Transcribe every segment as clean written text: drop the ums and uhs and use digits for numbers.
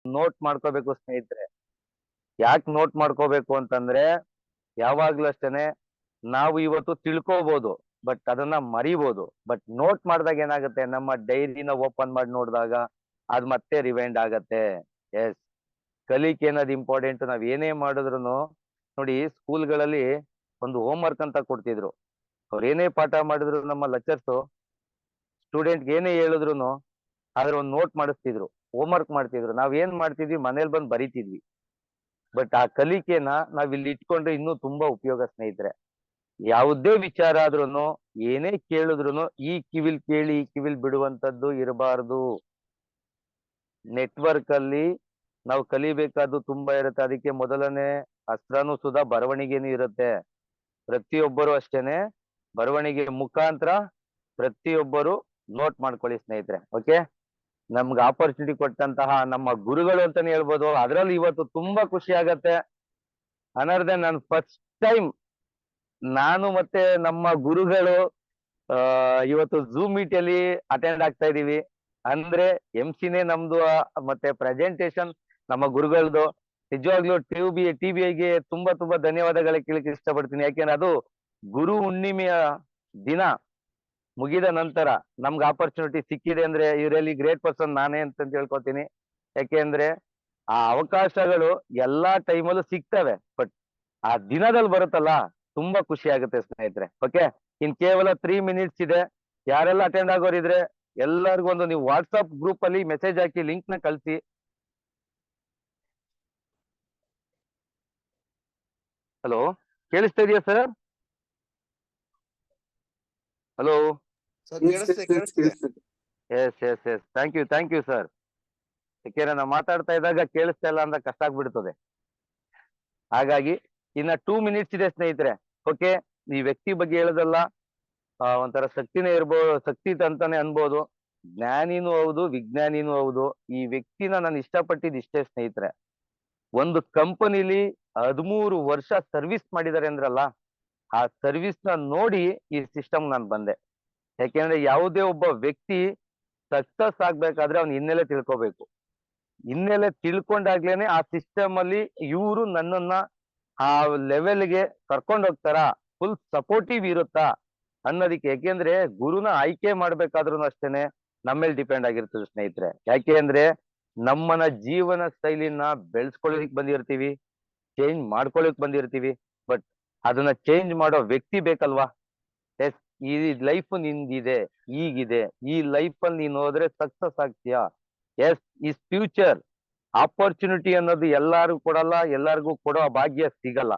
Note ಮಾಡ್ಕೋಬೇಕು ಸ್ನೇಹಿತರೆ. ಯಾಕೆ ನೋಟ್ ಮಾಡ್ಕೋಬೇಕು ಅಂತಂದ್ರೆ ಯಾವಾಗ್ಲೂ ಅಷ್ಟೇನೆ ನಾವು ಇವತ್ತು ತಿಳ್ಕೋಬಹುದು, ಬಟ್ ಅದನ್ನ ಮರಿಬಹುದು. ಬಟ್ ನೋಟ್ ಮಾಡಿದಾಗ ಏನಾಗುತ್ತೆ, ನಮ್ಮ ಡೈರಿನ ಓಪನ್ ಮಾಡಿ ನೋಡಿದಾಗ ಅದ್ ಮತ್ತೆ ರಿವೈಂಡ್ ಆಗತ್ತೆ. ಎಸ್, ಕಲಿಕೆ ಅನ್ನೋದು ಇಂಪಾರ್ಟೆಂಟ್. ನಾವ್ ಏನೇ ಮಾಡಿದ್ರು ನೋಡಿ, ಸ್ಕೂಲ್ಗಳಲ್ಲಿ ಒಂದು ಹೋಮ್ ವರ್ಕ್ ಅಂತ ಕೊಡ್ತಿದ್ರು. ಅವ್ರು ಏನೇ ಪಾಠ ಮಾಡಿದ್ರು ನಮ್ಮ ಲೆಕ್ಚರ್ಸ್ ಸ್ಟೂಡೆಂಟ್ ಏನೇ ಹೇಳಿದ್ರು ಅದ್ರ ಒಂದು ನೋಟ್ ಮಾಡಿಸ್ತಿದ್ರು, ಹೋಮ್ ವರ್ಕ್ ಮಾಡ್ತಿದ್ರು. ನಾವ್ ಏನ್ ಮಾಡ್ತಿದ್ವಿ, ಮನೇಲಿ ಬಂದು ಬರಿತಿದ್ವಿ. ಬಟ್ ಆ ಕಲಿಕೆನ ನಾವ್ ಇಲ್ಲಿ ಇಟ್ಕೊಂಡ್ರೆ ಇನ್ನೂ ತುಂಬಾ ಉಪಯೋಗ ಸ್ನೇಹಿತರೆ. ಯಾವುದೇ ವಿಚಾರ ಆದ್ರೂನು ಏನೇ ಕೇಳಿದ್ರು ಈ ಕಿವಿಲ್ ಕೇಳಿ ಈ ಕಿವಿಲ್ ಬಿಡುವಂತದ್ದು ಇರಬಾರ್ದು. ನೆಟ್ವರ್ಕ್ ಅಲ್ಲಿ ನಾವು ಕಲಿಬೇಕಾದ್ದು ತುಂಬಾ ಇರುತ್ತೆ. ಅದಕ್ಕೆ ಮೊದಲನೇ ಅಸ್ತ್ರನೂ ಸುಧಾ ಬರವಣಿಗೆನೂ ಇರುತ್ತೆ. ಪ್ರತಿಯೊಬ್ಬರು ಅಷ್ಟೇನೆ ಬರವಣಿಗೆ ಮುಖಾಂತರ ಪ್ರತಿಯೊಬ್ಬರು ನೋಟ್ ಮಾಡ್ಕೊಳ್ಳಿ ಸ್ನೇಹಿತರೆ. ಓಕೆ, ನಮ್ಗೆ ಆಪರ್ಚುನಿಟಿ ಕೊಟ್ಟಂತಹ ನಮ್ಮ ಗುರುಗಳು ಅಂತಾನೆ ಹೇಳ್ಬೋದು. ಅದ್ರಲ್ಲಿ ಇವತ್ತು ತುಂಬಾ ಖುಷಿ ಆಗತ್ತೆ. ಅನರ್ದೆ ನಾನು ಫಸ್ಟ್ ಟೈಮ್ ನಾನು ಮತ್ತೆ ನಮ್ಮ ಗುರುಗಳು ಇವತ್ತು ಝೂಮ್ ಮೀಟ್ ಅಲ್ಲಿ ಅಟೆಂಡ್ ಆಗ್ತಾ ಇದೀವಿ. ಅಂದ್ರೆ MC ನಮ್ದು, ಮತ್ತೆ ಪ್ರೆಸೆಂಟೇಶನ್ ನಮ್ಮ ಗುರುಗಳದು. ನಿಜವಾಗ್ಲೂ TBIಗೆ ತುಂಬಾ ತುಂಬಾ ಧನ್ಯವಾದಗಳ ಕೇಳಕ್ಕೆ ಇಷ್ಟಪಡ್ತೀನಿ. ಯಾಕೆಂದ್ರೆ ಅದು ಗುರು ಹುಣ್ಣಿಮೆಯ ದಿನ ಮುಗಿದ ನಂತರ ನಮ್ಗೆ ಆಪರ್ಚುನಿಟಿ ಸಿಕ್ಕಿದೆ ಅಂದ್ರೆ ಇವರಲ್ಲಿ ಗ್ರೇಟ್ ಪರ್ಸನ್ ನಾನೇ ಅಂತ ಹೇಳ್ಕೊತೀನಿ. ಯಾಕೆಂದ್ರೆ ಆ ಅವಕಾಶಗಳು ಎಲ್ಲಾ ಟೈಮಲ್ಲೂ ಸಿಗ್ತವೆ, ಬಟ್ ಆ ದಿನದಲ್ಲಿ ಬರುತ್ತಲ್ಲ, ತುಂಬಾ ಖುಷಿ ಆಗುತ್ತೆ ಸ್ನೇಹಿತರೆ. ಓಕೆ, ಇನ್ ಕೇವಲ 3 ಮಿನಿಟ್ಸ್ ಇದೆ. ಯಾರೆಲ್ಲ ಅಟೆಂಡ್ ಆಗೋರಿದ್ರೆ ಎಲ್ಲರಿಗೂ ಒಂದು ನೀವು ವಾಟ್ಸ್ಆಪ್ ಗ್ರೂಪ್ ಅಲ್ಲಿ ಮೆಸೇಜ್ ಹಾಕಿ ಲಿಂಕ್ ನ ಕಳಿಸಿ. ಹಲೋ, ಕೇಳಿಸ್ತಾ ಇದೆಯಾ sir? Hello. Yes yes yes, thank you sir. ಯಾಕೆಂದ್ರೆ ನಾವು ಮಾತಾಡ್ತಾ ಇದ್ದಾಗ ಕೇಳಿಸ್ತಾ ಇಲ್ಲ ಅಂದ್ರೆ ಕಷ್ಟ ಆಗ್ಬಿಡ್ತದೆ. ಹಾಗಾಗಿ ಇನ್ನ 2 ಮಿನಿಟ್ಸ್ ಇದೆ ಸ್ನೇಹಿತರೆ. ಓಕೆ, ಈ ವ್ಯಕ್ತಿ ಬಗ್ಗೆ ಹೇಳೋದಲ್ಲ, ಒಂಥರ ಶಕ್ತಿನೇ ಇರ್ಬೋದು, ಶಕ್ತಿ ಅಂತಾನೆ ಅನ್ಬೋದು. ಜ್ಞಾನಿನೂ ಹೌದು, ವಿಜ್ಞಾನಿನೂ ಹೌದು. ಈ ವ್ಯಕ್ತಿನ ನಾನು ಇಷ್ಟಪಟ್ಟಿದ್ದು ಇಷ್ಟೇ ಸ್ನೇಹಿತರೆ. ಒಂದು ಕಂಪನಿಲಿ 13 ವರ್ಷ ಸರ್ವಿಸ್ ಮಾಡಿದ್ದಾರೆ ಅಂದ್ರಲ್ಲ, ಆ ಸರ್ವಿಸ್ ನ ನೋಡಿ ಈ ಸಿಸ್ಟಮ್ ನಾನು ಬಂದೆ. ಯಾಕೆಂದ್ರೆ ಯಾವುದೇ ಒಬ್ಬ ವ್ಯಕ್ತಿ ಸಕ್ಸಸ್ ಆಗ್ಬೇಕಾದ್ರೆ ಅವ್ನ ಹಿನ್ನೆಲೆ ತಿಳ್ಕೋಬೇಕು. ಹಿನ್ನೆಲೆ ತಿಳ್ಕೊಂಡಾಗ್ಲೇನೆ ಆ ಸಿಸ್ಟಮ್ ಅಲ್ಲಿ ಇವರು ನನ್ನನ್ನ ಆ ಲೆವೆಲ್ಗೆ ಕರ್ಕೊಂಡು ಹೋಗ್ತಾರ, ಫುಲ್ ಸಪೋರ್ಟಿವ್ ಇರುತ್ತಾ ಅನ್ನೋದಕ್ಕೆ. ಯಾಕೆಂದ್ರೆ ಗುರುನ ಆಯ್ಕೆ ಮಾಡ್ಬೇಕಾದ್ರೂ ಅಷ್ಟೇನೆ ನಮ್ಮೇಲೆ ಡಿಪೆಂಡ್ ಆಗಿರ್ತದೆ ಸ್ನೇಹಿತರೆ. ಯಾಕೆ ಅಂದ್ರೆ ನಮ್ಮನ್ನ ಜೀವನ ಶೈಲಿನ ಬೆಳೆಸ್ಕೊಳ್ಳಿಕ್ ಬಂದಿರ್ತೀವಿ, ಚೇಂಜ್ ಮಾಡ್ಕೊಳಕ್ ಬಂದಿರ್ತೀವಿ. ಬಟ್ ಅದನ್ನ ಚೇಂಜ್ ಮಾಡೋ ವ್ಯಕ್ತಿ ಬೇಕಲ್ವಾ? ಎಸ್, ಈ ಲೈಫ್ ನಿಂದಿದೆ, ಈಗಿದೆ, ಈ ಲೈಫ್ ಅಲ್ಲಿ ನೀನ್ ಹೋದ್ರೆ ಸಕ್ಸಸ್ ಆಗ್ತೀಯಾ? ಎಸ್, ಈ ಫ್ಯೂಚರ್ ಆಪರ್ಚುನಿಟಿ ಅನ್ನೋದು ಎಲ್ಲಾರ್ಗು ಕೊಡಲ್ಲ, ಎಲ್ಲಾರ್ಗು ಕೊಡೋ ಭಾಗ್ಯ ಸಿಗಲ್ಲ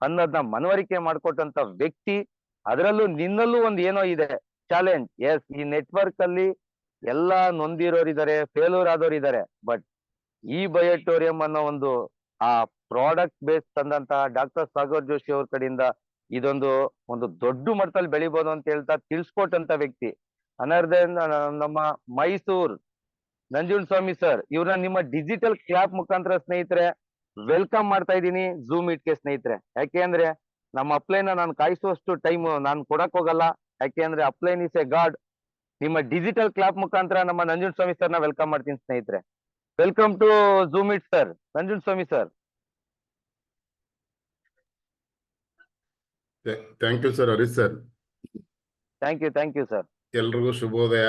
ಅನ್ನೋದನ್ನ ಮನವರಿಕೆ ಮಾಡ್ಕೊಟ್ಟಂತ ವ್ಯಕ್ತಿ. ಅದರಲ್ಲೂ ನಿನ್ನಲ್ಲೂ ಒಂದ್ ಏನೋ ಇದೆ ಚಾಲೆಂಜ್. ಎಸ್, ಈ ನೆಟ್ವರ್ಕ್ ಅಲ್ಲಿ ಎಲ್ಲಾ ನೊಂದಿರೋರಿದ್ದಾರೆ, ಫೇಲ್ಯೂರ್ ಆದೋರಿದ್ದಾರೆ. ಬಟ್ ಈ ಬಯೋಟೋರಿಯಂ ಅನ್ನೋ ಒಂದು ಆ ಪ್ರಾಡಕ್ಟ್ ಬೇಸ್ ತಂದಂತ ಡಾಕ್ಟರ್ ಸಾಗರ್ ಜೋಶಿ ಅವ್ರ ಕಡೆಯಿಂದ ಇದೊಂದು ದೊಡ್ಡ ಮಟ್ಟದಲ್ಲಿ ಬೆಳಿಬೋದು ಅಂತ ಹೇಳ್ತಾ ತಿಳಿಸ್ಕೊಟ್ಟಂತ ವ್ಯಕ್ತಿ ಅನರ್ಧ ನಮ್ಮ ಮೈಸೂರ್ ನಂಜುಂಡ ಸ್ವಾಮಿ ಸರ್. ಇವ್ರನ್ನ ನಿಮ್ಮ ಡಿಜಿಟಲ್ ಕ್ಲಾಪ್ ಮುಖಾಂತರ ಸ್ನೇಹಿತರೆ ವೆಲ್ಕಮ್ ಮಾಡ್ತಾ ಇದ್ದೀನಿ ಝೂಮ್ ಮೀಟ್ಗೆ ಸ್ನೇಹಿತರೆ. ಯಾಕೆ ಅಂದ್ರೆ ನಮ್ಮ ಅಪ್ಲೈನ ನಾನು ಕಾಯಿಸುವಷ್ಟು ಟೈಮ್ ನಾನು ಕೊಡಕ್ ಹೋಗಲ್ಲ. ಯಾಕೆ ಅಂದ್ರೆ ಅಪ್ಲೈನ್ ಇಸ್ ಎ ಗಾಡ್. ನಿಮ್ಮ ಡಿಜಿಟಲ್ ಕ್ಲಾಪ್ ಮುಖಾಂತರ ನಮ್ಮ ನಂಜುಂಡ ಸ್ವಾಮಿ ಸರ್ನ ವೆಲ್ಕಮ್ ಮಾಡ್ತೀನಿ ಸ್ನೇಹಿತರೆ. Welcome to Zoom meet sir, Nanjunda Swamy sir. Thank you sir, Harish sir. Thank you sir. ಎಲ್ರಿಗೂ ಶುಭೋದಯ.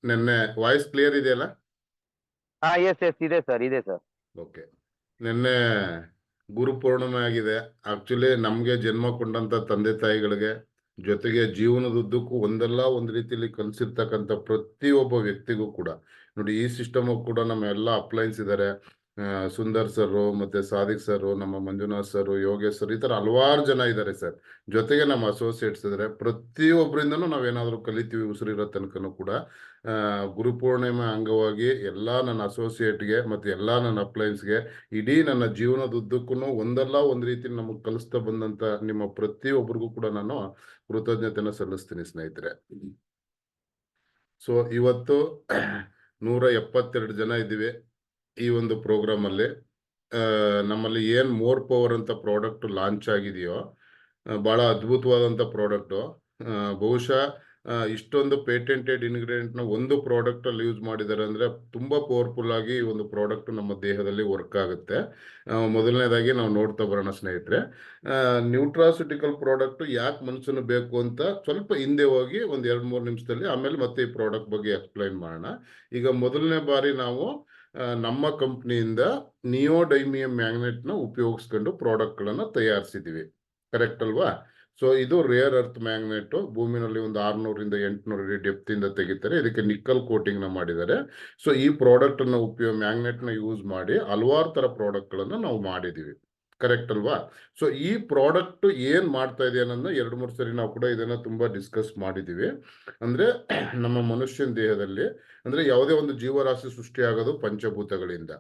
ನೆನ್ನೆ ವಾಯ್ಸ್ ಕ್ಲಿಯರ್ ಇದೆಯಲ್ಲ? ಎಸ್ ಇದೆ ಸರ್. ಓಕೆ, ನಿನ್ನೆ ಗುರು ಪೂರ್ಣಿಮೆ ಆಗಿದೆ. ಆಕ್ಚುಲಿ ನಮ್ಗೆ ಜನ್ಮ ಕೊಂಡಂತ ತಂದೆ ತಾಯಿಗಳಿಗೆ ಜೊತೆಗೆ ಜೀವನದುದ್ದಕ್ಕೂ ಒಂದಲ್ಲ ಒಂದು ರೀತಿಯಲ್ಲಿ ಕಲಿಸಿರ್ತಕ್ಕಂಥ ಪ್ರತಿಯೊಬ್ಬ ವ್ಯಕ್ತಿಗೂ ಕೂಡ ನೋಡಿ, ಈ ಸಿಸ್ಟಮ್ ಕೂಡ ನಮ್ಮ ಎಲ್ಲ ಅಪ್ಲೈನ್ಸ್ ಇದ್ದಾರೆ. ಸುಂದರ್ ಸರ್, ಮತ್ತೆ ಸಾದಿಕ್ ಸರ್, ನಮ್ಮ ಮಂಜುನಾಥ್ ಸರ್, ಯೋಗೇಶ್ ಸರ್, ಈ ತರ ಹಲವಾರು ಜನ ಇದ್ದಾರೆ ಸರ್. ಜೊತೆಗೆ ನಮ್ಮ ಅಸೋಸಿಯೇಟ್ಸ್ ಇದ್ದಾರೆ. ಪ್ರತಿಯೊಬ್ಬರಿಂದನೂ ನಾವೇನಾದ್ರೂ ಕಲಿತೀವಿ ಉಸಿರಿರೋ ತನಕನೂ ಕೂಡ. ಗುರುಪೂರ್ಣಿಮೆ ಅಂಗವಾಗಿ ಎಲ್ಲ ನನ್ನ ಅಸೋಸಿಯೇಟ್ಗೆ ಮತ್ತೆ ಎಲ್ಲ ನನ್ನ ಅಪ್ಲೈನ್ಸ್ಗೆ ಇಡೀ ನನ್ನ ಜೀವನದುದ್ದಕ್ಕೂ ಒಂದಲ್ಲ ಒಂದು ರೀತಿ ನಮಗೆ ಕಲಿಸ್ತಾ ಬಂದಂತ ನಿಮ್ಮ ಪ್ರತಿಯೊಬ್ಬರಿಗೂ ಕೂಡ ನಾನು ಕೃತಜ್ಞತೆನ ಸಲ್ಲಿಸ್ತೀನಿ ಸ್ನೇಹಿತರೆ. ಸೊ ಇವತ್ತು 172 ಜನ ಇದ್ದೀವಿ ಈ ಒಂದು ಪ್ರೋಗ್ರಾಮ್ ಅಲ್ಲಿ. ನಮ್ಮಲ್ಲಿ ಏನ್ ಮೋರ್ ಪವರ್ ಅಂತ ಪ್ರಾಡಕ್ಟ್ ಲಾಂಚ್ ಆಗಿದೆಯೋ, ಬಹಳ ಅದ್ಭುತವಾದಂತ ಪ್ರಾಡಕ್ಟ್. ಬಹುಶಃ ಇಷ್ಟೊಂದು ಪೇಟೆಂಟೆಡ್ ಇಂಗ್ರೀಡಿಯೆಂಟ್ ನ ಒಂದು ಪ್ರಾಡಕ್ಟ್ ಅಲ್ಲಿ ಯೂಸ್ ಮಾಡಿದ್ದಾರೆ ಅಂದ್ರೆ ತುಂಬಾ ಪವರ್ಫುಲ್ ಆಗಿ ಈ ಒಂದು ಪ್ರಾಡಕ್ಟ್ ನಮ್ಮ ದೇಹದಲ್ಲಿ ವರ್ಕ್ ಆಗುತ್ತೆ. ಮೊದಲನೇದಾಗಿ ನಾವು ನೋಡ್ತಾ ಬರೋಣ ಸ್ನೇಹಿತರೆ. ನ್ಯೂಟ್ರಾಸ್ಯೂಟಿಕಲ್ ಪ್ರಾಡಕ್ಟ್ ಯಾಕೆ ಮನುಷ್ಯನು ಬೇಕು ಅಂತ ಸ್ವಲ್ಪ ಹಿಂದೆ ಹೋಗಿ ಒಂದ್ 2-3 ನಿಮಿಷದಲ್ಲಿ ಆಮೇಲೆ ಮತ್ತೆ ಈ ಪ್ರಾಡಕ್ಟ್ ಬಗ್ಗೆ ಎಕ್ಸ್ಪ್ಲೈನ್ ಮಾಡೋಣ. ಈಗ ಮೊದಲನೇ ಬಾರಿ ನಾವು ನಮ್ಮ ಕಂಪ್ನಿಯಿಂದ ನಿಯೋಡೈಮಿಯಂ ಮ್ಯಾಗ್ನೆಟ್ ನ ಉಪಯೋಗಿಸ್ಕೊಂಡು ಪ್ರಾಡಕ್ಟ್ ಗಳನ್ನ ತಯಾರಿಸಿದೀವಿ. ಕರೆಕ್ಟ್ ಅಲ್ವಾ? ಸೊ ಇದು ರೇರ್ ಅರ್ತ್ ಮ್ಯಾಗ್ನೆಟ್. ಭೂಮಿನಲ್ಲಿ ಒಂದು 600 ಇಂದ 800 ಅಡಿ ಡೆಪ್ತ್ ಇಂದ ತೆಗಿತಾರೆ. ಇದಕ್ಕೆ ನಿಕ್ಕಲ್ ಕೋಟಿಂಗ್ ನ ಮಾಡಿದ್ದಾರೆ. ಸೊ ಈ ಪ್ರಾಡಕ್ಟ್ ನ ಮ್ಯಾಗ್ನೆಟ್ ನ ಯೂಸ್ ಮಾಡಿ ಹಲವಾರು ತರ ಪ್ರಾಡಕ್ಟ್ ಗಳನ್ನ ನಾವು ಮಾಡಿದೀವಿ. ಕರೆಕ್ಟ್ ಅಲ್ವಾ? ಸೊ ಈ ಪ್ರಾಡಕ್ಟ್ ಏನ್ ಮಾಡ್ತಾ ಇದೆ ಅನ್ನೋದನ್ನ 2-3 ಸರಿ ನಾವು ಕೂಡ ಇದನ್ನ ತುಂಬಾ ಡಿಸ್ಕಸ್ ಮಾಡಿದೀವಿ. ಅಂದ್ರೆ ನಮ್ಮ ಮನುಷ್ಯನ ದೇಹದಲ್ಲಿ ಅಂದ್ರೆ ಯಾವುದೇ ಒಂದು ಜೀವರಾಶಿ ಸೃಷ್ಟಿಯಾಗೋದು ಪಂಚಭೂತಗಳಿಂದ.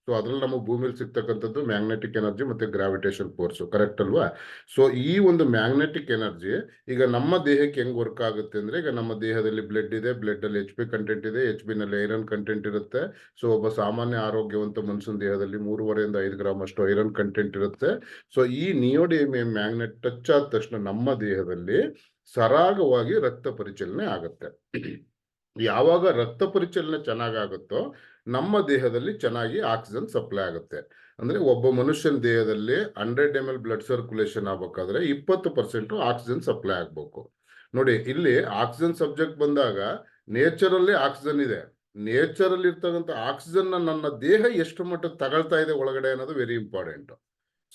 ಸೊ ಅದ್ರಲ್ಲಿ ನಮ್ಮ ಭೂಮಿಲಿ ಸಿಗ್ತಕ್ಕಂಥದ್ದು ಮ್ಯಾಗ್ನೆಟಿಕ್ ಎನರ್ಜಿ ಮತ್ತೆ ಗ್ರಾವಿಟೇಷನ್ ಫೋರ್ಸ್. ಕರೆಕ್ಟ್ ಅಲ್ವಾ? ಸೊ ಈ ಒಂದು ಮ್ಯಾಗ್ನೆಟಿಕ್ ಎನರ್ಜಿ ಈಗ ನಮ್ಮ ದೇಹಕ್ಕೆ ಹೆಂಗ್ ವರ್ಕ್ ಆಗುತ್ತೆ ಅಂದ್ರೆ, ಈಗ ನಮ್ಮ ದೇಹದಲ್ಲಿ ಬ್ಲಡ್ ಇದೆ, ಬ್ಲಡ್ ಅಲ್ಲಿ HP ಕಂಟೆಂಟ್ ಇದೆ, HB ನಲ್ಲಿ ಐರನ್ ಕಂಟೆಂಟ್ ಇರುತ್ತೆ. ಸೊ ಒಬ್ಬ ಸಾಮಾನ್ಯ ಆರೋಗ್ಯವಂತ ಮನುಷ್ಯನ ದೇಹದಲ್ಲಿ 3.5 ಇಂದ 5 ಗ್ರಾಮ್ ಅಷ್ಟು ಐರನ್ ಕಂಟೆಂಟ್ ಇರುತ್ತೆ. ಸೊ ಈ ನಿಯೋಡೈಮಿಯಂ ಮ್ಯಾಗ್ನೆಟ್ ಟಚ್ ಆದ ತಕ್ಷಣ ನಮ್ಮ ದೇಹದಲ್ಲಿ ಸರಾಗವಾಗಿ ರಕ್ತ ಪರಿಚಲನೆ ಆಗುತ್ತೆ. ಯಾವಾಗ ರಕ್ತ ಪರಿಚಲನೆ ಚೆನ್ನಾಗಾಗುತ್ತೋ ನಮ್ಮ ದೇಹದಲ್ಲಿ ಚೆನ್ನಾಗಿ ಆಕ್ಸಿಜನ್ ಸಪ್ಲೈ ಆಗುತ್ತೆ. ಅಂದ್ರೆ ಒಬ್ಬ ಮನುಷ್ಯನ ದೇಹದಲ್ಲಿ 100 ml ಬ್ಲಡ್ ಸರ್ಕ್ಯುಲೇಷನ್ ಆಗ್ಬೇಕಾದ್ರೆ 20% ಆಕ್ಸಿಜನ್ ಸಪ್ಲೈ ಆಗ್ಬೇಕು. ನೋಡಿ, ಇಲ್ಲಿ ಆಕ್ಸಿಜನ್ ಸಬ್ಜೆಕ್ಟ್ ಬಂದಾಗ ನೇಚರಲ್ಲಿ ಆಕ್ಸಿಜನ್ ಇದೆ. ನೇಚರ್ ಅಲ್ಲಿ ಇರ್ತಕ್ಕಂಥ ಆಕ್ಸಿಜನ್ ನನ್ನ ದೇಹ ಎಷ್ಟು ಮಟ್ಟಕ್ಕೆ ತಗೊಳ್ತಾ ಇದೆ ಒಳಗಡೆ ಅನ್ನೋದು ವೆರಿ ಇಂಪಾರ್ಟೆಂಟ್.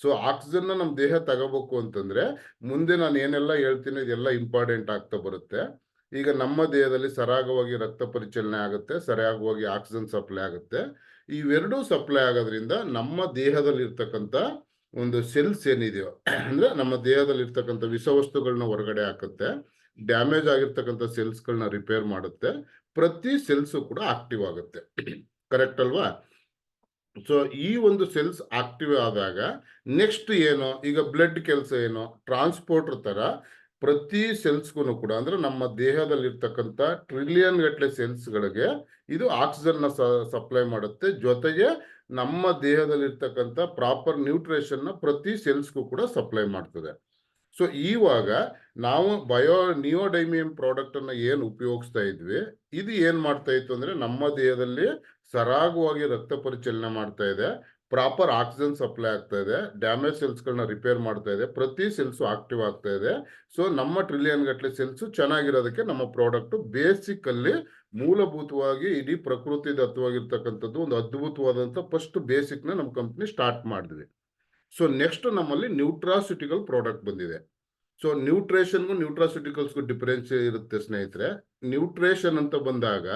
ಸೊ ಆಕ್ಸಿಜನ್ ನಮ್ಮ ದೇಹ ತಗೋಬೇಕು ಅಂತಂದ್ರೆ ಮುಂದೆ ನಾನು ಏನೆಲ್ಲ ಹೇಳ್ತೀನಿ ಇದೆಲ್ಲ ಇಂಪಾರ್ಟೆಂಟ್ ಆಗ್ತಾ ಬರುತ್ತೆ. ಈಗ ನಮ್ಮ ದೇಹದಲ್ಲಿ ಸರಾಗವಾಗಿ ರಕ್ತ ಪರಿಚಲನೆ ಆಗುತ್ತೆ, ಸರಾಗವಾಗಿ ಆಕ್ಸಿಜನ್ ಸಪ್ಲೈ ಆಗುತ್ತೆ. ಇವೆರಡೂ ಸಪ್ಲೈ ಆಗೋದ್ರಿಂದ ನಮ್ಮ ದೇಹದಲ್ಲಿ ಇರ್ತಕ್ಕಂಥ ಒಂದು ಸೆಲ್ಸ್ ಏನಿದೆಯೋ ಅಂದ್ರೆ ನಮ್ಮ ದೇಹದಲ್ಲಿ ಇರ್ತಕ್ಕಂಥ ವಿಷವಸ್ತುಗಳನ್ನ ಹೊರಗಡೆ ಹಾಕುತ್ತೆ, ಡ್ಯಾಮೇಜ್ ಆಗಿರ್ತಕ್ಕಂಥ ಸೆಲ್ಸ್ಗಳನ್ನ ರಿಪೇರ್ ಮಾಡುತ್ತೆ, ಪ್ರತಿ ಸೆಲ್ಸ್ ಕೂಡ ಆಕ್ಟಿವ್ ಆಗುತ್ತೆ. ಕರೆಕ್ಟ್ ಅಲ್ವಾ? ಸೊ ಈ ಒಂದು ಸೆಲ್ಸ್ ಆಕ್ಟಿವ್ ಆದಾಗ ನೆಕ್ಸ್ಟ್ ಏನು, ಈಗ ಬ್ಲಡ್ ಕೆಲಸ ಏನು, ಟ್ರಾನ್ಸ್ಪೋರ್ಟರ್ ತರ ಪ್ರತಿ ಸೆಲ್ಸ್ಗೂ ಕೂಡ ಅಂದ್ರೆ ನಮ್ಮ ದೇಹದಲ್ಲಿ ಇರ್ತಕ್ಕಂಥ ಟ್ರಿಲಿಯನ್ ಗಟ್ಟಲೆ ಸೆಲ್ಸ್ ಗಳಿಗೆ ಇದು ಆಕ್ಸಿಜನ್ ನ ಸಪ್ಲೈ ಮಾಡುತ್ತೆ. ಜೊತೆಗೆ ನಮ್ಮ ದೇಹದಲ್ಲಿ ಇರ್ತಕ್ಕಂಥ ಪ್ರಾಪರ್ ನ್ಯೂಟ್ರಿಷನ್ ನ ಪ್ರತಿ ಸೆಲ್ಸ್ಗೂ ಕೂಡ ಸಪ್ಲೈ ಮಾಡ್ತದೆ. ಸೊ ಇವಾಗ ನಾವು ನಿಯೋಡೈಮಿಯಂ ಪ್ರಾಡಕ್ಟ್ ಅನ್ನ ಏನ್ ಉಪಯೋಗಿಸ್ತಾ ಇದ್ವಿ, ಇದು ಏನ್ ಮಾಡ್ತಾ ಇತ್ತು ಅಂದ್ರೆ ನಮ್ಮ ದೇಹದಲ್ಲಿ ಸರಾಗವಾಗಿ ರಕ್ತ ಪರಿಚಲನೆ ಮಾಡ್ತಾ ಇದೆ, ಪ್ರಾಪರ್ ಆಕ್ಸಿಜನ್ ಸಪ್ಲೈ ಆಗ್ತಾ ಇದೆ, ಡ್ಯಾಮೇಜ್ ಸೆಲ್ಸ್ ಗಳನ್ನ ರಿಪೇರ್ ಮಾಡ್ತಾ ಇದೆ, ಪ್ರತಿ ಸೆಲ್ಸ್ ಆಕ್ಟಿವ್ ಆಗ್ತಾ ಇದೆ. ಸೊ ನಮ್ಮ ಟ್ರಿಲಿಯನ್ ಗಟ್ಟಲೆ ಸೆಲ್ಸ್ ಚೆನ್ನಾಗಿರೋದಕ್ಕೆ ನಮ್ಮ ಪ್ರಾಡಕ್ಟ್ ಬೇಸಿಕ್ ಅಲ್ಲಿ ಮೂಲಭೂತವಾಗಿ ಇಡೀ ಪ್ರಕೃತಿ ದತ್ತವಾಗಿರ್ತಕ್ಕಂಥದ್ದು ಒಂದು ಅದ್ಭುತವಾದಂತ ಫಸ್ಟ್ ಬೇಸಿಕ್ ನ ನಮ್ಮ ಕಂಪ್ನಿ ಸ್ಟಾರ್ಟ್ ಮಾಡಿದ್ವಿ. ಸೊ ನೆಕ್ಸ್ಟ್ ನಮ್ಮಲ್ಲಿ ನ್ಯೂಟ್ರಾಸ್ಯೂಟಿಕಲ್ ಪ್ರಾಡಕ್ಟ್ ಬಂದಿದೆ. ಸೊ ನ್ಯೂಟ್ರಿಷನ್ಗೂ ನ್ಯೂಟ್ರಾಸ್ಯೂಟಿಕಲ್ಸ್ಗೂ ಡಿಫರೆನ್ಸ್ ಇರುತ್ತೆ ಸ್ನೇಹಿತರೆ. ನ್ಯೂಟ್ರಿಷನ್ ಅಂತ ಬಂದಾಗ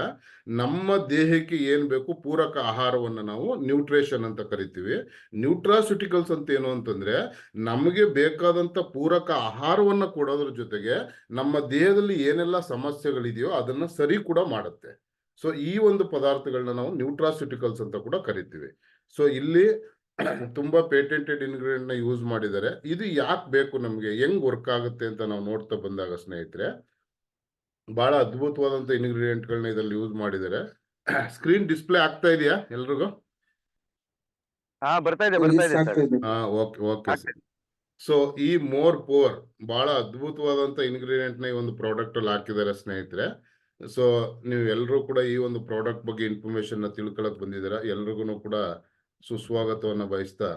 ನಮ್ಮ ದೇಹಕ್ಕೆ ಏನ್ ಬೇಕು ಪೂರಕ ಆಹಾರವನ್ನು ನಾವು ನ್ಯೂಟ್ರಿಷನ್ ಅಂತ ಕರಿತೀವಿ. ನ್ಯೂಟ್ರಾಸ್ಯೂಟಿಕಲ್ಸ್ ಅಂತ ಏನು ಅಂತಂದ್ರೆ ನಮಗೆ ಬೇಕಾದಂತ ಪೂರಕ ಆಹಾರವನ್ನ ಕೊಡೋದ್ರ ಜೊತೆಗೆ ನಮ್ಮ ದೇಹದಲ್ಲಿ ಏನೆಲ್ಲ ಸಮಸ್ಯೆಗಳಿದೆಯೋ ಅದನ್ನ ಸರಿ ಕೂಡ ಮಾಡುತ್ತೆ. ಸೊ ಈ ಒಂದು ಪದಾರ್ಥಗಳನ್ನ ನಾವು ನ್ಯೂಟ್ರಾಸ್ಯೂಟಿಕಲ್ಸ್ ಅಂತ ಕೂಡ ಕರಿತೀವಿ. ಸೊ ಇಲ್ಲಿ ತುಂಬಾ ಪೇಟೆಂಟೆಡ್ ಇಂಗ್ರೀಡಿಯೆಂಟ್ ನ ಯೂಸ್ ಮಾಡಿದ್ದಾರೆ. ಇದು ಯಾಕೆ ಬೇಕು, ನಮ್ಗೆ ಹೆಂಗ್ ವರ್ಕ್ ಆಗುತ್ತೆ ಅಂತ ನಾವು ನೋಡ್ತಾ ಬಂದಾಗ ಸ್ನೇಹಿತರೆ ಬಹಳ ಅದ್ಭುತವಾದಂತ ಇಂಗ್ರೀಡಿಯೆಂಟ್ ಗಳನ್ನ ಇದರಲ್ಲಿ ಯೂಸ್ ಮಾಡಿದ್ದಾರೆ. ಸ್ಕ್ರೀನ್ ಡಿಸ್ಪ್ಲೇ ಆಗ್ತಾ ಇದೆಯಾ ಎಲ್ರಿಗೂ? ಬರ್ತಾ ಇದೆ ಸರ್. Okay sir. ಸೊ ಈ ಮೋರ್ ಪೋರ್ ಬಹಳ ಅದ್ಭುತವಾದಂತ ಇಂಗ್ರೀಡಿಯೆಂಟ್ ನ ಈ ಒಂದು ಪ್ರಾಡಕ್ಟ್ ಅಲ್ಲಿ ಹಾಕಿದ್ದಾರೆ ಸ್ನೇಹಿತರೆ. ಸೊ ನೀವು ಎಲ್ಲರೂ ಕೂಡ ಈ ಒಂದು ಪ್ರಾಡಕ್ಟ್ ಬಗ್ಗೆ ಇನ್ಫಾರ್ಮೇಶನ್ ನ ತಿಳ್ಕೊಳಕ್ ಬಂದಿದ್ದೀರಾ. ಎಲ್ರಿಗೂ ಕೂಡ ಸುಸ್ವಾಗತವನ್ನ ಬಯಸ್ತಾ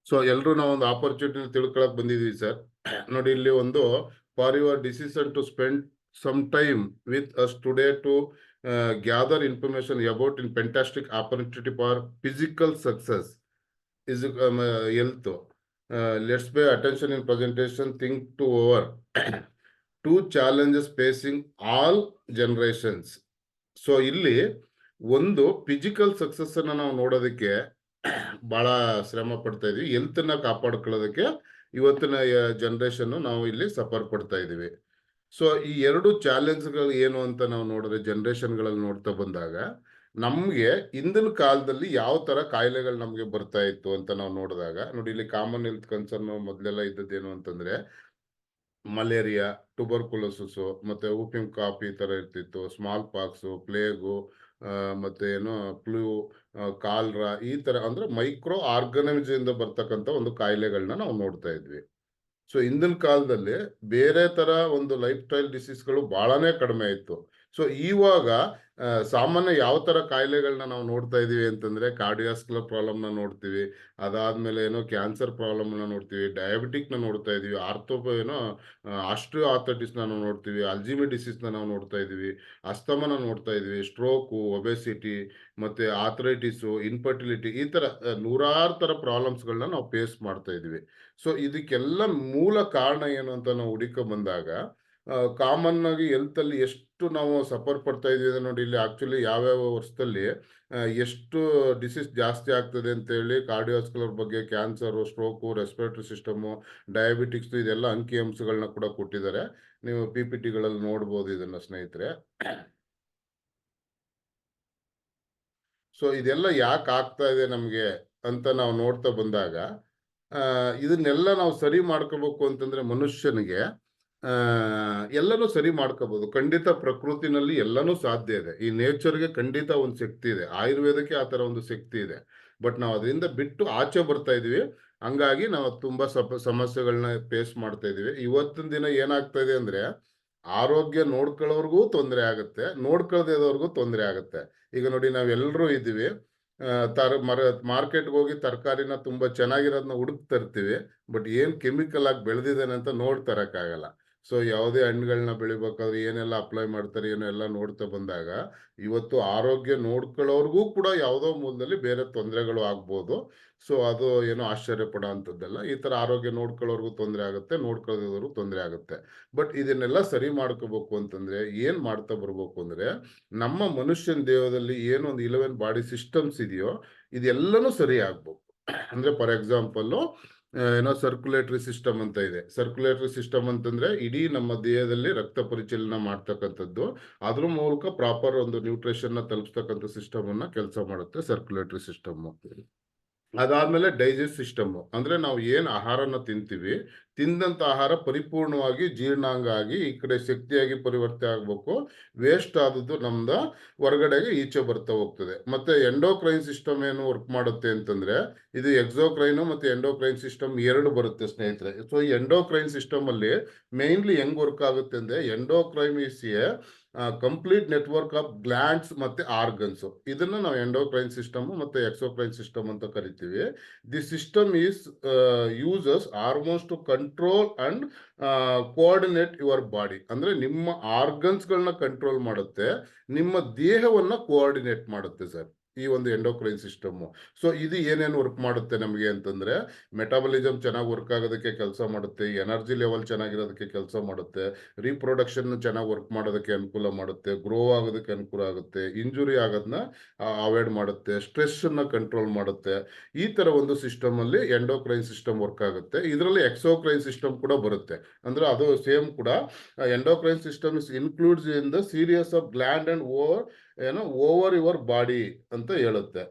ಸೊ ಎಲ್ರು ನಾವು ಒಂದು ಆಪರ್ಚುನಿಟಿ ತಿಳ್ಕೊಳಕ್ ಬಂದಿದ್ವಿ ಸರ್. ನೋಡಿ, ಇಲ್ಲಿ ಒಂದು for your decision to spend some time with us today to gather information about in fantastic opportunity for physical success is health. Let's pay attention in presentation. Think to over two challenges facing all generations. So ಇಲ್ಲಿ ಒಂದು physical success ಅನ್ನ ನಾವು ನೋಡೋದಕ್ಕೆ ಬಹಳ ಶ್ರಮ ಪಡ್ತಾ ಇದೀವಿ. Health ನ ಕಾಪಾಡ್ಕೊಳ್ಳೋದಕ್ಕೆ ಇವತ್ತಿನ ಜನರೇಷನ್ ನಾವು ಇಲ್ಲಿ ಸಫರ್ ಪಡ್ತಾ ಇದೀವಿ. ಸೊ ಈ ಎರಡು ಚಾಲೆಂಜ್ಗಳು ಏನು ಅಂತ ನಾವು ನೋಡಿದ್ರೆ ಜನರೇಷನ್ ಗಳಲ್ಲಿ ನೋಡ್ತಾ ಬಂದಾಗ ನಮ್ಗೆ ಹಿಂದಿನ ಕಾಲದಲ್ಲಿ ಯಾವ ತರ ಕಾಯಿಲೆಗಳು ನಮ್ಗೆ ಬರ್ತಾ ಇತ್ತು ಅಂತ ನಾವು ನೋಡಿದಾಗ ನೋಡಿ, ಇಲ್ಲಿ ಕಾಮನ್ ಹೆಲ್ತ್ ಕನ್ಸರ್ನ್ ಮೊದಲೆಲ್ಲ ಇದ್ದದ್ದೇನು ಅಂತಂದ್ರೆ ಮಲೇರಿಯಾ, ಟ್ಯುಬರ್ಕುಲೋಸಿಸ್, ಮತ್ತೆ ವೂಪಿಂಗ್ ಕಾಫ್ ಈ ತರ ಇರ್ತಿತ್ತು, ಸ್ಮಾಲ್ ಪಾಕ್ಸ್, ಪ್ಲೇಗು, ಮತ್ತೆ ಏನು ಫ್ಲೂ, ಕಾಲ್ರಾ, ಈ ತರ ಅಂದ್ರೆ ಮೈಕ್ರೋ ಆರ್ಗನಿಸಮ್ ಇಂದ ಬರ್ತಕ್ಕಂಥ ಒಂದು ಕಾಯಿಲೆಗಳನ್ನ ನಾವು ನೋಡ್ತಾ ಇದ್ವಿ. ಸೊ ಹಿಂದಿನ ಕಾಲದಲ್ಲಿ ಬೇರೆ ತರ ಒಂದು ಲೈಫ್ ಸ್ಟೈಲ್ ಡಿಸೀಸ್ಗಳು ಬಹಳನೇ ಕಡಿಮೆ ಇತ್ತು. ಸೊ ಇವಾಗ ಸಾಮಾನ್ಯ ಯಾವ ತರ ಕಾಯಿಲೆಗಳನ್ನ ನಾವು ನೋಡ್ತಾ ಇದೀವಿ ಅಂತಂದ್ರೆ ಕಾರ್ಡಿಯಾಸ್ಕುಲರ್ ಪ್ರಾಬ್ಲಮ್ನ ನೋಡ್ತೀವಿ, ಅದಾದ್ಮೇಲೆ ಏನೋ ಕ್ಯಾನ್ಸರ್ ಪ್ರಾಬ್ಲಮ್ನ ನೋಡ್ತೀವಿ, ಡಯಾಬಿಟಿಕ್ನ ನೋಡ್ತಾ ಇದೀವಿ, ಏನೋ ಆಸ್ಟ್ರಿಯೋ ಆರ್ಥೈಟಿಸ್ನ ನಾವು ನೋಡ್ತೀವಿ, ಅಲ್ಜಿಮಿ ಡಿಸೀಸ್ನ ನಾವು ನೋಡ್ತಾ ಇದೀವಿ, ಅಸ್ತಮನ ನೋಡ್ತಾ ಇದೀವಿ, ಸ್ಟ್ರೋಕು, ಒಬೆಸಿಟಿ, ಮತ್ತೆ ಆಥರೈಟಿಸು, ಇನ್ಫರ್ಟಿಲಿಟಿ, ಈ ತರ ನೂರಾರು ತರ ಪ್ರಾಬ್ಲಮ್ಸ್ಗಳನ್ನ ನಾವು ಫೇಸ್ ಮಾಡ್ತಾ ಇದೀವಿ. ಸೊ ಇದಕ್ಕೆಲ್ಲ ಮೂಲ ಕಾರಣ ಏನು ಅಂತ ನಾವು ಹುಡುಕ ಬಂದಾಗ ಕಾಮನ್ ಆಗಿ ಹೆಲ್ತ್ ಅಲ್ಲಿ ಎಷ್ಟು ನಾವು ಸಫರ್ ಪಡ್ತಾ ಇದೀವಿ ಅಂದ್ರೆ ನೋಡಿ, ಇಲ್ಲಿ ಆಕ್ಚುಲಿ ಯಾವ್ಯಾವ ವರ್ಷದಲ್ಲಿ ಎಷ್ಟು ಡಿಸೀಸ್ ಜಾಸ್ತಿ ಆಗ್ತದೆ ಅಂತ ಹೇಳಿ ಕಾರ್ಡಿಯೋಸ್ಕುಲರ್ ಬಗ್ಗೆ, cancer, stroke, respiratory system, diabetics, ಇದೆಲ್ಲ ಅಂಕಿ ಅಂಶಗಳನ್ನ ಕೂಡ ಕೊಟ್ಟಿದ್ದಾರೆ. ನೀವು PPT ನೋಡ್ಬೋದು ಇದನ್ನ ಸ್ನೇಹಿತರೆ. ಸೊ ಇದೆಲ್ಲ ಯಾಕೆ ಆಗ್ತಾ ಇದೆ ನಮ್ಗೆ ಅಂತ ನಾವು ನೋಡ್ತಾ ಬಂದಾಗ ಇದನ್ನೆಲ್ಲ ನಾವು ಸರಿ ಮಾಡ್ಕೋಬೇಕು ಅಂತಂದ್ರೆ ಮನುಷ್ಯನಿಗೆ ಎಲ್ಲನೂ ಸರಿ ಮಾಡ್ಕೋಬಹುದು. ಖಂಡಿತ ಪ್ರಕೃತಿನಲ್ಲಿ ಎಲ್ಲನೂ ಸಾಧ್ಯ ಇದೆ. ಈ ನೇಚರ್ಗೆ ಖಂಡಿತ ಒಂದು ಶಕ್ತಿ ಇದೆ, ಆಯುರ್ವೇದಕ್ಕೆ ಆ ತರ ಒಂದು ಶಕ್ತಿ ಇದೆ. ಬಟ್ ನಾವು ಅದರಿಂದ ಬಿಟ್ಟು ಆಚೆ ಬರ್ತಾ ಇದೀವಿ. ಹಂಗಾಗಿ ನಾವು ತುಂಬಾ ಸಮಸ್ಯೆಗಳನ್ನ ಫೇಸ್ ಮಾಡ್ತಾ ಇದೀವಿ. ಇವತ್ತಿನ ದಿನ ಏನಾಗ್ತಾ ಇದೆ ಅಂದ್ರೆ ಆರೋಗ್ಯ ನೋಡ್ಕೊಳ್ಳೋರ್ಗೂ ತೊಂದರೆ ಆಗುತ್ತೆ, ನೋಡ್ಕೊಳ್ದೇ ಇರೋರ್ಗೂ ತೊಂದರೆ ಆಗುತ್ತೆ. ಈಗ ನೋಡಿ, ನಾವೆಲ್ಲರೂ ಇದ್ದೀವಿ, ಮಾರ್ಕೆಟ್ಗೆ ಹೋಗಿ ತರಕಾರಿನ ತುಂಬಾ ಚೆನ್ನಾಗಿರೋದನ್ನ ಹುಡುಕ್ ತರ್ತೀವಿ. ಬಟ್ ಏನ್ ಕೆಮಿಕಲ್ ಆಗಿ ಬೆಳೆದಿದ್ದಾನೆ ಅಂತ ನೋಡ್ ತರಕ್ಕಾಗಲ್ಲ. ಸೊ ಯಾವುದೇ ಹಣ್ಣುಗಳನ್ನ ಬೆಳಿಬೇಕಾದ್ರೆ ಏನೆಲ್ಲ ಅಪ್ಲೈ ಮಾಡ್ತಾರೆ ಏನೋ ಎಲ್ಲ ನೋಡ್ತಾ ಬಂದಾಗ ಇವತ್ತು ಆರೋಗ್ಯ ನೋಡ್ಕೊಳ್ಳೋರ್ಗೂ ಕೂಡ ಯಾವುದೋ ಮೂಲದಲ್ಲಿ ಬೇರೆ ತೊಂದರೆಗಳು ಆಗ್ಬೋದು. ಸೊ ಅದು ಏನೋ ಆಶ್ಚರ್ಯ ಪಡೋ ಅಂಥದ್ದಲ್ಲ. ಈ ತರ ಆರೋಗ್ಯ ನೋಡ್ಕೊಳ್ಳೋರ್ಗೂ ತೊಂದರೆ ಆಗುತ್ತೆ, ನೋಡ್ಕೊಳ್ಳೋರ್ಗೂ ತೊಂದರೆ ಆಗುತ್ತೆ. ಬಟ್ ಇದನ್ನೆಲ್ಲ ಸರಿ ಮಾಡ್ಕೋಬೇಕು ಅಂತಂದ್ರೆ ಏನ್ ಮಾಡ್ತಾ ಬರ್ಬೇಕು ಅಂದ್ರೆ, ನಮ್ಮ ಮನುಷ್ಯನ ದೇಹದಲ್ಲಿ ಏನೊಂದು 11 ಬಾಡಿ ಸಿಸ್ಟಮ್ಸ್ ಇದೆಯೋ ಇದೆಲ್ಲನೂ ಸರಿ ಆಗ್ಬೇಕು. ಅಂದ್ರೆ ಫಾರ್ ಎಕ್ಸಾಂಪಲ್ ಏನೋ ಸರ್ಕ್ಯುಲೇಟರಿ ಸಿಸ್ಟಮ್ ಅಂತ ಇದೆ. ಸರ್ಕ್ಯುಲೇಟರಿ ಸಿಸ್ಟಮ್ ಅಂತಂದ್ರೆ ಇಡೀ ನಮ್ಮ ದೇಹದಲ್ಲಿ ರಕ್ತ ಪರಿಚಲನೆ ಮಾಡ್ತಕ್ಕಂಥದ್ದು, ಅದ್ರ ಮೂಲಕ ಪ್ರಾಪರ್ ಒಂದು ನ್ಯೂಟ್ರಿಷನ್ ನ ತಲುಪಿಸ್ತಕ್ಕಂಥ ಸಿಸ್ಟಮ್ ಅನ್ನ ಕೆಲಸ ಮಾಡುತ್ತೆ ಸರ್ಕ್ಯುಲೇಟರಿ ಸಿಸ್ಟಮ್. ಅದಾದ್ಮೇಲೆ ಡೈಜೆಸ್ಟ್ ಸಿಸ್ಟಮ್ ಅಂದ್ರೆ ನಾವು ಏನ್ ಆಹಾರನ ತಿಂತೀವಿ, ತಿಂದಂತ ಆಹಾರ ಪರಿಪೂರ್ಣವಾಗಿ ಜೀರ್ಣಾಂಗ ಆಗಿ ಈ ಕಡೆ ಶಕ್ತಿಯಾಗಿ ಪರಿವರ್ತನೆ ಆಗ್ಬೇಕು. ವೇಸ್ಟ್ ಆದದ್ದು ನಮ್ದ ಹೊರಗಡೆಗೆ ಈಚೆ ಬರ್ತಾ ಹೋಗ್ತದೆ. ಮತ್ತೆ ಎಂಡೋಕ್ರೈನ್ ಸಿಸ್ಟಮ್ ಏನು ವರ್ಕ್ ಮಾಡುತ್ತೆ ಅಂತಂದ್ರೆ, ಇದು ಎಕ್ಸೋಕ್ರೈನ್ ಮತ್ತೆ ಎಂಡೋಕ್ರೈನ್ ಸಿಸ್ಟಮ್ ಎರಡು ಬರುತ್ತೆ ಸ್ನೇಹಿತರೆ. ಸೊ ಈ ಎಂಡೋಕ್ರೈನ್ ಸಿಸ್ಟಮ್ ಅಲ್ಲಿ ಮೇನ್ಲಿ ಹೆಂಗ್ ವರ್ಕ್ ಆಗುತ್ತೆ ಅಂದ್ರೆ, endocrine is a complete network of glands ಮತ್ತೆ ಆರ್ಗನ್ಸ್. ಇದನ್ನ ನಾವು ಎಂಡೋಕ್ರೈನ್ ಸಿಸ್ಟಮ್ ಮತ್ತೆ ಎಕ್ಸೋಕ್ರೈನ್ ಸಿಸ್ಟಮ್ ಅಂತ ಕರಿತೀವಿ. The system is uses hormones to control and coordinate your body. ಅಂದ್ರೆ ನಿಮ್ಮ ಆರ್ಗನ್ಸ್ ಗಳನ್ನ ಕಂಟ್ರೋಲ್ ಮಾಡುತ್ತೆ, ನಿಮ್ಮ ದೇಹವನ್ನ ಕೋಆರ್ಡಿನೇಟ್ ಮಾಡುತ್ತೆ ಸರ್ ಈ ಒಂದು ಎಂಡೋಕ್ರೈನ್ ಸಿಸ್ಟಮ್. ಸೊ ಇದು ಏನೇನು ವರ್ಕ್ ಮಾಡುತ್ತೆ ನಮಗೆ ಅಂತಂದ್ರೆ, ಮೆಟಾಬಲಿಸಮ್ ಚೆನ್ನಾಗಿ ವರ್ಕ್ ಆಗೋದಕ್ಕೆ ಕೆಲಸ ಮಾಡುತ್ತೆ, ಎನರ್ಜಿ ಲೆವೆಲ್ ಚೆನ್ನಾಗಿರೋದಕ್ಕೆ ಕೆಲಸ ಮಾಡುತ್ತೆ, ರೀಪ್ರೊಡಕ್ಷನ್ ಚೆನ್ನಾಗಿ ವರ್ಕ್ ಮಾಡೋದಕ್ಕೆ ಅನುಕೂಲ ಮಾಡುತ್ತೆ, ಗ್ರೋ ಆಗೋದಕ್ಕೆ ಅನುಕೂಲ ಆಗುತ್ತೆ, ಇಂಜುರಿ ಆಗೋದನ್ನ ಅವಾಯ್ಡ್ ಮಾಡುತ್ತೆ, ಸ್ಟ್ರೆಸ್ ಅನ್ನ ಕಂಟ್ರೋಲ್ ಮಾಡುತ್ತೆ. ಈ ತರ ಒಂದು ಸಿಸ್ಟಮ್ ಅಲ್ಲಿ ಎಂಡೋಕ್ರೈನ್ ಸಿಸ್ಟಮ್ ವರ್ಕ್ ಆಗುತ್ತೆ. ಇದರಲ್ಲಿ ಎಕ್ಸೋಕ್ರೈನ್ ಸಿಸ್ಟಮ್ ಕೂಡ ಬರುತ್ತೆ. ಅಂದ್ರೆ ಅದು ಸೇಮ್ ಕೂಡ endocrine system is includes in the serious of gland and over your body ಅಂತ ಹೇಳುತ್ತೆ.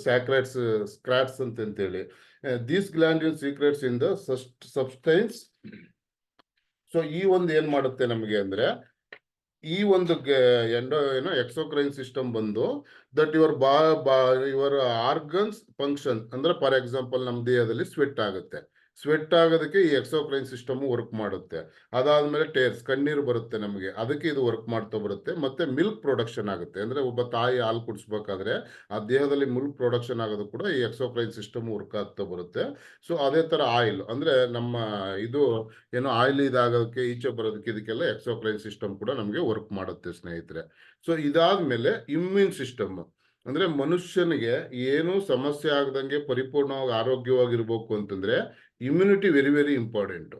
ಸ್ಯಾಕ್ರೆಟ್ಸ್ ಸ್ಕ್ರಾಟ್ಸ್ ಅಂತೇಳಿ these gland secrets in the substance. So ಈ ಒಂದು ಏನ್ ಮಾಡುತ್ತೆ ನಮಗೆ ಅಂದ್ರೆ, ಈ ಒಂದು ಎಕ್ಸೋಕ್ರೈನ್ ಸಿಸ್ಟಮ್ ಬಂದು ದಟ್ ಯುವರ್ ಆರ್ಗನ್ಸ್ ಫಂಕ್ಷನ್. ಅಂದ್ರೆ ಫಾರ್ ಎಕ್ಸಾಂಪಲ್ ನಮ್ಮ ದೇಹದಲ್ಲಿ ಸ್ವೆಟ್ ಆಗುತ್ತೆ, ಸ್ವೆಟ್ ಆಗೋದಕ್ಕೆ ಈ ಎಕ್ಸೋಕ್ರೈನ್ ಸಿಸ್ಟಮ್ ವರ್ಕ್ ಮಾಡುತ್ತೆ. ಅದಾದ್ಮೇಲೆ ಕಣ್ಣೀರು ಬರುತ್ತೆ ನಮಗೆ, ಅದಕ್ಕೆ ಇದು ವರ್ಕ್ ಮಾಡ್ತಾ ಬರುತ್ತೆ. ಮತ್ತೆ ಮಿಲ್ಕ್ ಪ್ರೊಡಕ್ಷನ್ ಆಗುತ್ತೆ. ಅಂದ್ರೆ ಒಬ್ಬ ತಾಯಿ ಹಾಲು ಕುಡಿಸ್ಬೇಕಾದ್ರೆ ಆ ದೇಹದಲ್ಲಿ ಮಿಲ್ಕ್ ಪ್ರೊಡಕ್ಷನ್ ಆಗೋದು ಕೂಡ ಈ ಎಕ್ಸೋಕ್ರೈನ್ ಸಿಸ್ಟಮ್ ವರ್ಕ್ ಆಗ್ತಾ ಬರುತ್ತೆ. ಸೊ ಅದೇ ತರ ಆಯಿಲ್ ಅಂದ್ರೆ ನಮ್ಮ ಇದು ಏನೋ ಆಯಿಲ್ ಇದಾಗೋದಕ್ಕೆ ಈಚೆ ಬರೋದಕ್ಕೆ ಇದಕ್ಕೆಲ್ಲ ಎಕ್ಸೋಕ್ರೈನ್ ಸಿಸ್ಟಮ್ ಕೂಡ ನಮಗೆ ವರ್ಕ್ ಮಾಡುತ್ತೆ ಸ್ನೇಹಿತರೆ. ಸೊ ಇದಾದ್ಮೇಲೆ ಇಮ್ಯೂನ್ ಸಿಸ್ಟಮ್ ಅಂದ್ರೆ ಮನುಷ್ಯನಿಗೆ ಏನು ಸಮಸ್ಯೆ ಆಗದಂಗೆ ಪರಿಪೂರ್ಣವಾಗಿ ಆರೋಗ್ಯವಾಗಿರ್ಬೇಕು ಅಂತಂದ್ರೆ immunity very very important.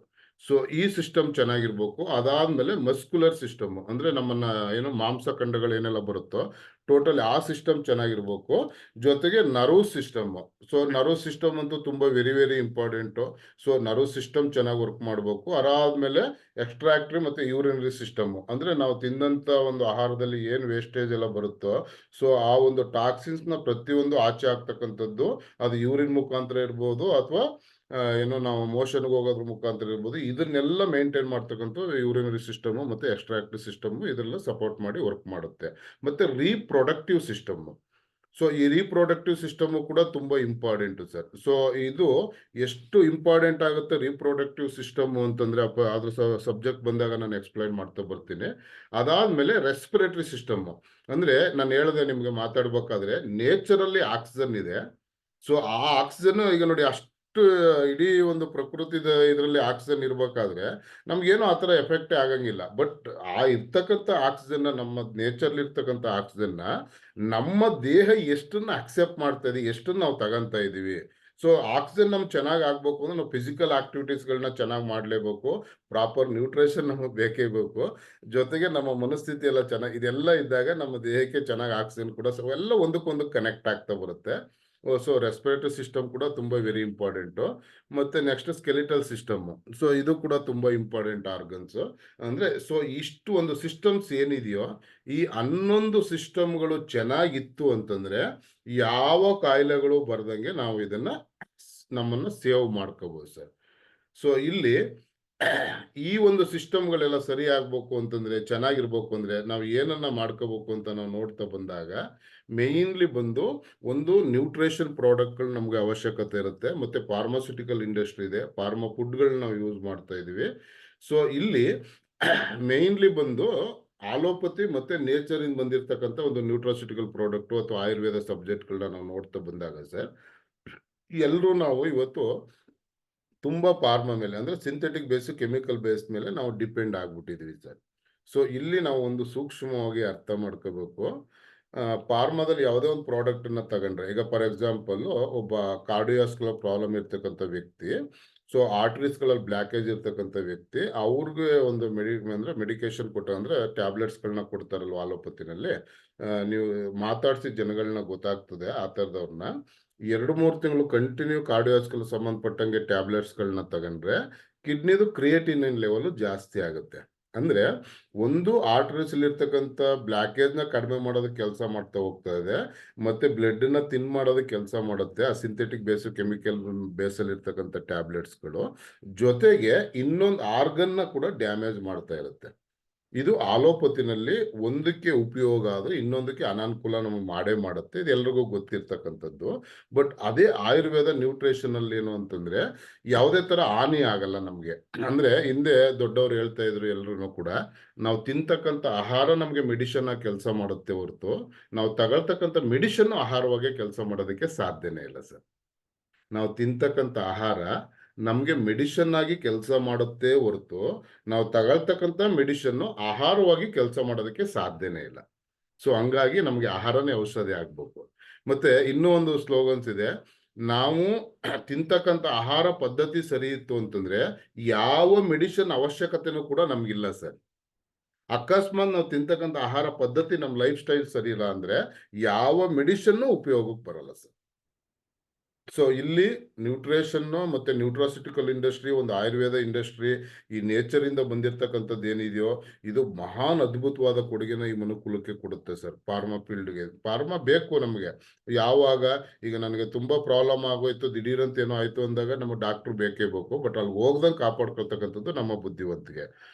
So ಈ ಸಿಸ್ಟಮ್ ಚೆನ್ನಾಗಿರ್ಬೇಕು. ಅದಾದ್ಮೇಲೆ ಮಸ್ಕ್ಯುಲರ್ ಸಿಸ್ಟಮ್ ಅಂದ್ರೆ ನಮ್ಮನ್ನ ಏನು ಮಾಂಸಖಂಡಗಳು ಏನೆಲ್ಲ ಬರುತ್ತೋ ಟೋಟಲ್ ಆ ಸಿಸ್ಟಮ್ ಚೆನ್ನಾಗಿರ್ಬೇಕು. ಜೊತೆಗೆ nerve system. So nerve system ಅಂತೂ ತುಂಬಾ very very important. So nerve system ಚೆನ್ನಾಗಿ ವರ್ಕ್ ಮಾಡಬೇಕು. ಅದಾದ್ಮೇಲೆ ಎಕ್ಸ್ಟ್ರಾಕ್ಟರಿ ಮತ್ತೆ ಯೂರಿನರಿ ಸಿಸ್ಟಮ್ ಅಂದ್ರೆ ನಾವು ತಿಂದಂತ ಒಂದು ಆಹಾರದಲ್ಲಿ ಏನ್ ವೇಸ್ಟೇಜ್ ಎಲ್ಲ ಬರುತ್ತೋ ಸೊ ಆ ಒಂದು ಟಾಕ್ಸಿನ್ಸ್ ನ ಪ್ರತಿಯೊಂದು ಆಚೆ ಆಗ್ತಕ್ಕಂಥದ್ದು ಅದು ಯೂರಿನ್ ಮುಖಾಂತರ ಇರ್ಬೋದು ಅಥವಾ ಏನೋ ನಾವು ಮೋಷನ್ಗೆ ಹೋಗೋದ್ರ ಮುಖಾಂತರ ಇರ್ಬೋದು. ಇದನ್ನೆಲ್ಲ ಮೇಂಟೈನ್ ಮಾಡ್ತಕ್ಕಂಥ ಯೂರಿನರಿ ಸಿಸ್ಟಮ್ ಮತ್ತೆ ಎಕ್ಸ್ಟ್ರಾಕ್ಟಿವ್ ಸಿಸ್ಟಮ್ ಇದೆಲ್ಲ ಸಪೋರ್ಟ್ ಮಾಡಿ ವರ್ಕ್ ಮಾಡುತ್ತೆ. ಮತ್ತೆ ರೀಪ್ರೊಡಕ್ಟಿವ್ ಸಿಸ್ಟಮ್. ಸೊ ಈ ರೀಪ್ರೊಡಕ್ಟಿವ್ ಸಿಸ್ಟಮ್ ಕೂಡ ತುಂಬಾ ಇಂಪಾರ್ಟೆಂಟ್ ಸರ್. ಸೊ ಇದು ಎಷ್ಟು ಇಂಪಾರ್ಟೆಂಟ್ ಆಗುತ್ತೆ ರೀಪ್ರೊಡಕ್ಟಿವ್ ಸಿಸ್ಟಮ್ ಅಂತಂದ್ರೆ ಅದ್ರ ಸಬ್ಜೆಕ್ಟ್ ಬಂದಾಗ ನಾನು ಎಕ್ಸ್ಪ್ಲೈನ್ ಮಾಡ್ತಾ ಬರ್ತೀನಿ. ಅದಾದ್ಮೇಲೆ ರೆಸ್ಪಿರೇಟರಿ ಸಿಸ್ಟಮ್ ಅಂದ್ರೆ ನಾನು ಹೇಳಿದೆ ನಿಮ್ಗೆ ಮಾತಾಡ್ಬೇಕಾದ್ರೆ ನೇಚರಲ್ಲಿ ಆಕ್ಸಿಜನ್ ಇದೆ. ಸೊ ಆ ಆಕ್ಸಿಜನ್ ಈಗ ನೋಡಿ ಅಷ್ಟು ಇಡೀ ಒಂದು ಪ್ರಕೃತಿದ ಇದರಲ್ಲಿ ಆಕ್ಸಿಜನ್ ಇರ್ಬೇಕಾದ್ರೆ ನಮ್ಗೇನು ಆ ಥರ ಎಫೆಕ್ಟ್ ಆಗಂಗಿಲ್ಲ. ಬಟ್ ಆ ಇರ್ತಕ್ಕಂಥ ಆಕ್ಸಿಜನ್ ನಮ್ಮ ನೇಚರ್ಲಿ ಇರ್ತಕ್ಕಂಥ ಆಕ್ಸಿಜನ್ ನಮ್ಮ ದೇಹ ಎಷ್ಟನ್ನ ಅಕ್ಸೆಪ್ಟ್ ಮಾಡ್ತಾ ಇದೆ, ಎಷ್ಟನ್ನ ನಾವು ತಗೊಂತಾ ಇದೀವಿ. ಸೊ ಆಕ್ಸಿಜನ್ ನಮ್ಗೆ ಚೆನ್ನಾಗಿ ಆಗ್ಬೇಕು ಅಂದ್ರೆ ನಾವು ಫಿಸಿಕಲ್ ಆಕ್ಟಿವಿಟೀಸ್ಗಳನ್ನ ಚೆನ್ನಾಗಿ ಮಾಡಲೇಬೇಕು. ಪ್ರಾಪರ್ ನ್ಯೂಟ್ರಿಷನ್ ನಮಗೆ ಬೇಕೇ ಬೇಕು. ಜೊತೆಗೆ ನಮ್ಮ ಮನಸ್ಥಿತಿ ಎಲ್ಲ ಚೆನ್ನಾಗಿ ಇದೆಲ್ಲ ಇದ್ದಾಗ ನಮ್ಮ ದೇಹಕ್ಕೆ ಚೆನ್ನಾಗಿ ಆಕ್ಸಿಜನ್ ಕೂಡ ಎಲ್ಲ ಒಂದಕ್ಕೊಂದು ಕನೆಕ್ಟ್ ಆಗ್ತಾ ಬರುತ್ತೆ. ಸೊ ರೆಸ್ಪಿರೇಟರಿ ಸಿಸ್ಟಮ್ ಕೂಡ ತುಂಬಾ ವೆರಿ ಇಂಪಾರ್ಟೆಂಟ್. ಮತ್ತೆ ನೆಕ್ಸ್ಟ್ ಸ್ಕೆಲಿಟಲ್ ಸಿಸ್ಟಮ್. ಸೊ ಇದು ಕೂಡ ತುಂಬಾ ಇಂಪಾರ್ಟೆಂಟ್ ಆರ್ಗನ್ಸ್. ಅಂದ್ರೆ ಸೊ ಇಷ್ಟು ಒಂದು ಸಿಸ್ಟಮ್ಸ್ ಏನಿದೆಯೋ ಈ 11 ಸಿಸ್ಟಮ್ಗಳು ಚೆನ್ನಾಗಿತ್ತು ಅಂತಂದ್ರೆ ಯಾವ ಕಾಯಿಲೆಗಳು ಬರ್ದಂಗೆ ನಾವು ಇದನ್ನ ನಮ್ಮನ್ನ ಸೇವ್ ಮಾಡ್ಕೋಬಹುದು ಸರ್. ಸೊ ಇಲ್ಲಿ ಈ ಒಂದು ಸಿಸ್ಟಮ್ಗಳೆಲ್ಲ ಸರಿ ಆಗ್ಬೇಕು ಅಂತಂದ್ರೆ ಚೆನ್ನಾಗಿರ್ಬೇಕು ಅಂದ್ರೆ ನಾವು ಏನನ್ನ ಮಾಡ್ಕೋಬೇಕು ಅಂತ ನಾವು ನೋಡ್ತಾ ಬಂದಾಗ ಮೇನ್ಲಿ ಬಂದು ಒಂದು ನ್ಯೂಟ್ರಿಷನ್ ಪ್ರಾಡಕ್ಟ್ಗಳು ನಮ್ಗೆ ಅವಶ್ಯಕತೆ ಇರುತ್ತೆ. ಮತ್ತೆ ಫಾರ್ಮಾಸ್ಯೂಟಿಕಲ್ ಇಂಡಸ್ಟ್ರಿ ಇದೆ, ಫಾರ್ಮಾ ಫುಡ್ಗಳನ್ನ ನಾವು ಯೂಸ್ ಮಾಡ್ತಾ ಇದೀವಿ. ಸೊ ಇಲ್ಲಿ ಮೇನ್ಲಿ ಬಂದು ಆಲೋಪತಿ ಮತ್ತೆ ನೇಚರ್ ಇಂದ ಬಂದಿರತಕ್ಕಂಥ ಒಂದು ನ್ಯೂಟ್ರಾಸ್ಯೂಟಿಕಲ್ ಪ್ರಾಡಕ್ಟ್ ಅಥವಾ ಆಯುರ್ವೇದ ಸಬ್ಜೆಕ್ಟ್ಗಳನ್ನ ನಾವು ನೋಡ್ತಾ ಬಂದಾಗ ಸರ್ ಎಲ್ಲರೂ ನಾವು ಇವತ್ತು ತುಂಬಾ ಫಾರ್ಮಾ ಮೇಲೆ ಅಂದ್ರೆ ಸಿಂಥೆಟಿಕ್ ಬೇಸ್ ಕೆಮಿಕಲ್ ಬೇಸ್ ಮೇಲೆ ನಾವು ಡಿಪೆಂಡ್ ಆಗ್ಬಿಟ್ಟಿದೀವಿ ಸರ್. ಸೊ ಇಲ್ಲಿ ನಾವು ಒಂದು ಸೂಕ್ಷ್ಮವಾಗಿ ಅರ್ಥ ಮಾಡ್ಕೋಬೇಕು. ಫಾರ್ಮಾದಲ್ಲಿ ಯಾವುದೇ ಒಂದು ಪ್ರಾಡಕ್ಟ್ ಅನ್ನ ತಗೊಂಡ್ರೆ ಈಗ ಫಾರ್ ಎಕ್ಸಾಂಪಲ್ ಒಬ್ಬ ಕಾರ್ಡಿಯಾಸ್ಕುಲರ್ ಪ್ರಾಬ್ಲಮ್ ಇರ್ತಕ್ಕಂಥ ವ್ಯಕ್ತಿ, ಸೊ ಆರ್ಟರೀಸ್ಗಳಲ್ಲಿ ಬ್ಲಾಕೇಜ್ ಇರ್ತಕ್ಕಂಥ ವ್ಯಕ್ತಿ ಅವ್ರಿಗೆ ಒಂದು ಮೆಡಿಕೇಶನ್ ಕೊಟ್ಟ ಅಂದ್ರೆ ಟ್ಯಾಬ್ಲೆಟ್ಸ್ಗಳನ್ನ ಕೊಡ್ತಾರಲ್ವ ಆಲೋಪತಿನಲ್ಲಿ. ನೀವು ಮಾತಾಡ್ಸಿದ ಜನಗಳನ್ನ ಗೊತ್ತಾಗ್ತದೆ ಆ ಥರದವ್ರನ್ನ 2-3 ತಿಂಗಳು ಕಂಟಿನ್ಯೂ ಕಾರ್ಡಿಯಾಸ್ಕಲ್ ಸಂಬಂಧಪಟ್ಟಂಗೆ ಟ್ಯಾಬ್ಲೆಟ್ಸ್ಗಳನ್ನ ತಗೊಂಡ್ರೆ ಕಿಡ್ನಿದು ಕ್ರಿಯೇಟಿನಿನ್ ಲೆವೆಲ್ ಜಾಸ್ತಿ ಆಗುತ್ತೆ. ಅಂದ್ರೆ ಒಂದು ಆರ್ಟರೀಸ್ ಇರ್ತಕ್ಕಂಥ ಬ್ಲಾಕೇಜ್ ನ ಕಡಿಮೆ ಮಾಡೋದಕ್ಕೆ ಕೆಲಸ ಮಾಡ್ತಾ ಹೋಗ್ತಾ ಇದೆ. ಮತ್ತೆ ಬ್ಲಡ್ ನ ತಿನ್ ಮಾಡೋದಕ್ಕೆ ಕೆಲಸ ಮಾಡುತ್ತೆ ಆ ಸಿಂಥೆಟಿಕ್ ಬೇಸ್ ಕೆಮಿಕಲ್ ಬೇಸಲ್ಲಿ ಇರ್ತಕ್ಕಂಥ ಟ್ಯಾಬ್ಲೆಟ್ಸ್ಗಳು. ಜೊತೆಗೆ ಇನ್ನೊಂದು ಆರ್ಗನ್ ನ ಕೂಡ ಡ್ಯಾಮೇಜ್ ಮಾಡ್ತಾ ಇರುತ್ತೆ. ಇದು ಆಲೋಪತಿನಲ್ಲಿ ಒಂದಕ್ಕೆ ಉಪಯೋಗ ಆದ್ರೆ ಇನ್ನೊಂದಕ್ಕೆ ಅನಾನುಕೂಲ ನಮಗೆ ಮಾಡೇ ಮಾಡುತ್ತೆ. ಇದು ಎಲ್ರಿಗೂ ಗೊತ್ತಿರ್ತಕ್ಕಂಥದ್ದು. ಬಟ್ ಅದೇ ಆಯುರ್ವೇದ ನ್ಯೂಟ್ರಿಷನ್ ಅಲ್ಲಿ ಏನು ಅಂತಂದ್ರೆ ಯಾವುದೇ ತರ ಹಾನಿ ಆಗಲ್ಲ ನಮ್ಗೆ. ಅಂದ್ರೆ ಹಿಂದೆ ದೊಡ್ಡವರು ಹೇಳ್ತಾ ಇದ್ರು ಎಲ್ರು ಕೂಡ ನಾವು ತಿಂತಕ್ಕಂಥ ಆಹಾರ ನಮ್ಗೆ ಮೆಡಿಷನ್ ಆಗಿ ಕೆಲಸ ಮಾಡುತ್ತೆ ಹೊರತು ನಾವು ತಗೊಳ್ತಕ್ಕಂಥ ಮೆಡಿಷನ್ ಆಹಾರವಾಗಿ ಕೆಲಸ ಮಾಡೋದಕ್ಕೆ ಸಾಧ್ಯನೇ ಇಲ್ಲ ಸರ್. ನಾವು ತಿಂತಕ್ಕಂಥ ಆಹಾರ ನಮ್ಗೆ ಮೆಡಿಷನ್ ಆಗಿ ಕೆಲಸ ಮಾಡುತ್ತೆ ಹೊರತು ನಾವು ತಗೊಳ್ತಕ್ಕಂಥ ಮೆಡಿಷನ್ ಆಹಾರವಾಗಿ ಕೆಲಸ ಮಾಡೋದಕ್ಕೆ ಸಾಧ್ಯನೇ ಇಲ್ಲ. ಸೊ ಹಂಗಾಗಿ ನಮ್ಗೆ ಆಹಾರನೇ ಔಷಧಿ ಆಗ್ಬೇಕು. ಮತ್ತೆ ಇನ್ನೂ ಒಂದು ಸ್ಲೋಗನ್ಸ್ ಇದೆ, ನಾವು ತಿಂತಕ್ಕಂಥ ಆಹಾರ ಪದ್ಧತಿ ಸರಿ ಇತ್ತು ಅಂತಂದ್ರೆ ಯಾವ ಮೆಡಿಷನ್ ಅವಶ್ಯಕತೆನೂ ಕೂಡ ನಮ್ಗಿಲ್ಲ ಸರ್. ಅಕಸ್ಮಾತ್ ನಾವು ತಿಂತಕ್ಕಂಥ ಆಹಾರ ಪದ್ಧತಿ ನಮ್ಮ ಲೈಫ್ ಸ್ಟೈಲ್ ಸರಿ ಇಲ್ಲ ಅಂದ್ರೆ ಯಾವ ಮೆಡಿಷನ್ ಉಪಯೋಗಕ್ಕೆ ಬರಲ್ಲ ಸರ್. ಸೊ ಇಲ್ಲಿ ನ್ಯೂಟ್ರಿಷನ್ ಮತ್ತೆ ನ್ಯೂಟ್ರಾಸ್ಯೂಟಿಕಲ್ ಇಂಡಸ್ಟ್ರಿ ಒಂದು ಆಯುರ್ವೇದ ಇಂಡಸ್ಟ್ರಿ ಈ ನೇಚರ್ ಇಂದ ಬಂದಿರತಕ್ಕಂಥದ್ದು ಏನಿದೆಯೋ ಇದು ಮಹಾನ್ ಅದ್ಭುತವಾದ ಕೊಡುಗೆನ ಈ ಮನುಕುಲಕ್ಕೆ ಕೊಡುತ್ತೆ ಸರ್. ಫಾರ್ಮಾ ಫೀಲ್ಡ್ಗೆ ಫಾರ್ಮಾ ಬೇಕು ನಮಗೆ. ಯಾವಾಗ ಈಗ ನನಗೆ ತುಂಬಾ ಪ್ರಾಬ್ಲಮ್ ಆಗೋಯ್ತು ದಿಢೀರಂತ ಏನೋ ಆಯ್ತು ಅಂದಾಗ ನಮ್ಮ ಡಾಕ್ಟರ್ ಬೇಕೇ ಬೇಕು. ಬಟ್ ಅಲ್ಲಿ ಹೋಗ್ದಂಗೆ ಕಾಪಾಡ್ಕೊಳ್ತಕ್ಕಂಥದ್ದು ನಮ್ಮ ಬುದ್ಧಿವಂತಿಕೆ.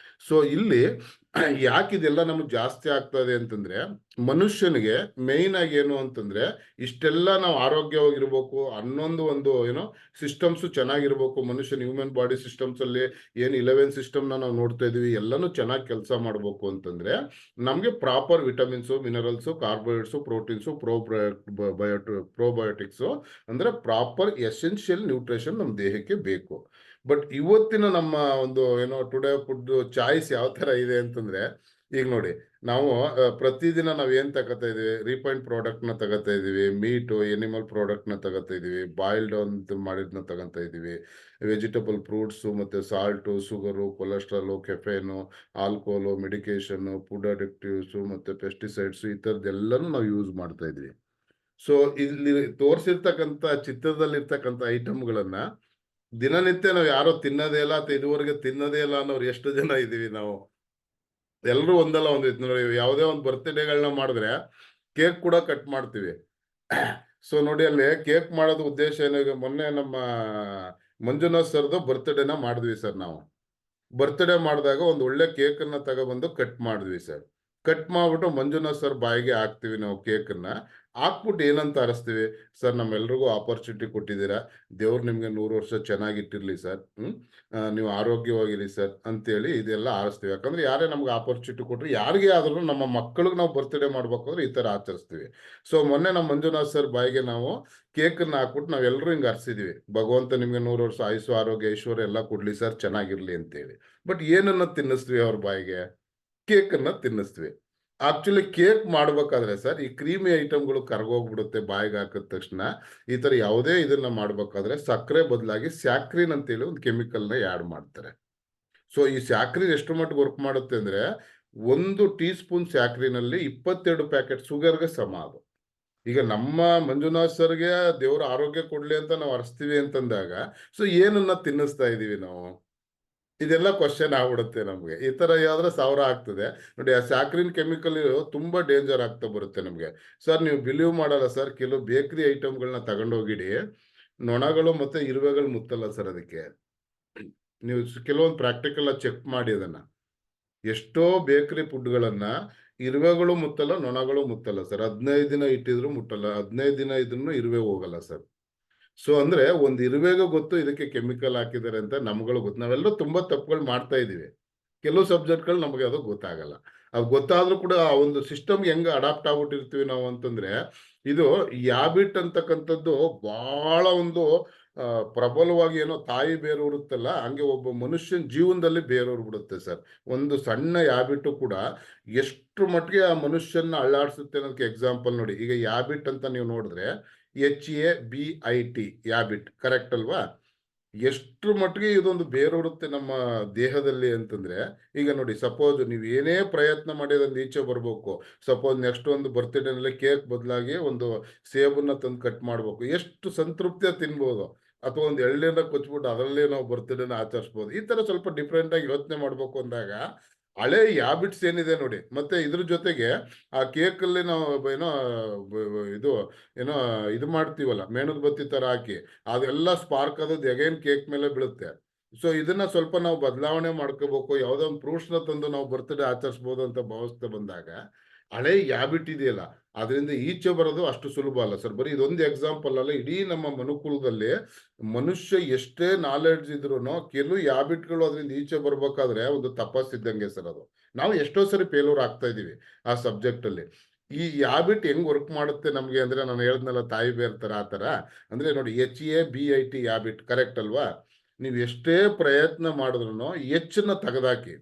ಸೊ ಇಲ್ಲಿ ಯಾಕಿದೆಲ್ಲ ನಮ್ಗೆ ಜಾಸ್ತಿ ಆಗ್ತಾ ಇದೆ ಅಂತಂದ್ರೆ ಮನುಷ್ಯನಿಗೆ ಮೇಯ್ನ್ ಆಗಿ ಏನು ಅಂತಂದ್ರೆ ಇಷ್ಟೆಲ್ಲ ನಾವು ಆರೋಗ್ಯವಾಗಿರ್ಬೇಕು ಒಂದು ಏನೋ ಸಿಸ್ಟಮ್ಸ್ ಚೆನ್ನಾಗಿರ್ಬೇಕು. ಮನುಷ್ಯನ ಹ್ಯೂಮನ್ ಬಾಡಿ ಸಿಸ್ಟಮ್ಸ್ ಅಲ್ಲಿ ಏನು 11 ಸಿಸ್ಟಮ್ ನಾವು ನೋಡ್ತಾ ಇದೀವಿ ಎಲ್ಲಾನು ಚೆನ್ನಾಗಿ ಕೆಲಸ ಮಾಡ್ಬೇಕು ಅಂತಂದ್ರೆ ನಮ್ಗೆ proper vitamins minerals carbohydrates proteins probiotics ಅಂದ್ರೆ ಪ್ರಾಪರ್ ಎಸೆನ್ಷಿಯಲ್ ನ್ಯೂಟ್ರಿಷನ್ ನಮ್ಮ ದೇಹಕ್ಕೆ ಬೇಕು. ಬಟ್ ಇವತ್ತಿನ ನಮ್ಮ ಒಂದು ಏನೋ ಟುಡೇ ಫುಡ್ ಚಾಯ್ಸ್ ಯಾವ ತರ ಇದೆ ಅಂತಂದ್ರೆ ಈಗ ನೋಡಿ, ನಾವು ಪ್ರತಿದಿನ ನಾವ್ ಏನ್ ತಗೋತಾ ಇದೀವಿ, ರಿಫೈನ್ಡ್ ಪ್ರಾಡಕ್ಟ್ ನ ತಗೋತಾ ಇದೀವಿ, ಮೀಟು ಎನಿಮಲ್ ಪ್ರಾಡಕ್ಟ್ ನ ತಗೋತಾ ಇದೀವಿ, ಬಾಯ್ಲ್ಡ್ ಅಂತ ಮಾಡಿದ್ನ ತಗೋತಾ ಇದೀವಿ, ವೆಜಿಟಬಲ್ ಫ್ರೂಟ್ಸ್ ಮತ್ತೆ salt, sugar, cholesterol, caffeine, alcohol, medication, food additives ಮತ್ತೆ ಪೆಸ್ಟಿಸೈಡ್ಸ್ ಈ ತರದೆಲ್ಲನೂ ನಾವು ಯೂಸ್ ಮಾಡ್ತಾ ಇದೀವಿ. ಸೊ ಇಲ್ಲಿ ತೋರಿಸಿರ್ತಕ್ಕಂಥ ಚಿತ್ರದಲ್ಲಿರ್ತಕ್ಕಂಥ ಐಟಮ್ಗಳನ್ನ ದಿನನಿತ್ಯ ನಾವು ಯಾರೋ ತಿನ್ನೋದೇ ಇಲ್ಲ ಅಥವಾ ಇದುವರೆಗೆ ತಿನ್ನೋದೇ ಇಲ್ಲ ಅನ್ನೋರು ಎಷ್ಟು ಜನ ಇದೀವಿ ನಾವು. ಎಲ್ಲರೂ ಒಂದಲ್ಲ ಒಂದ್ ರೀತಿ ನೋಡಿ, ಯಾವುದೇ ಒಂದು ಬರ್ತ್ಡೇಗಳನ್ನ ಮಾಡಿದ್ರೆ ಕೇಕ್ ಕೂಡ ಕಟ್ ಮಾಡ್ತೀವಿ. ಸೊ ನೋಡಿ, ಅಲ್ಲಿ ಕೇಕ್ ಮಾಡೋದು ಉದ್ದೇಶ ಏನು, ಈಗ ಮೊನ್ನೆ ನಮ್ಮ ಮಂಜುನಾಥ್ ಸರ್ದು ಬರ್ತ್ಡೇನ ಮಾಡಿದ್ವಿ ಸರ್. ನಾವು ಬರ್ತ್ಡೇ ಮಾಡಿದಾಗ ಒಂದು ಒಳ್ಳೆ ಕೇಕ್ ಅನ್ನ ತಗೊಬಂದು ಕಟ್ ಮಾಡಿದ್ವಿ ಸರ್. ಕಟ್ ಮಾಡ್ಬಿಟ್ಟು ಮಂಜುನಾಥ್ ಸರ್ ಬಾಯಿಗೆ ಹಾಕ್ತಿವಿ ನಾವು ಕೇಕ್ ಅನ್ನ. ಹಾಕ್ಬಿಟ್ಟು ಏನಂತ ಅರಸ್ತೀವಿ, ಸರ್ ನಮ್ಮೆಲ್ರಿಗೂ ಆಪರ್ಚುನಿಟಿ ಕೊಟ್ಟಿದ್ದೀರಾ, ದೇವ್ರು ನಿಮ್ಗೆ 100 ವರ್ಷ ಚೆನ್ನಾಗಿಟ್ಟಿರ್ಲಿ ಸರ್, ನೀವು ಆರೋಗ್ಯವಾಗಿರಿ ಸರ್ ಅಂತೇಳಿ ಇದೆಲ್ಲ ಆರಿಸ್ತೀವಿ. ಯಾಕಂದ್ರೆ ಯಾರೇ ನಮ್ಗೆ ಆಪರ್ಚುನಿಟಿ ಕೊಟ್ರು, ಯಾರಿಗೆ ಆದ್ರೂ ನಮ್ಮ ಮಕ್ಕಳಿಗೆ ನಾವು ಬರ್ತ್ಡೇ ಮಾಡ್ಬೇಕಾದ್ರೆ ಈ ತರ ಆಚರಿಸ್ತೀವಿ. ಸೊ ಮೊನ್ನೆ ನಮ್ಮ ಮಂಜುನಾಥ್ ಸರ್ ಬಾಯಿಗೆ ನಾವು ಕೇಕ್ ಅನ್ನ ಹಾಕ್ಬಿಟ್ಟು ನಾವೆಲ್ಲರೂ ಹಿಂಗೆ ಅರ್ಸಿದೀವಿ, ಭಗವಂತ ನಿಮ್ಗೆ 100 ವರ್ಷ ಆಯುಸ್ಸು ಆರೋಗ್ಯ ಐಶ್ವರ್ಯ ಎಲ್ಲ ಕೊಡ್ಲಿ ಸರ್, ಚೆನ್ನಾಗಿರ್ಲಿ ಅಂತೇಳಿ. ಬಟ್ ಏನನ್ನ ತಿನ್ನಿಸ್ತೀವಿ ಅವ್ರ ಬಾಯಿಗೆ? ಕೇಕ್ ಅನ್ನ ತಿನ್ನಿಸ್ತೀವಿ. ಆಕ್ಚುಲಿ ಕೇಕ್ ಮಾಡ್ಬೇಕಾದ್ರೆ ಸರ್, ಈ ಕ್ರೀಮಿ ಐಟಮ್ಗಳು ಕರ್ಗೋಗ್ಬಿಡುತ್ತೆ ಬಾಯಿಗೆ ಹಾಕಿದ ತಕ್ಷಣ. ಈ ತರ ಯಾವುದೇ ಇದನ್ನ ಮಾಡ್ಬೇಕಾದ್ರೆ ಸಕ್ಕರೆ ಬದಲಾಗಿ ಸ್ಯಾಕ್ರಿನ್ ಅಂತೇಳಿ ಒಂದು ಕೆಮಿಕಲ್ ನ ಆಡ್ ಮಾಡ್ತಾರೆ. ಸೊ ಈ ಸ್ಯಾಕ್ರಿನ್ ಎಷ್ಟು ಮಟ್ಟಿಗೆ ವರ್ಕ್ ಮಾಡುತ್ತೆ ಅಂದ್ರೆ, 1 ಟೀ ಸ್ಪೂನ್ ಸ್ಯಾಕ್ರಿನಲ್ಲಿ 22 ಪ್ಯಾಕೆಟ್ ಶುಗರ್ಗೆ ಸಮ ಅದು. ಈಗ ನಮ್ಮ ಮಂಜುನಾಥ್ ಸರ್ಗೆ ದೇವ್ರ ಆರೋಗ್ಯ ಕೊಡ್ಲಿ ಅಂತ ನಾವು ಅರ್ಸ್ತೀವಿ ಅಂತಂದಾಗ, ಸೊ ಏನನ್ನ ತಿನ್ನಿಸ್ತಾ ಇದೀವಿ ನಾವು? ಇದೆಲ್ಲ ಕ್ವಶನ್ ಆಗ್ಬಿಡುತ್ತೆ ನಮ್ಗೆ. ಈ ತರ ಯಾವ್ದ್ರೆ 1000 ಆಗ್ತದೆ ನೋಡಿ. ಆ ಸ್ಯಾಕ್ರಿನ್ ಕೆಮಿಕಲ್ ತುಂಬಾ ಡೇಂಜರ್ ಆಗ್ತಾ ಬರುತ್ತೆ ನಮ್ಗೆ. ಸರ್ ನೀವು ಬಿಲೀವ್ ಮಾಡಲ್ಲ ಸರ್, ಕೆಲವು ಬೇಕರಿ ಐಟಮ್ಗಳನ್ನ ತಗೊಂಡೋಗಿಡಿ, ನೊಣಗಳು ಮತ್ತೆ ಇರುವೆಗಳು ಮುತ್ತಲ್ಲ ಸರ್ ಅದಕ್ಕೆ. ನೀವು ಕೆಲವೊಂದು ಪ್ರಾಕ್ಟಿಕಲ್ ಚೆಕ್ ಮಾಡಿ ಅದನ್ನ. ಎಷ್ಟೋ ಬೇಕರಿ ಫುಡ್ಗಳನ್ನ ಇರುವೆಗಳು ಮುತ್ತಲ್ಲ, ನೊಣಗಳು ಮುತ್ತಲ್ಲ ಸರ್. 15 ದಿನ ಇಟ್ಟಿದ್ರು ಮುಟ್ಟಲ್ಲ, 15 ದಿನ ಇದ್ರೂ ಇರುವೆ ಹೋಗಲ್ಲ ಸರ್. ಸೊ ಅಂದ್ರೆ ಒಂದ್ ಇರುವೆಗೂ ಗೊತ್ತು ಇದಕ್ಕೆ ಕೆಮಿಕಲ್ ಹಾಕಿದ್ದಾರೆ ಅಂತ, ನಮ್ಗಳು ಗೊತ್ತು. ನಾವೆಲ್ಲರೂ ತುಂಬಾ ತಪ್ಪುಗಳು ಮಾಡ್ತಾ ಇದೀವಿ. ಕೆಲವು ಸಬ್ಜೆಕ್ಟ್ಗಳು ನಮಗೆ ಅದು ಗೊತ್ತಾಗಲ್ಲ. ಅದು ಗೊತ್ತಾದ್ರೂ ಕೂಡ ಆ ಒಂದು ಸಿಸ್ಟಮ್ ಹೆಂಗ ಅಡಾಪ್ಟ್ ಆಗ್ಬಿಟ್ಟಿರ್ತೀವಿ ನಾವು ಅಂತಂದ್ರೆ, ಇದು ಹ್ಯಾಬಿಟ್ ಅಂತಕ್ಕಂಥದ್ದು ಬಹಳ ಒಂದು ಪ್ರಬಲವಾಗಿ, ಏನೋ ತಾಯಿ ಬೇರೂರುತ್ತಲ್ಲ ಹಂಗೆ ಒಬ್ಬ ಮನುಷ್ಯನ ಜೀವನದಲ್ಲಿ ಬೇರೂರ್ಬಿಡುತ್ತೆ ಸರ್. ಒಂದು ಸಣ್ಣ ಹ್ಯಾಬಿಟ್ ಕೂಡ ಎಷ್ಟು ಮಟ್ಟಿಗೆ ಆ ಮನುಷ್ಯನ ಅಳ್ಳಾಡ್ಸುತ್ತೆ ಅನ್ನೋದಕ್ಕೆ ಎಕ್ಸಾಂಪಲ್ ನೋಡಿ. ಈಗ ಹ್ಯಾಬಿಟ್ ಅಂತ ನೀವು ನೋಡಿದ್ರೆ HABIT ಹ್ಯಾಬಿಟ್, ಕರೆಕ್ಟ್ ಅಲ್ವಾ? ಎಷ್ಟು ಮಟ್ಟಿಗೆ ಇದೊಂದು ಬೇರೂರುತ್ತೆ ನಮ್ಮ ದೇಹದಲ್ಲಿ ಅಂತಂದ್ರೆ, ಈಗ ನೋಡಿ, ಸಪೋಸ್ ನೀವು ಏನೇ ಪ್ರಯತ್ನ ಮಾಡಿ ಅದನ್ನ ಈಚೆ ಬರ್ಬೇಕು. ಸಪೋಸ್ ನೆಕ್ಸ್ಟ್ ಒಂದು ಬರ್ತ್ಡೇನಲ್ಲಿ ಕೇಕ್ ಬದಲಾಗಿ ಒಂದು ಸೇಬನ್ನ ತಂದು ಕಟ್ ಮಾಡ್ಬೇಕು, ಎಷ್ಟು ಸಂತೃಪ್ತಿಯ ತಿನ್ಬೋದು. ಅಥವಾ ಒಂದು ಎಳ್ನೀರನ್ನ ಕೊಚ್ಬಿಟ್ಟು ಅದರಲ್ಲೇ ನಾವು ಬರ್ತ್ಡೇನ ಆಚರಿಸ್ಬೋದು. ಈ ತರ ಸ್ವಲ್ಪ ಡಿಫ್ರೆಂಟ್ ಆಗಿ ಯೋಚನೆ ಮಾಡ್ಬೇಕು ಅಂದಾಗ, ಹಳೆ ಹ್ಯಾಬಿಟ್ಸ್ ಏನಿದೆ ನೋಡಿ, ಮತ್ತೆ ಇದ್ರ ಜೊತೆಗೆ ಆ ಕೇಕ್ ಅಲ್ಲಿ ನಾವು ಏನೋ ಇದು ಏನೋ ಇದು ಮಾಡ್ತೀವಲ್ಲ, ಮೇಣದ ಬತ್ತಿ ತರ ಹಾಕಿ, ಅದೆಲ್ಲ ಸ್ಪಾರ್ಕ್ ಆದದ್ದು ಅಗೈನ್ ಕೇಕ್ ಮೇಲೆ ಬೀಳುತ್ತೆ. ಸೊ ಇದನ್ನ ಸ್ವಲ್ಪ ನಾವು ಬದಲಾವಣೆ ಮಾಡ್ಕೋಬೇಕು. ಯಾವ್ದೋ ಒಂದು ಫ್ರೂಟ್ಸ್ ನ ತಂದು ನಾವು ಬರ್ತ್ಡೇ ಆಚರಿಸಬಹುದು ಅಂತ ಭಾವಿಸ್ತಾ ಬಂದಾಗ, ಹಳೆ ಹ್ಯಾಬಿಟ್ ಇದೆಯಲ್ಲ ಅದರಿಂದ ಈಚೆ ಬರೋದು ಅಷ್ಟು ಸುಲಭ ಅಲ್ಲ ಸರ್. ಬರೀ ಇದೊಂದು ಎಕ್ಸಾಂಪಲ್ ಅಲ್ಲ, ಇಡೀ ನಮ್ಮ ಮನುಕುಲದಲ್ಲಿ ಮನುಷ್ಯ ಎಷ್ಟೇ ನಾಲೆಡ್ಜ್ ಇದ್ರು ಕೆಲವು ಹ್ಯಾಬಿಟ್ಗಳು ಅದರಿಂದ ಈಚೆ ಬರ್ಬೇಕಾದ್ರೆ ಒಂದು ತಪಸ್ಸಿದ್ದಂಗೆ ಸರ್ ಅದು. ನಾವು ಎಷ್ಟೋ ಸರಿ ಫೇಲ್ಯೂರ್ ಆಗ್ತಾ ಇದೀವಿ ಆ ಸಬ್ಜೆಕ್ಟ್ ಅಲ್ಲಿ. ಈ ಹ್ಯಾಬಿಟ್ ಹೆಂಗ್ ವರ್ಕ್ ಮಾಡುತ್ತೆ ನಮ್ಗೆ ಅಂದ್ರೆ, ನಾನು ಹೇಳ್ದನಲ್ಲ ತಾಯಿ ಬೇರ್ ತರ, ಆ ತರ ಅಂದ್ರೆ ನೋಡಿ, HABIT ಹ್ಯಾಬಿಟ್, ಕರೆಕ್ಟ್ ಅಲ್ವಾ? ನೀವು ಎಷ್ಟೇ ಪ್ರಯತ್ನ ಮಾಡಿದ್ರು ಹೆಚ್ಚನ್ನ ತೆಗೆದಾಕಿ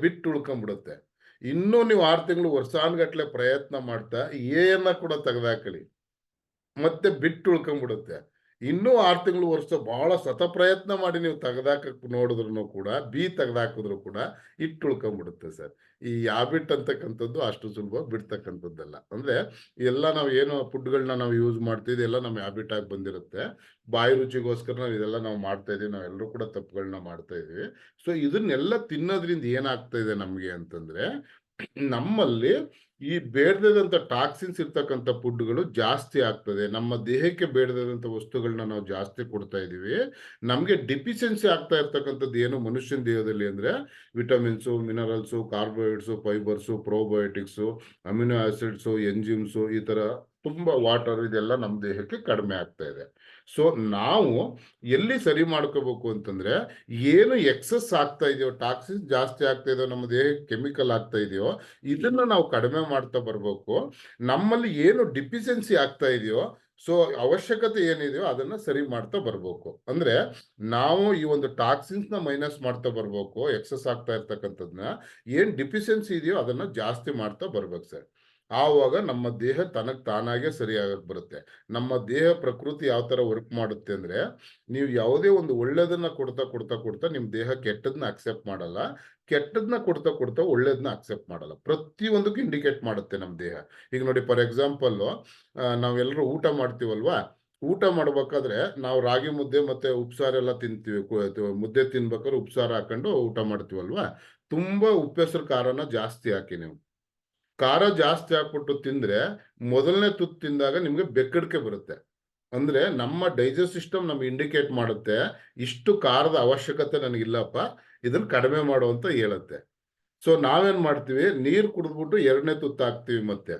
ಬಿಟ್ಟು ಉಳ್ಕೊಂಡ್ಬಿಡುತ್ತೆ. ಇನ್ನೂ ನೀವು 6 ತಿಂಗಳು ವರ್ಷಾನ್ಗಟ್ಲೆ ಪ್ರಯತ್ನ ಮಾಡ್ತಾ ಅನ್ನ ಕೂಡ ತೆಗೆದಾಕಳಿ, ಮತ್ತೆ ಬಿಟ್ಟು ಉಳ್ಕೊಂಡ್ಬಿಡುತ್ತೆ. ಇನ್ನೂ 6 ತಿಂಗಳು ವರ್ಷ ಬಹಳ ಸತ ಪ್ರಯತ್ನ ಮಾಡಿ ನೀವು ತೆಗೆದಾಕಕ್ ನೋಡಿದ್ರು ಕೂಡ, ತೆಗೆದಾಕಿದ್ರು ಕೂಡ ಇಟ್ಟು ಉಳ್ಕೊಂಡ್ಬಿಡುತ್ತೆ ಸರ್. ಈ ಹ್ಯಾಬಿಟ್ ಅಂತಕ್ಕಂಥದ್ದು ಅಷ್ಟು ಸುಲಭ ಬಿಡ್ತಕ್ಕಂಥದ್ದಲ್ಲ. ಅಂದ್ರೆ ಎಲ್ಲ ನಾವು ಏನು ಫುಡ್ಗಳನ್ನ ನಾವು ಯೂಸ್ ಮಾಡ್ತಿದ್ವಿ ಎಲ್ಲ ನಮ್ಮ ಹ್ಯಾಬಿಟ್ ಆಗಿ ಬಂದಿರುತ್ತೆ. ಬಾಯಿ ರುಚಿಗೋಸ್ಕರ ನಾವು ಇದೆಲ್ಲ ನಾವು ಮಾಡ್ತಾ ಇದೀವಿ, ನಾವೆಲ್ಲರೂ ಕೂಡ ತಪ್ಪುಗಳನ್ನ ಮಾಡ್ತಾ ಇದೀವಿ. ಸೊ ಇದನ್ನೆಲ್ಲ ತಿನ್ನೋದ್ರಿಂದ ಏನಾಗ್ತಾ ಇದೆ ನಮ್ಗೆ ಅಂತಂದ್ರೆ, ನಮ್ಮಲ್ಲಿ ಈ ಬೇಡದಂತ ಟಾಕ್ಸಿನ್ಸ್ ಇರ್ತಕ್ಕಂಥ ಫುಡ್ಗಳು ಜಾಸ್ತಿ ಆಗ್ತದೆ. ನಮ್ಮ ದೇಹಕ್ಕೆ ಬೇಡದಂತ ವಸ್ತುಗಳನ್ನ ನಾವು ಜಾಸ್ತಿ ಕೊಡ್ತಾ ಇದೀವಿ. ನಮ್ಗೆ ಡಿಫಿಷಿಯನ್ಸಿ ಆಗ್ತಾ ಇರ್ತಕ್ಕಂಥದ್ದು ಏನು ಮನುಷ್ಯನ ದೇಹದಲ್ಲಿ ಅಂದ್ರೆ, vitamins, minerals, carbohydrates, fibres, probiotics, amino acids, enzymes, ಈ ತರ ತುಂಬಾ ವಾಟರ್, ಇದೆಲ್ಲ ನಮ್ಮ ದೇಹಕ್ಕೆ ಕಡಿಮೆ ಆಗ್ತಾ ಇದೆ. ಸೊ ನಾವು ಎಲ್ಲಿ ಸರಿ ಮಾಡ್ಕೋಬೇಕು ಅಂತಂದ್ರೆ, ಏನು ಎಕ್ಸಸ್ ಆಗ್ತಾ ಇದೆಯೋ, ಟಾಕ್ಸಿನ್ಸ್ ಜಾಸ್ತಿ ಆಗ್ತಾ ಇದೆಯೋ, ನಮ್ಮ ದೇಹಕ್ಕೆ ಕೆಮಿಕಲ್ ಆಗ್ತಾ ಇದೆಯೋ, ಇದನ್ನ ನಾವು ಕಡಿಮೆ ಮಾಡ್ತಾ ಬರ್ಬೇಕು. ನಮ್ಮಲ್ಲಿ ಏನು ಡಿಫಿಷಿಯನ್ಸಿ ಆಗ್ತಾ ಇದೆಯೋ ಸೊ ಅವಶ್ಯಕತೆ ಏನಿದೆಯೋ ಅದನ್ನ ಸರಿ ಮಾಡ್ತಾ ಬರ್ಬೇಕು. ಅಂದ್ರೆ ನಾವು ಈ ಒಂದು ಟಾಕ್ಸಿನ್ಸ್ ನ ಮೈನಸ್ ಮಾಡ್ತಾ ಬರ್ಬೇಕು, ಎಕ್ಸಸ್ ಆಗ್ತಾ ಇರ್ತಕ್ಕಂಥದ್ನ. ಏನ್ ಡಿಫಿಷಿಯನ್ಸಿ ಇದೆಯೋ ಅದನ್ನ ಜಾಸ್ತಿ ಮಾಡ್ತಾ ಬರ್ಬೇಕು ಸರ್. ಆವಾಗ ನಮ್ಮ ದೇಹ ತನಗ್ ತಾನಾಗೆ ಸರಿಯಾಗಕ್ ಬರುತ್ತೆ. ನಮ್ಮ ದೇಹ ಪ್ರಕೃತಿ ಯಾವ ತರ ವರ್ಕ್ ಮಾಡುತ್ತೆ ಅಂದ್ರೆ, ನೀವು ಯಾವುದೇ ಒಂದು ಒಳ್ಳೇದನ್ನ ಕೊಡ್ತಾ ಕೊಡ್ತಾ ಕೊಡ್ತಾ ನಿಮ್ ದೇಹ ಕೆಟ್ಟದನ್ನ ಅಕ್ಸೆಪ್ಟ್ ಮಾಡಲ್ಲ, ಕೆಟ್ಟದನ್ನ ಕೊಡ್ತಾ ಕೊಡ್ತಾ ಒಳ್ಳೇದನ್ನ ಅಕ್ಸೆಪ್ಟ್ ಮಾಡಲ್ಲ. ಪ್ರತಿಯೊಂದಕ್ಕೂ ಇಂಡಿಕೇಟ್ ಮಾಡುತ್ತೆ ನಮ್ ದೇಹ. ಈಗ ನೋಡಿ, ಫಾರ್ ಎಕ್ಸಾಂಪಲ್ ನಾವೆಲ್ಲರೂ ಊಟ ಮಾಡ್ತೀವಲ್ವಾ, ಊಟ ಮಾಡ್ಬೇಕಾದ್ರೆ ನಾವು ರಾಗಿ ಮುದ್ದೆ ಮತ್ತೆ ಉಪ್ಸಾರೆಲ್ಲ ತಿಂತೀವಿ. ಮುದ್ದೆ ತಿನ್ಬೇಕಾದ್ರೆ ಉಪ್ಸಾರ ಹಾಕೊಂಡು ಊಟ ಮಾಡ್ತೀವಲ್ವಾ, ತುಂಬಾ ಉಪ್ಪೆಸರು ಖಾರನ ಜಾಸ್ತಿ ಹಾಕಿ ನೀವು ಖಾರ ಜಾಸ್ತಿ ಹಾಕ್ಬಿಟ್ಟು ತಿಂದ್ರೆ ಮೊದಲನೇ ತುತ್ತು ತಿಂದಾಗ ನಿಮ್ಗೆ ಬೆಕ್ಕಡಿಕೆ ಬರುತ್ತೆ. ಅಂದ್ರೆ ನಮ್ಮ ಡೈಜೆಸ್ಟ್ ಸಿಸ್ಟಮ್ ನಮ್ಗೆ ಇಂಡಿಕೇಟ್ ಮಾಡುತ್ತೆ, ಇಷ್ಟು ಖಾರದ ಅವಶ್ಯಕತೆ ನನಗಿಲ್ಲಪ್ಪ, ಇದನ್ನ ಕಡಿಮೆ ಮಾಡು ಅಂತ ಹೇಳುತ್ತೆ. ಸೊ ನಾವೇನ್ ಮಾಡ್ತೀವಿ, ನೀರ್ ಕುಡಿದ್ಬಿಟ್ಟು ಎರಡನೇ ತುತ್ತು ಹಾಕ್ತಿವಿ, ಮತ್ತೆ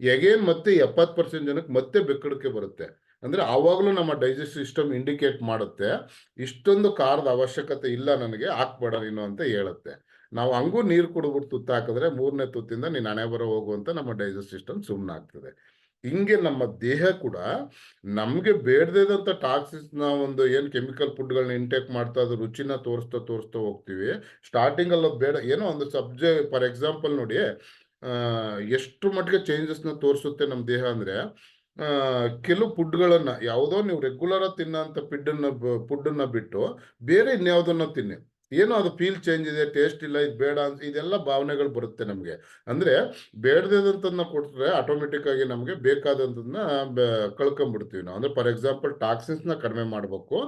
ಎಗೇನ್ ಮತ್ತೆ 70% ಜನಕ್ಕೆ ಮತ್ತೆ ಬೆಕ್ಕಡಿಕೆ ಬರುತ್ತೆ. ಅಂದ್ರೆ ಆವಾಗ್ಲೂ ನಮ್ಮ ಡೈಜೆಸ್ಟ್ ಸಿಸ್ಟಮ್ ಇಂಡಿಕೇಟ್ ಮಾಡುತ್ತೆ, ಇಷ್ಟೊಂದು ಖಾರದ ಅವಶ್ಯಕತೆ ಇಲ್ಲ ನನಗೆ, ಹಾಕ್ಬೇಡ ನೀನು ಅಂತ ಹೇಳುತ್ತೆ. ನಾವು ಹಂಗೂ ನೀರು ಕುಡಿದ್ಬಿಟ್ಟು ತುತ್ತ ಹಾಕಿದ್ರೆ ಮೂರನೇ ತುತ್ತಿಂದ ನೀನ್ ಹಣೆ ಬರೋ ಹೋಗು ಅಂತ ನಮ್ಮ ಡೈಜೆಸ್ಟ್ ಸಿಸ್ಟಮ್ ಸುಮ್ಮನೆ ಆಗ್ತದೆ. ಹಿಂಗೆ ನಮ್ಮ ದೇಹ ಕೂಡ ನಮ್ಗೆ ಬೇಡದೇದಂತ ಟಾಕ್ಸಿಸ್ ನ ಒಂದು ಏನ್ ಕೆಮಿಕಲ್ ಫುಡ್ಗಳನ್ನ ಇಂಟೇಕ್ ಮಾಡ್ತಾ ಅದು ರುಚಿನ ತೋರಿಸ್ತಾ ತೋರಿಸ್ತಾ ಹೋಗ್ತೀವಿ. ಸ್ಟಾರ್ಟಿಂಗ್ ಅಲ್ಲಿ ಬೇಡ ಏನೋ ಒಂದು ಸಬ್ಜೆಕ್ಟ್, ಫಾರ್ ಎಕ್ಸಾಂಪಲ್ ನೋಡಿ, ಆ ಎಷ್ಟು ಮಟ್ಟಿಗೆ ಚೇಂಜಸ್ ನ ತೋರಿಸುತ್ತೆ ನಮ್ಮ ದೇಹ ಅಂದ್ರೆ, ಆ ಕೆಲವು ಫುಡ್ಗಳನ್ನ ಯಾವುದೋ ನೀವು ರೆಗ್ಯುಲರ್ ಆಗಿ ತಿನ್ನೋಂಥ ಫುಡ್ಡನ್ನ ಬಿಟ್ಟು ಬೇರೆ ಇನ್ಯಾವುದನ್ನ ತಿನ್ನಿ, ಏನೋ ಅದು ಫೀಲ್ ಚೇಂಜ್ ಇದೆ, ಟೇಸ್ಟ್ ಇಲ್ಲ, ಇದು ಬೇಡ ಅಂತ ಇದೆಲ್ಲ ಭಾವನೆಗಳು ಬರುತ್ತೆ ನಮ್ಗೆ. ಅಂದ್ರೆ ಬೇಡದಂತದನ್ನ ಕೊಟ್ರೆ ಆಟೋಮೆಟಿಕ್ ಆಗಿ ನಮ್ಗೆ ಬೇಕಾದಂತದನ್ನ ಕಳ್ಕೊಂಡ್ಬಿಡ್ತೀವಿ ನಾವು. ಅಂದ್ರೆ ಫಾರ್ ಎಕ್ಸಾಂಪಲ್ ಟಾಕ್ಸಿನ್ಸ್ ನ ಕಡಿಮೆ ಮಾಡ್ಬೇಕು,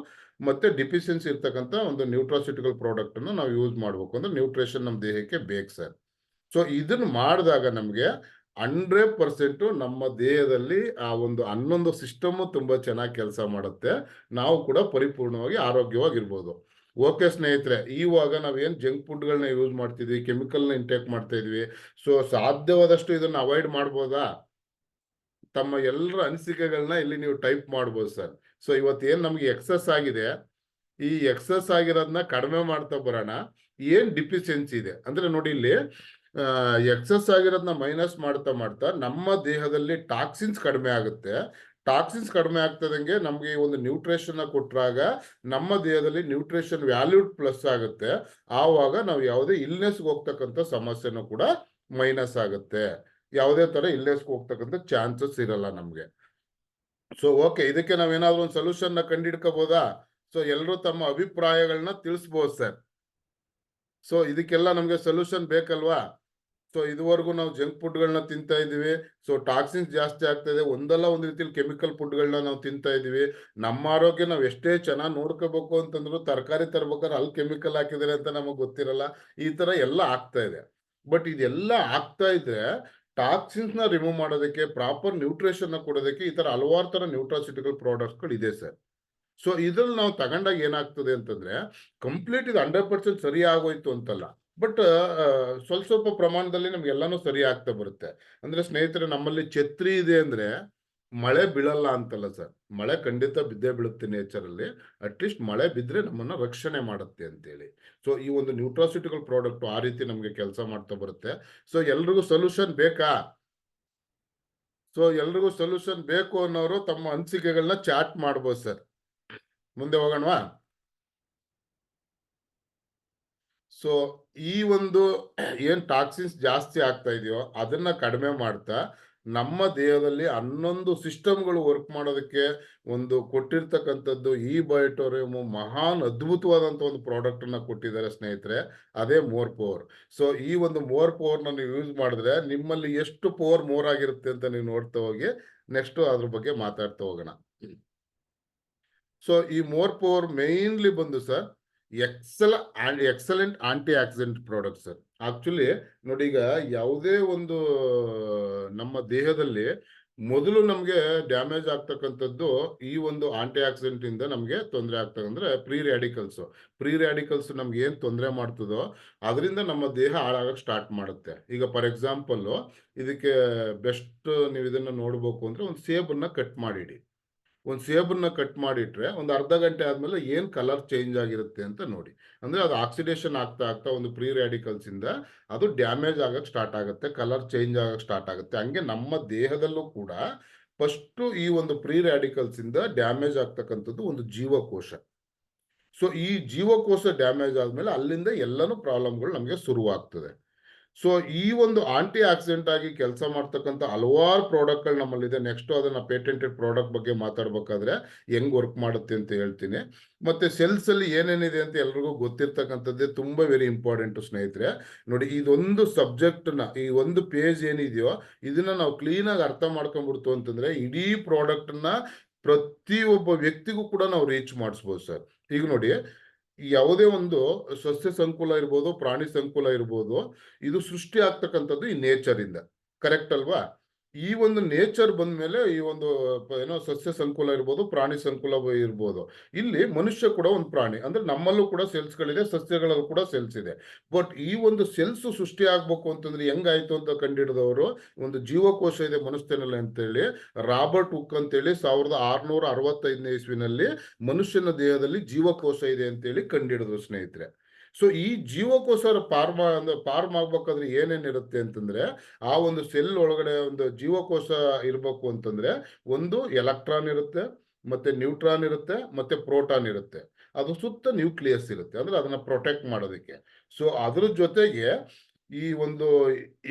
ಮತ್ತೆ ಡಿಫಿಷಿಯನ್ಸಿ ಇರ್ತಕ್ಕಂಥ ಒಂದು ನ್ಯೂಟ್ರಾಸಿಟಿಕಲ್ ಪ್ರಾಡಕ್ಟ್ ಅನ್ನು ನಾವು ಯೂಸ್ ಮಾಡ್ಬೇಕು. ಅಂದ್ರೆ ನ್ಯೂಟ್ರಿಷನ್ ನಮ್ಮ ದೇಹಕ್ಕೆ ಬೇಕು ಸರ್. ಸೊ ಇದನ್ನ ಮಾಡಿದಾಗ ನಮ್ಗೆ 100% ನಮ್ಮ ದೇಹದಲ್ಲಿ ಆ ಒಂದು 11 ಸಿಸ್ಟಮ್ ತುಂಬಾ ಚೆನ್ನಾಗಿ ಕೆಲಸ ಮಾಡುತ್ತೆ. ನಾವು ಕೂಡ ಪರಿಪೂರ್ಣವಾಗಿ ಆರೋಗ್ಯವಾಗಿರ್ಬೋದು. ಓಕೆ ಸ್ನೇಹಿತರೆ, ಇವಾಗ ನಾವೇನ್ ಜಂಕ್ ಫುಡ್ಗಳನ್ನ ಯೂಸ್ ಮಾಡ್ತಿದ್ವಿ, ಕೆಮಿಕಲ್ನ ಇಂಟೇಕ್ ಮಾಡ್ತಾ ಇದ್ವಿ, ಸೊ ಸಾಧ್ಯವಾದಷ್ಟು ಇದನ್ನ ಅವಾಯ್ಡ್ ಮಾಡ್ಬೋದಾ? ತಮ್ಮ ಎಲ್ಲರ ಅನಿಸಿಕೆಗಳನ್ನ ಇಲ್ಲಿ ನೀವು ಟೈಪ್ ಮಾಡ್ಬೋದು ಸರ್. ಸೊ ಇವತ್ತೇನ್ ನಮ್ಗೆ ಎಕ್ಸಸ್ ಆಗಿದೆ, ಈ ಎಕ್ಸಸ್ ಆಗಿರೋದನ್ನ ಕಡಿಮೆ ಮಾಡ್ತಾ ಬರೋಣ. ಏನ್ ಡಿಫಿಷಿಯನ್ಸಿ ಇದೆ ಅಂದ್ರೆ ನೋಡಿ, ಇಲ್ಲಿ ಎಕ್ಸಸ್ ಆಗಿರೋದನ್ನ ಮೈನಸ್ ಮಾಡ್ತಾ ಮಾಡ್ತಾ ನಮ್ಮ ದೇಹದಲ್ಲಿ ಟಾಕ್ಸಿನ್ಸ್ ಕಡಿಮೆ ಆಗುತ್ತೆ. ಟಾಕ್ಸಿನ್ಸ್ ಕಡಿಮೆ ಆಗ್ತದಂಗೆ ನಮ್ಗೆ ಈ ಒಂದು ನ್ಯೂಟ್ರಿಷನ್ ಕೊಟ್ಟಾಗ ನಮ್ಮ ದೇಹದಲ್ಲಿ ನ್ಯೂಟ್ರಿಷನ್ ವ್ಯಾಲ್ಯೂ ಪ್ಲಸ್ ಆಗುತ್ತೆ. ಆವಾಗ ನಾವು ಯಾವುದೇ ಇಲ್ನೆಸ್ಗೆ ಹೋಗ್ತಕ್ಕಂಥ ಸಮಸ್ಯೆನೂ ಕೂಡ ಮೈನಸ್ ಆಗುತ್ತೆ. ಯಾವುದೇ ತರ ಇಲ್ನೆಸ್ಗೆ ಹೋಗ್ತಕ್ಕಂಥ ಚಾನ್ಸಸ್ ಇರಲ್ಲ ನಮ್ಗೆ. ಸೊ ಓಕೆ, ಇದಕ್ಕೆ ನಾವೇನಾದ್ರೂ ಒಂದು ಸೊಲ್ಯೂಷನ್ ನ ಕಂಡಿಡ್ಕೋಬಹುದಾ? ಸೊ ಎಲ್ಲರೂ ತಮ್ಮ ಅಭಿಪ್ರಾಯಗಳನ್ನ ತಿಳಿಸ್ಬೋದು ಸರ್. ಸೊ ಇದಕ್ಕೆಲ್ಲ ನಮ್ಗೆ ಸೊಲ್ಯೂಷನ್ ಬೇಕಲ್ವಾ? ಸೊ ಇದುವರೆಗೂ ನಾವು ಜಂಕ್ ಫುಡ್ಗಳನ್ನ ತಿಂತಾ ಇದೀವಿ, ಸೊ ಟಾಕ್ಸಿನ್ಸ್ ಜಾಸ್ತಿ ಆಗ್ತಾ ಇದೆ, ಒಂದಲ್ಲ ಒಂದ್ ರೀತಿಯಲ್ಲಿ ಕೆಮಿಕಲ್ ಫುಡ್ಗಳನ್ನ ನಾವು ತಿಂತಾ ಇದೀವಿ. ನಮ್ಮ ಆರೋಗ್ಯ ನಾವು ಎಷ್ಟೇ ಚೆನ್ನಾಗಿ ನೋಡ್ಕೋಬೇಕು ಅಂತಂದ್ರು ತರಕಾರಿ ತರ್ಬೇಕಾದ್ರೆ ಅಲ್ಲಿ ಕೆಮಿಕಲ್ ಹಾಕಿದಾರೆ ಅಂತ ನಮಗ್ ಗೊತ್ತಿರಲ್ಲ. ಈ ತರ ಎಲ್ಲ ಆಗ್ತಾ ಇದೆ. ಬಟ್ ಇದೆಲ್ಲ ಆಗ್ತಾ ಇದ್ರೆ ಟಾಕ್ಸಿನ್ಸ್ ನ ರಿಮೂವ್ ಮಾಡೋದಕ್ಕೆ, ಪ್ರಾಪರ್ ನ್ಯೂಟ್ರಿಷನ್ ನ ಕೊಡೋದಕ್ಕೆ ಈ ತರ ಹಲವಾರು ತರ ನ್ಯೂಟ್ರಾಸಿಟಿಕಲ್ ಪ್ರಾಡಕ್ಟ್ಸ್ ಗಳು ಇದೆ ಸರ್. ಸೊ ಇದ್ರಲ್ಲಿ ನಾವು ತಗೊಂಡಾಗ ಏನಾಗ್ತದೆ ಅಂತಂದ್ರೆ, ಕಂಪ್ಲೀಟ್ ಇದು 100% ಸರಿ ಆಗೋಯ್ತು ಅಂತಲ್ಲ, ಬಟ್ ಸ್ವಲ್ಪ ಸ್ವಲ್ಪ ಪ್ರಮಾಣದಲ್ಲಿ ನಮ್ಗೆ ಎಲ್ಲಾನು ಸರಿ ಆಗ್ತಾ ಬರುತ್ತೆ. ಅಂದ್ರೆ ಸ್ನೇಹಿತರೆ, ನಮ್ಮಲ್ಲಿ ಛತ್ರಿ ಇದೆ ಅಂದ್ರೆ ಮಳೆ ಬೀಳಲ್ಲ ಅಂತಲ್ಲ ಸರ್, ಮಳೆ ಖಂಡಿತ ಬಿದ್ದೇ ಬೀಳುತ್ತೆ ನೇಚರ್ ಅಲ್ಲಿ. ಅಟ್ಲೀಸ್ಟ್ ಮಳೆ ಬಿದ್ರೆ ನಮ್ಮನ್ನ ರಕ್ಷಣೆ ಮಾಡುತ್ತೆ ಅಂತೇಳಿ. ಸೊ ಈ ಒಂದು ನ್ಯೂಟ್ರಾಸಿಟಿಕಲ್ ಪ್ರಾಡಕ್ಟ್ ಆ ರೀತಿ ನಮ್ಗೆ ಕೆಲಸ ಮಾಡ್ತಾ ಬರುತ್ತೆ. ಸೊ ಎಲ್ರಿಗೂ ಸೊಲ್ಯೂಷನ್ ಬೇಕಾ? ಸೊ ಎಲ್ರಿಗೂ ಸೊಲ್ಯೂಷನ್ ಬೇಕು ಅನ್ನೋರು ತಮ್ಮ ಅನಿಸಿಕೆಗಳನ್ನ ಚಾಟ್ ಮಾಡ್ಬೋದು ಸರ್. ಮುಂದೆ ಹೋಗೋಣವಾ? ಸೊ ಈ ಒಂದು ಏನ್ ಟಾಕ್ಸಿನ್ಸ್ ಜಾಸ್ತಿ ಆಗ್ತಾ ಇದೆಯೋ ಅದನ್ನ ಕಡಿಮೆ ಮಾಡ್ತಾ ನಮ್ಮ ದೇಹದಲ್ಲಿ 11 ಸಿಸ್ಟಮ್ಗಳು ವರ್ಕ್ ಮಾಡೋದಕ್ಕೆ ಒಂದು ಕೊಟ್ಟಿರ್ತಕ್ಕಂಥದ್ದು ಈ ಬಯೋಟೋರಿಯಂ ಮಹಾನ್ ಅದ್ಭುತವಾದಂತ ಒಂದು ಪ್ರಾಡಕ್ಟ್ ಅನ್ನ ಕೊಟ್ಟಿದ್ದಾರೆ ಸ್ನೇಹಿತರೆ. ಅದೇ ಮೋರ್ ಪವರ್. ಸೊ ಈ ಒಂದು ಮೋರ್ ಪವರ್ ನ ನೀವು ಯೂಸ್ ಮಾಡಿದ್ರೆ ನಿಮ್ಮಲ್ಲಿ ಎಷ್ಟು ಪವರ್ ಮೋರ್ ಆಗಿರುತ್ತೆ ಅಂತ ನೀವು ನೋಡ್ತಾ ಹೋಗಿ ನೆಕ್ಸ್ಟ್ ಅದ್ರ ಬಗ್ಗೆ ಮಾತಾಡ್ತಾ ಹೋಗೋಣ. ಸೊ ಈ ಮೋರ್ ಪವರ್ ಮೇನ್ಲಿ ಬಂದು sir excellent antioxidant product sir. Actually ನೋಡಿ, ಈಗ ಯಾವುದೇ ಒಂದು ನಮ್ಮ ದೇಹದಲ್ಲಿ ಮೊದಲು ನಮ್ಗೆ ಡ್ಯಾಮೇಜ್ ಆಗ್ತಕ್ಕಂಥದ್ದು ಈ ಒಂದು ಆಂಟಿ ಆಕ್ಸಿಡೆಂಟ್ ಇಂದ ನಮ್ಗೆ ತೊಂದರೆ ಆಗ್ತದೆ. ಅಂದ್ರೆ ಪ್ರೀ ರ್ಯಾಡಿಕಲ್ಸ್ ನಮ್ಗೆ ಏನ್ ತೊಂದರೆ ಮಾಡ್ತದೋ ಅದರಿಂದ ನಮ್ಮ ದೇಹ ಹಾಳಾಗಕ್ ಸ್ಟಾರ್ಟ್ ಮಾಡುತ್ತೆ. ಈಗ ಫಾರ್ ಎಕ್ಸಾಂಪಲ್ ಇದಕ್ಕೆ ಬೆಸ್ಟ್ ನೀವು ಇದನ್ನ ನೋಡ್ಬೇಕು ಅಂದ್ರೆ ಒಂದು ಸೇಬನ್ನ ಕಟ್ ಮಾಡಿಡಿ. ಒಂದು ಸೇಬನ್ನ ಕಟ್ ಮಾಡಿಟ್ರೆ ಒಂದು ಅರ್ಧ ಗಂಟೆ ಆದ್ಮೇಲೆ ಏನ್ ಕಲರ್ ಚೇಂಜ್ ಆಗಿರುತ್ತೆ ಅಂತ ನೋಡಿ. ಅಂದ್ರೆ ಅದು ಆಕ್ಸಿಡೇಷನ್ ಆಗ್ತಾ ಆಗ್ತಾ ಒಂದು ಪ್ರೀ ರ್ಯಾಡಿಕಲ್ಸ್ ಇಂದ ಅದು ಡ್ಯಾಮೇಜ್ ಆಗಕ್ ಸ್ಟಾರ್ಟ್ ಆಗುತ್ತೆ, ಕಲರ್ ಚೇಂಜ್ ಆಗಕ್ ಸ್ಟಾರ್ಟ್ ಆಗುತ್ತೆ. ಹಂಗೆ ನಮ್ಮ ದೇಹದಲ್ಲೂ ಕೂಡ ಫಸ್ಟ್ ಈ ಒಂದು ಫ್ರೀ ರ್ಯಾಡಿಕಲ್ಸ್ ಇಂದ ಡ್ಯಾಮೇಜ್ ಆಗ್ತಕ್ಕಂಥದ್ದು ಒಂದು ಜೀವಕೋಶ. ಸೊ ಈ ಜೀವಕೋಶ ಡ್ಯಾಮೇಜ್ ಆದ್ಮೇಲೆ ಅಲ್ಲಿಂದ ಎಲ್ಲಾನು ಪ್ರಾಬ್ಲಮ್ಗಳು ನಮಗೆ ಶುರುವಾಗ್ತದೆ. ಸೊ ಈ ಒಂದು ಆಂಟಿ ಆಕ್ಸಿಡೆಂಟ್ ಆಗಿ ಕೆಲಸ ಮಾಡ್ತಕ್ಕಂಥ ಹಲವಾರು ಪ್ರಾಡಕ್ಟ್ಗಳು ನಮ್ಮಲ್ಲಿದೆ. ನೆಕ್ಸ್ಟ್ ಅದನ್ನ ಪೇಟೆಂಟೆಡ್ ಪ್ರಾಡಕ್ಟ್ ಬಗ್ಗೆ ಮಾತಾಡ್ಬೇಕಾದ್ರೆ ಹೆಂಗ್ ವರ್ಕ್ ಮಾಡುತ್ತೆ ಅಂತ ಹೇಳ್ತೀನಿ. ಮತ್ತೆ ಸೆಲ್ಸ್ ಅಲ್ಲಿ ಏನೇನಿದೆ ಅಂತ ಎಲ್ರಿಗೂ ಗೊತ್ತಿರ್ತಕ್ಕಂಥದ್ದೇ ತುಂಬಾ ವೆರಿ ಇಂಪಾರ್ಟೆಂಟ್ ಸ್ನೇಹಿತರೆ. ನೋಡಿ, ಇದೊಂದು ಸಬ್ಜೆಕ್ಟ್ ನ ಈ ಒಂದು ಪೇಜ್ ಏನಿದೆಯೋ ಇದನ್ನ ನಾವು ಕ್ಲೀನ್ ಆಗಿ ಅರ್ಥ ಮಾಡ್ಕೊಂಡ್ಬಿಡ್ತು ಅಂತಂದ್ರೆ ಇಡೀ ಪ್ರಾಡಕ್ಟ್ ನ ಪ್ರತಿಯೊಬ್ಬ ವ್ಯಕ್ತಿಗೂ ಕೂಡ ನಾವು ರೀಚ್ ಮಾಡಿಸ್ಬೋದು ಸರ್. ಈಗ ನೋಡಿ, ಯಾವುದೇ ಒಂದು ಸಸ್ಯ ಸಂಕುಲ ಇರ್ಬೋದು, ಪ್ರಾಣಿ ಸಂಕುಲ ಇರ್ಬೋದು, ಇದು ಸೃಷ್ಟಿ ಆಗ್ತಕ್ಕಂಥದ್ದು ಈ ನೇಚರ್ ಇಂದ, ಕರೆಕ್ಟ್ ಅಲ್ವಾ? ಈ ಒಂದು ನೇಚರ್ ಬಂದ್ಮೇಲೆ ಈ ಒಂದು ಏನೋ ಸಸ್ಯ ಸಂಕುಲ ಇರ್ಬೋದು, ಪ್ರಾಣಿ ಸಂಕುಲ ಇರ್ಬೋದು. ಇಲ್ಲಿ ಮನುಷ್ಯ ಕೂಡ ಒಂದು ಪ್ರಾಣಿ, ಅಂದ್ರೆ ನಮ್ಮಲ್ಲೂ ಕೂಡ ಸೆಲ್ಸ್ ಗಳಿದೆ, ಸಸ್ಯಗಳಲ್ಲೂ ಕೂಡ ಸೆಲ್ಸ್ ಇದೆ. ಬಟ್ ಈ ಒಂದು ಸೆಲ್ಸ್ ಸೃಷ್ಟಿ ಆಗ್ಬೇಕು ಅಂತಂದ್ರೆ ಹೆಂಗಾಯ್ತು ಅಂತ ಕಂಡಿಡಿದವರು ಒಂದು ಜೀವಕೋಶ ಇದೆ ಮನುಷ್ಯನಲ್ಲಿ ಅಂತೇಳಿ ರಾಬರ್ಟ್ ಹುಕ್ ಅಂತೇಳಿ 1665ನೇ ಇಸ್ವಿನಲ್ಲಿ ಮನುಷ್ಯನ ದೇಹದಲ್ಲಿ ಜೀವಕೋಶ ಇದೆ ಅಂತೇಳಿ ಕಂಡಿಡಿದ್ರು ಸ್ನೇಹಿತರೆ. ಸೊ ಈ ಜೀವಕೋಶ ಫಾರ್ಮ್ ಆಗ್ಬೇಕಾದ್ರೆ ಏನೇನಿರುತ್ತೆ ಅಂತಂದ್ರೆ, ಆ ಒಂದು ಸೆಲ್ ಒಳಗಡೆ ಒಂದು ಜೀವಕೋಶ ಇರ್ಬೇಕು ಅಂತಂದ್ರೆ ಒಂದು ಎಲೆಕ್ಟ್ರಾನ್ ಇರುತ್ತೆ, ಮತ್ತೆ ನ್ಯೂಟ್ರಾನ್ ಇರುತ್ತೆ, ಮತ್ತೆ ಪ್ರೋಟಾನ್ ಇರುತ್ತೆ. ಅದು ಸುತ್ತ ನ್ಯೂಕ್ಲಿಯಸ್ ಇರುತ್ತೆ, ಅಂದ್ರೆ ಅದನ್ನ ಪ್ರೊಟೆಕ್ಟ್ ಮಾಡೋದಕ್ಕೆ. ಸೊ ಅದ್ರ ಜೊತೆಗೆ ಈ ಒಂದು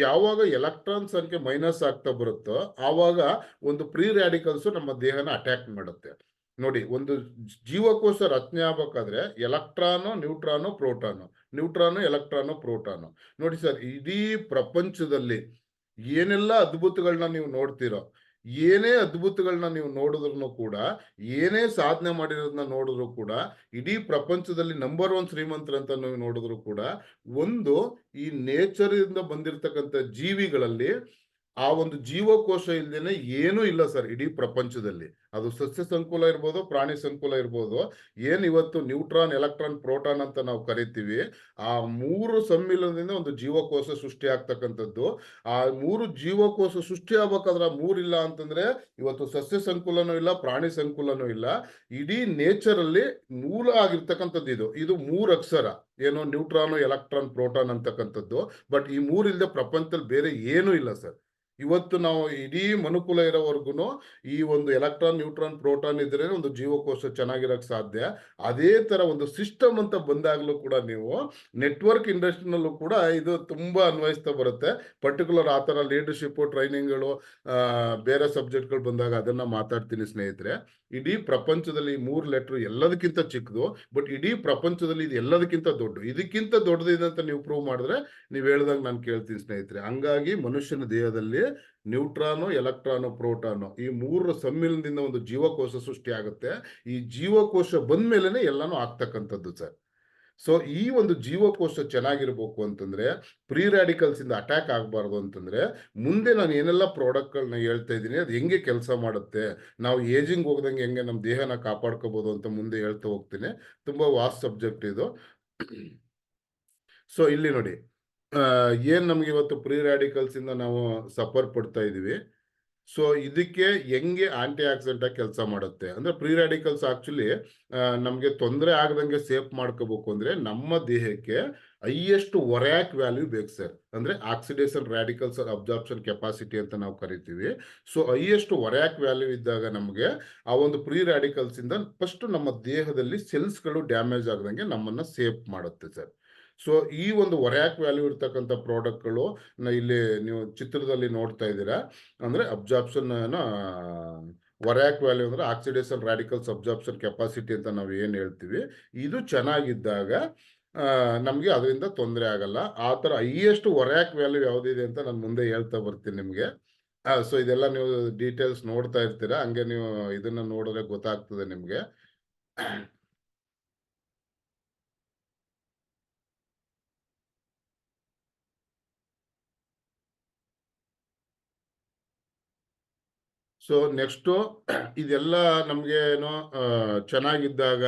ಯಾವಾಗ ಎಲೆಕ್ಟ್ರಾನ್ ಸಂಖ್ಯೆ ಮೈನಸ್ ಆಗ್ತಾ ಬರುತ್ತೋ ಆವಾಗ ಒಂದು ಫ್ರೀ ರ್ಯಾಡಿಕಲ್ಸ್ ನಮ್ಮ ದೇಹನ ಅಟ್ಯಾಕ್ ಮಾಡುತ್ತೆ. ನೋಡಿ, ಒಂದು ಜೀವಕೋಶ ರಚನೆ ಆಗ್ಬೇಕಾದ್ರೆ electron, neutron, proton, neutron, electron, proton. ನೋಡಿ ಸರ್, ಇಡೀ ಪ್ರಪಂಚದಲ್ಲಿ ಏನೆಲ್ಲ ಅದ್ಭುತಗಳನ್ನ ನೀವು ನೋಡ್ತೀರೋ, ಏನೇ ಅದ್ಭುತಗಳನ್ನ ನೀವು ನೋಡಿದ್ರು ಕೂಡ, ಏನೇ ಸಾಧನೆ ಮಾಡಿರೋದನ್ನ ನೋಡಿದ್ರು ಕೂಡ, ಇಡೀ ಪ್ರಪಂಚದಲ್ಲಿ ನಂಬರ್ 1 ಶ್ರೀಮಂತರಂತ ನೀವು ನೋಡಿದ್ರು ಕೂಡ, ಒಂದು ಈ ನೇಚರ್ ಇಂದ ಬಂದಿರತಕ್ಕಂಥ ಜೀವಿಗಳಲ್ಲಿ ಆ ಒಂದು ಜೀವಕೋಶ ಇಲ್ದೇನೆ ಏನೂ ಇಲ್ಲ ಸರ್ ಇಡೀ ಪ್ರಪಂಚದಲ್ಲಿ. ಅದು ಸಸ್ಯ ಸಂಕುಲ ಇರ್ಬೋದು, ಪ್ರಾಣಿ ಸಂಕುಲ ಇರ್ಬೋದು. ಏನ್ ಇವತ್ತು ನ್ಯೂಟ್ರಾನ್, ಎಲೆಕ್ಟ್ರಾನ್, ಪ್ರೋಟಾನ್ ಅಂತ ನಾವು ಕರಿತೀವಿ, ಆ 3 ಸಮ್ಮಿಲನದಿಂದ ಒಂದು ಜೀವಕೋಶ ಸೃಷ್ಟಿ ಆಗ್ತಕ್ಕಂಥದ್ದು. ಆ 3 ಜೀವಕೋಶ ಸೃಷ್ಟಿ ಆಗ್ಬೇಕಾದ್ರೆ 3 ಇಲ್ಲ ಅಂತಂದ್ರೆ ಇವತ್ತು ಸಸ್ಯ ಸಂಕುಲನೂ ಇಲ್ಲ, ಪ್ರಾಣಿ ಸಂಕುಲನೂ ಇಲ್ಲ. ಇಡೀ ನೇಚರ್ ಅಲ್ಲಿ ಮೂಲ ಆಗಿರ್ತಕ್ಕಂಥದ್ದು ಇದು 3 ಅಕ್ಷರ, ಏನೋ ನ್ಯೂಟ್ರಾನ್, ಎಲೆಕ್ಟ್ರಾನ್, ಪ್ರೋಟಾನ್ ಅಂತಕ್ಕಂಥದ್ದು. ಬಟ್ ಈ 3 ಇಲ್ಲದೆ ಪ್ರಪಂಚದಲ್ಲಿ ಬೇರೆ ಏನೂ ಇಲ್ಲ ಸರ್. ಇವತ್ತು ನಾವು ಇಡೀ ಮನುಕುಲ ಇರೋವರೆಗೂ ಈ ಒಂದು ಎಲೆಕ್ಟ್ರಾನ್, ನ್ಯೂಟ್ರಾನ್, ಪ್ರೋಟಾನ್ ಇದ್ರೆ ಒಂದು ಜೀವಕೋಶ ಚೆನ್ನಾಗಿರಕ್ ಸಾಧ್ಯ. ಅದೇ ತರ ಒಂದು ಸಿಸ್ಟಮ್ ಅಂತ ಬಂದಾಗ್ಲೂ ಕೂಡ ನೀವು ನೆಟ್ವರ್ಕ್ ಇಂಡಸ್ಟ್ರಿನಲ್ಲೂ ಕೂಡ ಇದು ತುಂಬಾ ಅನ್ವಯಿಸ್ತಾ ಬರುತ್ತೆ. ಪರ್ಟಿಕ್ಯುಲರ್ ಆ ತರ ಲೀಡರ್ಶಿಪ್ ಟ್ರೈನಿಂಗ್ಗಳು, ಬೇರೆ ಸಬ್ಜೆಕ್ಟ್ಗಳು ಬಂದಾಗ ಅದನ್ನ ಮಾತಾಡ್ತೀನಿ ಸ್ನೇಹಿತರೆ. ಇಡೀ ಪ್ರಪಂಚದಲ್ಲಿ 3 ಲೆಟರ್ ಎಲ್ಲದಕ್ಕಿಂತ ಚಿಕ್ಕದು, ಬಟ್ ಇಡೀ ಪ್ರಪಂಚದಲ್ಲಿ ಇದು ಎಲ್ಲದಕ್ಕಿಂತ ದೊಡ್ಡ. ಇದಕ್ಕಿಂತ ದೊಡ್ಡದಿದೆ ಅಂತ ನೀವು ಪ್ರೂವ್ ಮಾಡಿದ್ರೆ ನೀವ್ ಹೇಳ್ದಾಗ ನಾನು ಕೇಳ್ತೀನಿ ಸ್ನೇಹಿತರೆ. ಹಂಗಾಗಿ ಮನುಷ್ಯನ ದೇಹದಲ್ಲಿ ನ್ಯೂಟ್ರಾನು, ಎಲೆಕ್ಟ್ರಾನು, ಪ್ರೋಟಾನು ಈ 3 ಸಮ್ಮಿಲನದಿಂದ ಒಂದು ಜೀವಕೋಶ ಸೃಷ್ಟಿ ಆಗುತ್ತೆ. ಈ ಜೀವಕೋಶ ಬಂದ್ಮೇಲೆನೆ ಎಲ್ಲಾನು ಆಗ್ತಕ್ಕಂಥದ್ದು ಸರ್. ಸೊ ಈ ಒಂದು ಜೀವಕೋಶ ಚೆನ್ನಾಗಿರ್ಬೇಕು ಅಂತಂದ್ರೆ, ಫ್ರೀ ರ್ಯಾಡಿಕಲ್ಸ್ ಇಂದ ಅಟ್ಯಾಕ್ ಆಗಬಾರ್ದು ಅಂತಂದ್ರೆ, ಮುಂದೆ ನಾನು ಏನೆಲ್ಲ ಪ್ರಾಡಕ್ಟ್ಗಳನ್ನ ಹೇಳ್ತಾ ಇದ್ದೀನಿ ಅದು ಹೆಂಗೆ ಕೆಲಸ ಮಾಡುತ್ತೆ, ನಾವು ಏಜಿಂಗ್ ಹೋಗ್ದಂಗೆ ಹೆಂಗೆ ನಮ್ಮ ದೇಹನ ಕಾಪಾಡ್ಕೋಬಹುದು ಅಂತ ಮುಂದೆ ಹೇಳ್ತಾ ಹೋಗ್ತೀನಿ. ತುಂಬಾ ವಾಸ್ಟ್ ಸಬ್ಜೆಕ್ಟ್ ಇದು. ಸೊ ಇಲ್ಲಿ ನೋಡಿ, ಏನ್ ನಮ್ಗೆ ಇವತ್ತು ಫ್ರೀ ರ್ಯಾಡಿಕಲ್ಸ್ ಇಂದ ನಾವು ಸಫರ್ ಪಡ್ತಾ ಇದೀವಿ. ಸೊ ಇದಕ್ಕೆ ಹೆಂಗೆ ಆಂಟಿ ಆಕ್ಸಿಡೆಂಟ್ ಆಗಿ ಕೆಲಸ ಮಾಡುತ್ತೆ ಅಂದ್ರೆ, ಫ್ರೀ ರ್ಯಾಡಿಕಲ್ಸ್ ಆಕ್ಚುಲಿ ನಮ್ಗೆ ತೊಂದರೆ ಆಗದಂಗೆ ಸೇಫ್ ಮಾಡ್ಕೋಬೇಕು ಅಂದ್ರೆ ನಮ್ಮ ದೇಹಕ್ಕೆ ಹೈಯೆಸ್ಟ್ ಒರ್ಯಾಕ್ ವ್ಯಾಲ್ಯೂ ಬೇಕು ಸರ್. ಅಂದ್ರೆ ಆಕ್ಸಿಡೇಷನ್ ರ್ಯಾಡಿಕಲ್ಸ್ ಅಬ್ಸಾರ್ಪ್ಷನ್ ಕೆಪಾಸಿಟಿ ಅಂತ ನಾವು ಕರಿತೀವಿ. ಸೊ ಹೈಯೆಸ್ಟ್ ಒರ್ಯಾಕ್ ವ್ಯಾಲ್ಯೂ ಇದ್ದಾಗ ನಮಗೆ ಆ ಒಂದು ಫ್ರೀ ರ್ಯಾಡಿಕಲ್ಸ್ ಇಂದ ಫಸ್ಟ್ ನಮ್ಮ ದೇಹದಲ್ಲಿ ಸೆಲ್ಸ್ಗಳು ಡ್ಯಾಮೇಜ್ ಆಗದಂಗೆ ನಮ್ಮನ್ನ ಸೇಫ್ ಮಾಡುತ್ತೆ ಸರ್. ಸೊ ಈ ಒಂದು ಒರ್ಯಾಕ್ ವ್ಯಾಲ್ಯೂ ಇರ್ತಕ್ಕಂಥ ಪ್ರಾಡಕ್ಟ್ಗಳು ಇಲ್ಲಿ ನೀವು ಚಿತ್ರದಲ್ಲಿ ನೋಡ್ತಾ ಇದ್ದೀರಾ. ಅಂದ್ರೆ ಅಬ್ಸಾರ್ಪ್ಷನ್ ಒರ್ಯಾಕ್ ವ್ಯಾಲ್ಯೂ ಅಂದ್ರೆ ಆಕ್ಸಿಡೇಷನ್ ರ್ಯಾಡಿಕಲ್ಸ್ ಅಬ್ಸಾರ್ಪ್ಷನ್ ಕೆಪಾಸಿಟಿ ಅಂತ ನಾವು ಏನ್ ಹೇಳ್ತೀವಿ, ಇದು ಚೆನ್ನಾಗಿದ್ದಾಗ ನಮ್ಗೆ ಅದರಿಂದ ತೊಂದರೆ ಆಗಲ್ಲ. ಆ ತರ ಹೈಯೆಸ್ಟ್ ಒರ್ಯಾಕ್ ವ್ಯಾಲ್ಯೂ ಯಾವ್ದಿದೆ ಅಂತ ನಾನು ಮುಂದೆ ಹೇಳ್ತಾ ಬರ್ತೀನಿ ನಿಮ್ಗೆ. ಸೊ ಇದೆಲ್ಲ ನೀವು ಡೀಟೇಲ್ಸ್ ನೋಡ್ತಾ ಇರ್ತೀರಾ, ಹಂಗೆ ನೀವು ಇದನ್ನ ನೋಡಿದ್ರೆ ಗೊತ್ತಾಗ್ತದೆ ನಿಮ್ಗೆ. ಸೊ ನೆಕ್ಸ್ಟ್ ಇದೆಲ್ಲ ನಮ್ಗೆ ಏನೋ ಚೆನ್ನಾಗಿದ್ದಾಗ,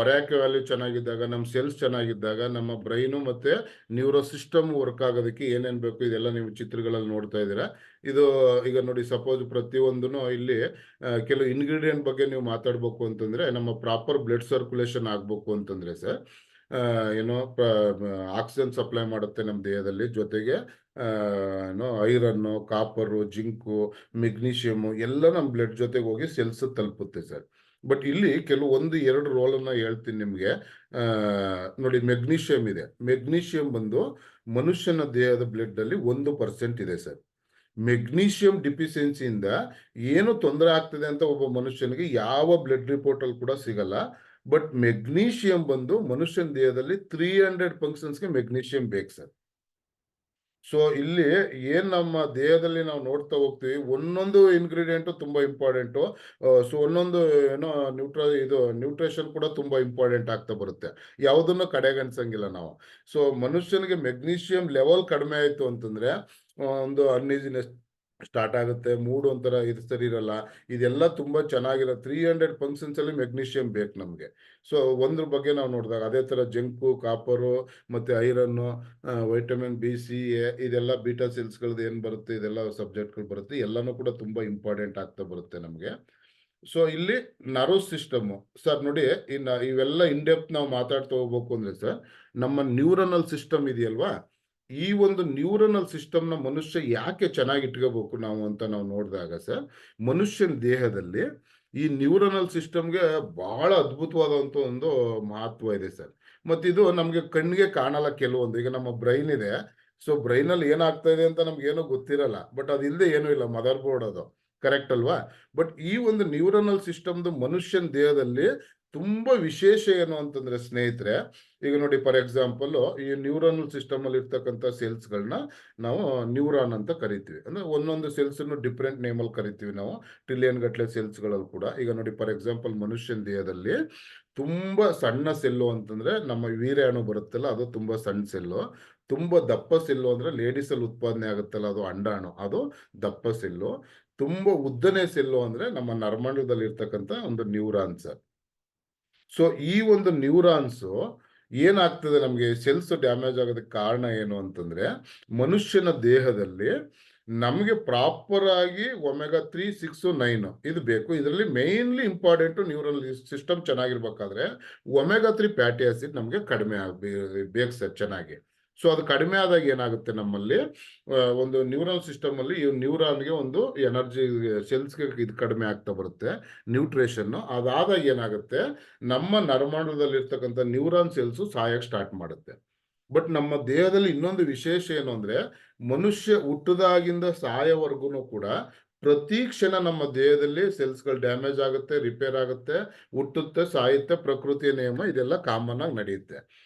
ಒರ್ಯಾಕ್ ವ್ಯಾಲ್ಯೂ ಚೆನ್ನಾಗಿದ್ದಾಗ, ನಮ್ಮ ಸೆಲ್ಸ್ ಚೆನ್ನಾಗಿದ್ದಾಗ, ನಮ್ಮ ಬ್ರೈನು ಮತ್ತೆ ನ್ಯೂರೋ ಸಿಸ್ಟಮ್ ವರ್ಕ್ ಆಗೋದಕ್ಕೆ ಏನೇನ್ ಬೇಕು ಇದೆಲ್ಲ ನೀವು ಚಿತ್ರಗಳಲ್ಲಿ ನೋಡ್ತಾ ಇದ್ದೀರಾ. ಇದು ಈಗ ನೋಡಿ, ಸಪೋಸ್ ಪ್ರತಿಯೊಂದನ್ನು ಇಲ್ಲಿ ಕೆಲವು ಇಂಗ್ರೀಡಿಯೆಂಟ್ ಬಗ್ಗೆ ನೀವು ಮಾತಾಡ್ಬೇಕು ಅಂತಂದ್ರೆ, ನಮ್ಮ ಪ್ರಾಪರ್ ಬ್ಲಡ್ ಸರ್ಕ್ಯುಲೇಷನ್ ಆಗ್ಬೇಕು ಅಂತಂದ್ರೆ ಸರ್, ಏನೋ ಆಕ್ಸಿಜನ್ ಸಪ್ಲೈ ಮಾಡುತ್ತೆ ನಮ್ಮ ದೇಹದಲ್ಲಿ. ಜೊತೆಗೆ ಏನೋ ಐರನ್ನು, ಕಾಪರು, ಜಿಂಕು, ಮೆಗ್ನೀಷಿಯಮು ಎಲ್ಲ ನಮ್ಮ ಬ್ಲಡ್ ಜೊತೆಗೆ ಹೋಗಿ ಸೆಲ್ಸ್ ತಲುಪುತ್ತೆ ಸರ್. ಬಟ್ ಇಲ್ಲಿ ಕೆಲವೊಂದು 2 ರೋಲನ್ನ ಹೇಳ್ತೀನಿ ನಿಮಗೆ. ನೋಡಿ, ಮೆಗ್ನೀಷಿಯಂ ಇದೆ. ಮೆಗ್ನೀಷಿಯಂ ಬಂದು ಮನುಷ್ಯನ ದೇಹದ ಬ್ಲಡ್ ಅಲ್ಲಿ 1% ಇದೆ ಸರ್. ಮೆಗ್ನೀಷಿಯಂ ಡಿಫಿಷಿಯನ್ಸಿಯಿಂದ ಏನು ತೊಂದರೆ ಆಗ್ತದೆ ಅಂತ ಒಬ್ಬ ಮನುಷ್ಯನಿಗೆ ಯಾವ ಬ್ಲಡ್ ರಿಪೋರ್ಟ್ ಅಲ್ಲಿ ಕೂಡ ಸಿಗಲ್ಲ. ಬಟ್ ಮೆಗ್ನೀಷಿಯಂ ಬಂದು ಮನುಷ್ಯನ ದೇಹದಲ್ಲಿ 300 ಫಂಕ್ಷನ್ಸ್ಗೆ ಮೆಗ್ನೀಷಿಯಂ ಬೇಕು ಸರ್. ಸೊ ಇಲ್ಲಿ ಏನ್ ನಮ್ಮ ದೇಹದಲ್ಲಿ ನಾವು ನೋಡ್ತಾ ಹೋಗ್ತೀವಿ, ಒಂದೊಂದು ಇಂಗ್ರೀಡಿಯೆಂಟ್ ತುಂಬಾ ಇಂಪಾರ್ಟೆಂಟು. ಸೊ ಒಂದೊಂದು ಏನೋ ನ್ಯೂಟ್ರಿಷನ್ ಕೂಡ ತುಂಬಾ ಇಂಪಾರ್ಟೆಂಟ್ ಆಗ್ತಾ ಬರುತ್ತೆ. ಯಾವುದನ್ನು ಕಡೆಗಣಿಸಂಗಿಲ್ಲ ನಾವು. ಸೊ ಮನುಷ್ಯನಿಗೆ ಮೆಗ್ನೀಷಿಯಂ ಲೆವೆಲ್ ಕಡಿಮೆ ಆಯ್ತು ಅಂತಂದ್ರೆ ಒಂದು ಅನ್ಈಸಿನೆಸ್ ಸ್ಟಾರ್ಟ್ ಆಗುತ್ತೆ, ಮೂಡ್ ಒಂಥರ ಇದು ಸರಿ ಇರಲ್ಲ. ಇದೆಲ್ಲ ತುಂಬಾ ಚೆನ್ನಾಗಿರೋ 300 ಫಂಕ್ಷನ್ಸ್ ಅಲ್ಲಿ ಮೆಗ್ನೀಷಿಯಂ ಬೇಕು ನಮಗೆ. ಸೊ ಒಂದ್ರ ಬಗ್ಗೆ ನಾವು ನೋಡಿದಾಗ ಅದೇ ತರ ಜಂಕು, ಕಾಪರು, ಮತ್ತೆ iron, vitamin B, C, A, ಇದೆಲ್ಲ ಬೀಟಾ ಸೆಲ್ಸ್ಗಳದ್ದು ಏನ್ ಬರುತ್ತೆ, ಇದೆಲ್ಲ ಸಬ್ಜೆಕ್ಟ್ಗಳು ಬರುತ್ತೆ, ಎಲ್ಲಾನು ಕೂಡ ತುಂಬಾ ಇಂಪಾರ್ಟೆಂಟ್ ಆಗ್ತಾ ಬರುತ್ತೆ ನಮಗೆ. ಸೊ ಇಲ್ಲಿ ನರ್ವ್ ಸಿಸ್ಟಮ್ ಸರ್ ನೋಡಿ, ಇವೆಲ್ಲ ಇನ್ ಡೆಪ್ತ್ ನಾವು ಮಾತಾಡ್ತಾ ಹೋಗ್ಬೇಕು ಅಂದ್ರೆ ಸರ್, ನಮ್ಮ ನ್ಯೂರನಲ್ ಸಿಸ್ಟಮ್ ಇದೆಯಲ್ವಾ, ಈ ಒಂದು ನ್ಯೂರನಲ್ ಸಿಸ್ಟಮ್ ನ ಮನುಷ್ಯ ಯಾಕೆ ಚೆನ್ನಾಗಿ ಇಟ್ಕೋಬೇಕು ನಾವು ಅಂತ ನಾವು ನೋಡಿದಾಗ ಸರ್, ಮನುಷ್ಯನ ದೇಹದಲ್ಲಿ ಈ ನ್ಯೂರನಲ್ ಸಿಸ್ಟಮ್ಗೆ ಬಹಳ ಅದ್ಭುತವಾದಂತ ಒಂದು ಮಹತ್ವ ಇದೆ ಸರ್. ಮತ್ತಿದು ನಮ್ಗೆ ಕಣ್ಣಿಗೆ ಕಾಣಲ್ಲ ಕೆಲವೊಂದು. ಈಗ ನಮ್ಮ ಬ್ರೈನ್ ಇದೆ, ಸೊ ಬ್ರೈನ್ ಅಲ್ಲಿ ಏನಾಗ್ತಾ ಇದೆ ಅಂತ ನಮ್ಗೆ ಏನೂ ಗೊತ್ತಿರಲ್ಲ. ಬಟ್ ಅದಿಲ್ಲದೆ ಏನೂ ಇಲ್ಲ, ಮದರ್ ಬೋರ್ಡ್ ಅದು, ಕರೆಕ್ಟ್ ಅಲ್ವಾ? ಬಟ್ ಈ ಒಂದು ನ್ಯೂರನಲ್ ಸಿಸ್ಟಮ್ದು ಮನುಷ್ಯನ ದೇಹದಲ್ಲಿ ತುಂಬಾ ವಿಶೇಷ ಏನು ಅಂತಂದ್ರೆ ಸ್ನೇಹಿತರೆ, ಈಗ ನೋಡಿ ಫಾರ್ ಎಕ್ಸಾಂಪಲ್ ಈ ನ್ಯೂರನಲ್ ಸಿಸ್ಟಮ್ ಅಲ್ಲಿ ಇರ್ತಕ್ಕಂಥ ಸೆಲ್ಸ್ಗಳನ್ನ ನಾವು ನ್ಯೂರಾನ್ ಅಂತ ಕರಿತೀವಿ. ಅಂದ್ರೆ ಒಂದೊಂದು ಸೆಲ್ಸ್ ಡಿಫ್ರೆಂಟ್ ನೇಮ್ ಅಲ್ಲಿ ಕರಿತೀವಿ ನಾವು, ಟ್ರಿಲಿಯನ್ ಗಟ್ಟಲೆ ಸೆಲ್ಸ್ಗಳಲ್ಲಿ ಕೂಡ. ಈಗ ನೋಡಿ ಫಾರ್ ಎಕ್ಸಾಂಪಲ್ ಮನುಷ್ಯನ ದೇಹದಲ್ಲಿ ತುಂಬಾ ಸಣ್ಣ ಸೆಲ್ಲು ಅಂತಂದ್ರೆ ನಮ್ಮ ವೀರ್ಯಾಣು ಬರುತ್ತಲ್ಲ, ಅದು ತುಂಬಾ ಸಣ್ಣ ಸೆಲ್ಲು. ತುಂಬಾ ದಪ್ಪ ಸೆಲ್ಲು ಅಂದ್ರೆ ಲೇಡೀಸ್ ಅಲ್ಲಿ ಉತ್ಪಾದನೆ ಆಗುತ್ತಲ್ಲ, ಅದು ಅಂಡಾಣು, ಅದು ದಪ್ಪ ಸೆಲ್ಲು. ತುಂಬಾ ಉದ್ದನೆ ಸೆಲ್ಲು ಅಂದ್ರೆ ನಮ್ಮ ನರಮಂಡಲದಲ್ಲಿ ಇರ್ತಕ್ಕಂಥ ಒಂದು ನ್ಯೂರಾನ್ಸ್. ಸೊ ಈ ಒಂದು ನ್ಯೂರಾನ್ಸ್ ಏನಾಗ್ತದೆ, ನಮಗೆ ಸೆಲ್ಸ್ ಡ್ಯಾಮೇಜ್ ಆಗೋದಕ್ಕೆ ಕಾರಣ ಏನು ಅಂತಂದ್ರೆ, ಮನುಷ್ಯನ ದೇಹದಲ್ಲಿ ನಮಗೆ ಪ್ರಾಪರ್ ಆಗಿ ಒಮೆಗಾ 3, 6, 9 ಇದು ಬೇಕು. ಇದರಲ್ಲಿ ಮೇನ್ಲಿ ಇಂಪಾರ್ಟೆಂಟ್ ನ್ಯೂರಲ್ ಸಿಸ್ಟಮ್ ಚೆನ್ನಾಗಿರ್ಬೇಕಾದ್ರೆ ಒಮೆಗಾ 3 ಫ್ಯಾಟಿ ಆಸಿಡ್ ನಮಗೆ ಕಡಿಮೆ ಬೇಕು ಸರ್ ಚೆನ್ನಾಗಿ. ಸೊ ಅದು ಕಡಿಮೆ ಆದಾಗ ಏನಾಗುತ್ತೆ ನಮ್ಮಲ್ಲಿ, ಒಂದು ನ್ಯೂರಲ್ ಸಿಸ್ಟಮ್ ಅಲ್ಲಿ ಈ ನ್ಯೂರಾನ್ಗೆ ಒಂದು ಎನರ್ಜಿ, ಸೆಲ್ಸ್ಗೆ ಇದು ಕಡಿಮೆ ಆಗ್ತಾ ಬರುತ್ತೆ ನ್ಯೂಟ್ರಿಷನ್. ಅದಾದಾಗ ಏನಾಗುತ್ತೆ, ನಮ್ಮ ನರಮಂಡಲದಲ್ಲಿ ಇರ್ತಕ್ಕಂಥ ನ್ಯೂರಾನ್ ಸೆಲ್ಸ್ ಸಾಯಕ್ ಸ್ಟಾರ್ಟ್ ಮಾಡುತ್ತೆ. ಬಟ್ ನಮ್ಮ ದೇಹದಲ್ಲಿ ಇನ್ನೊಂದು ವಿಶೇಷ ಏನು ಅಂದ್ರೆ, ಮನುಷ್ಯ ಹುಟ್ಟದಾಗಿಂದ ಸಾಯವರೆಗೂ ಕೂಡ ಪ್ರತಿ ಕ್ಷಣ ನಮ್ಮ ದೇಹದಲ್ಲಿ ಸೆಲ್ಸ್ಗಳು ಡ್ಯಾಮೇಜ್ ಆಗುತ್ತೆ, ರಿಪೇರ್ ಆಗುತ್ತೆ, ಹುಟ್ಟುತ್ತೆ, ಸಾಯುತ್ತೆ, ಪ್ರಕೃತಿಯ ನಿಯಮ ಇದೆಲ್ಲ ಕಾಮನ್ ಆಗಿ ನಡೆಯುತ್ತೆ.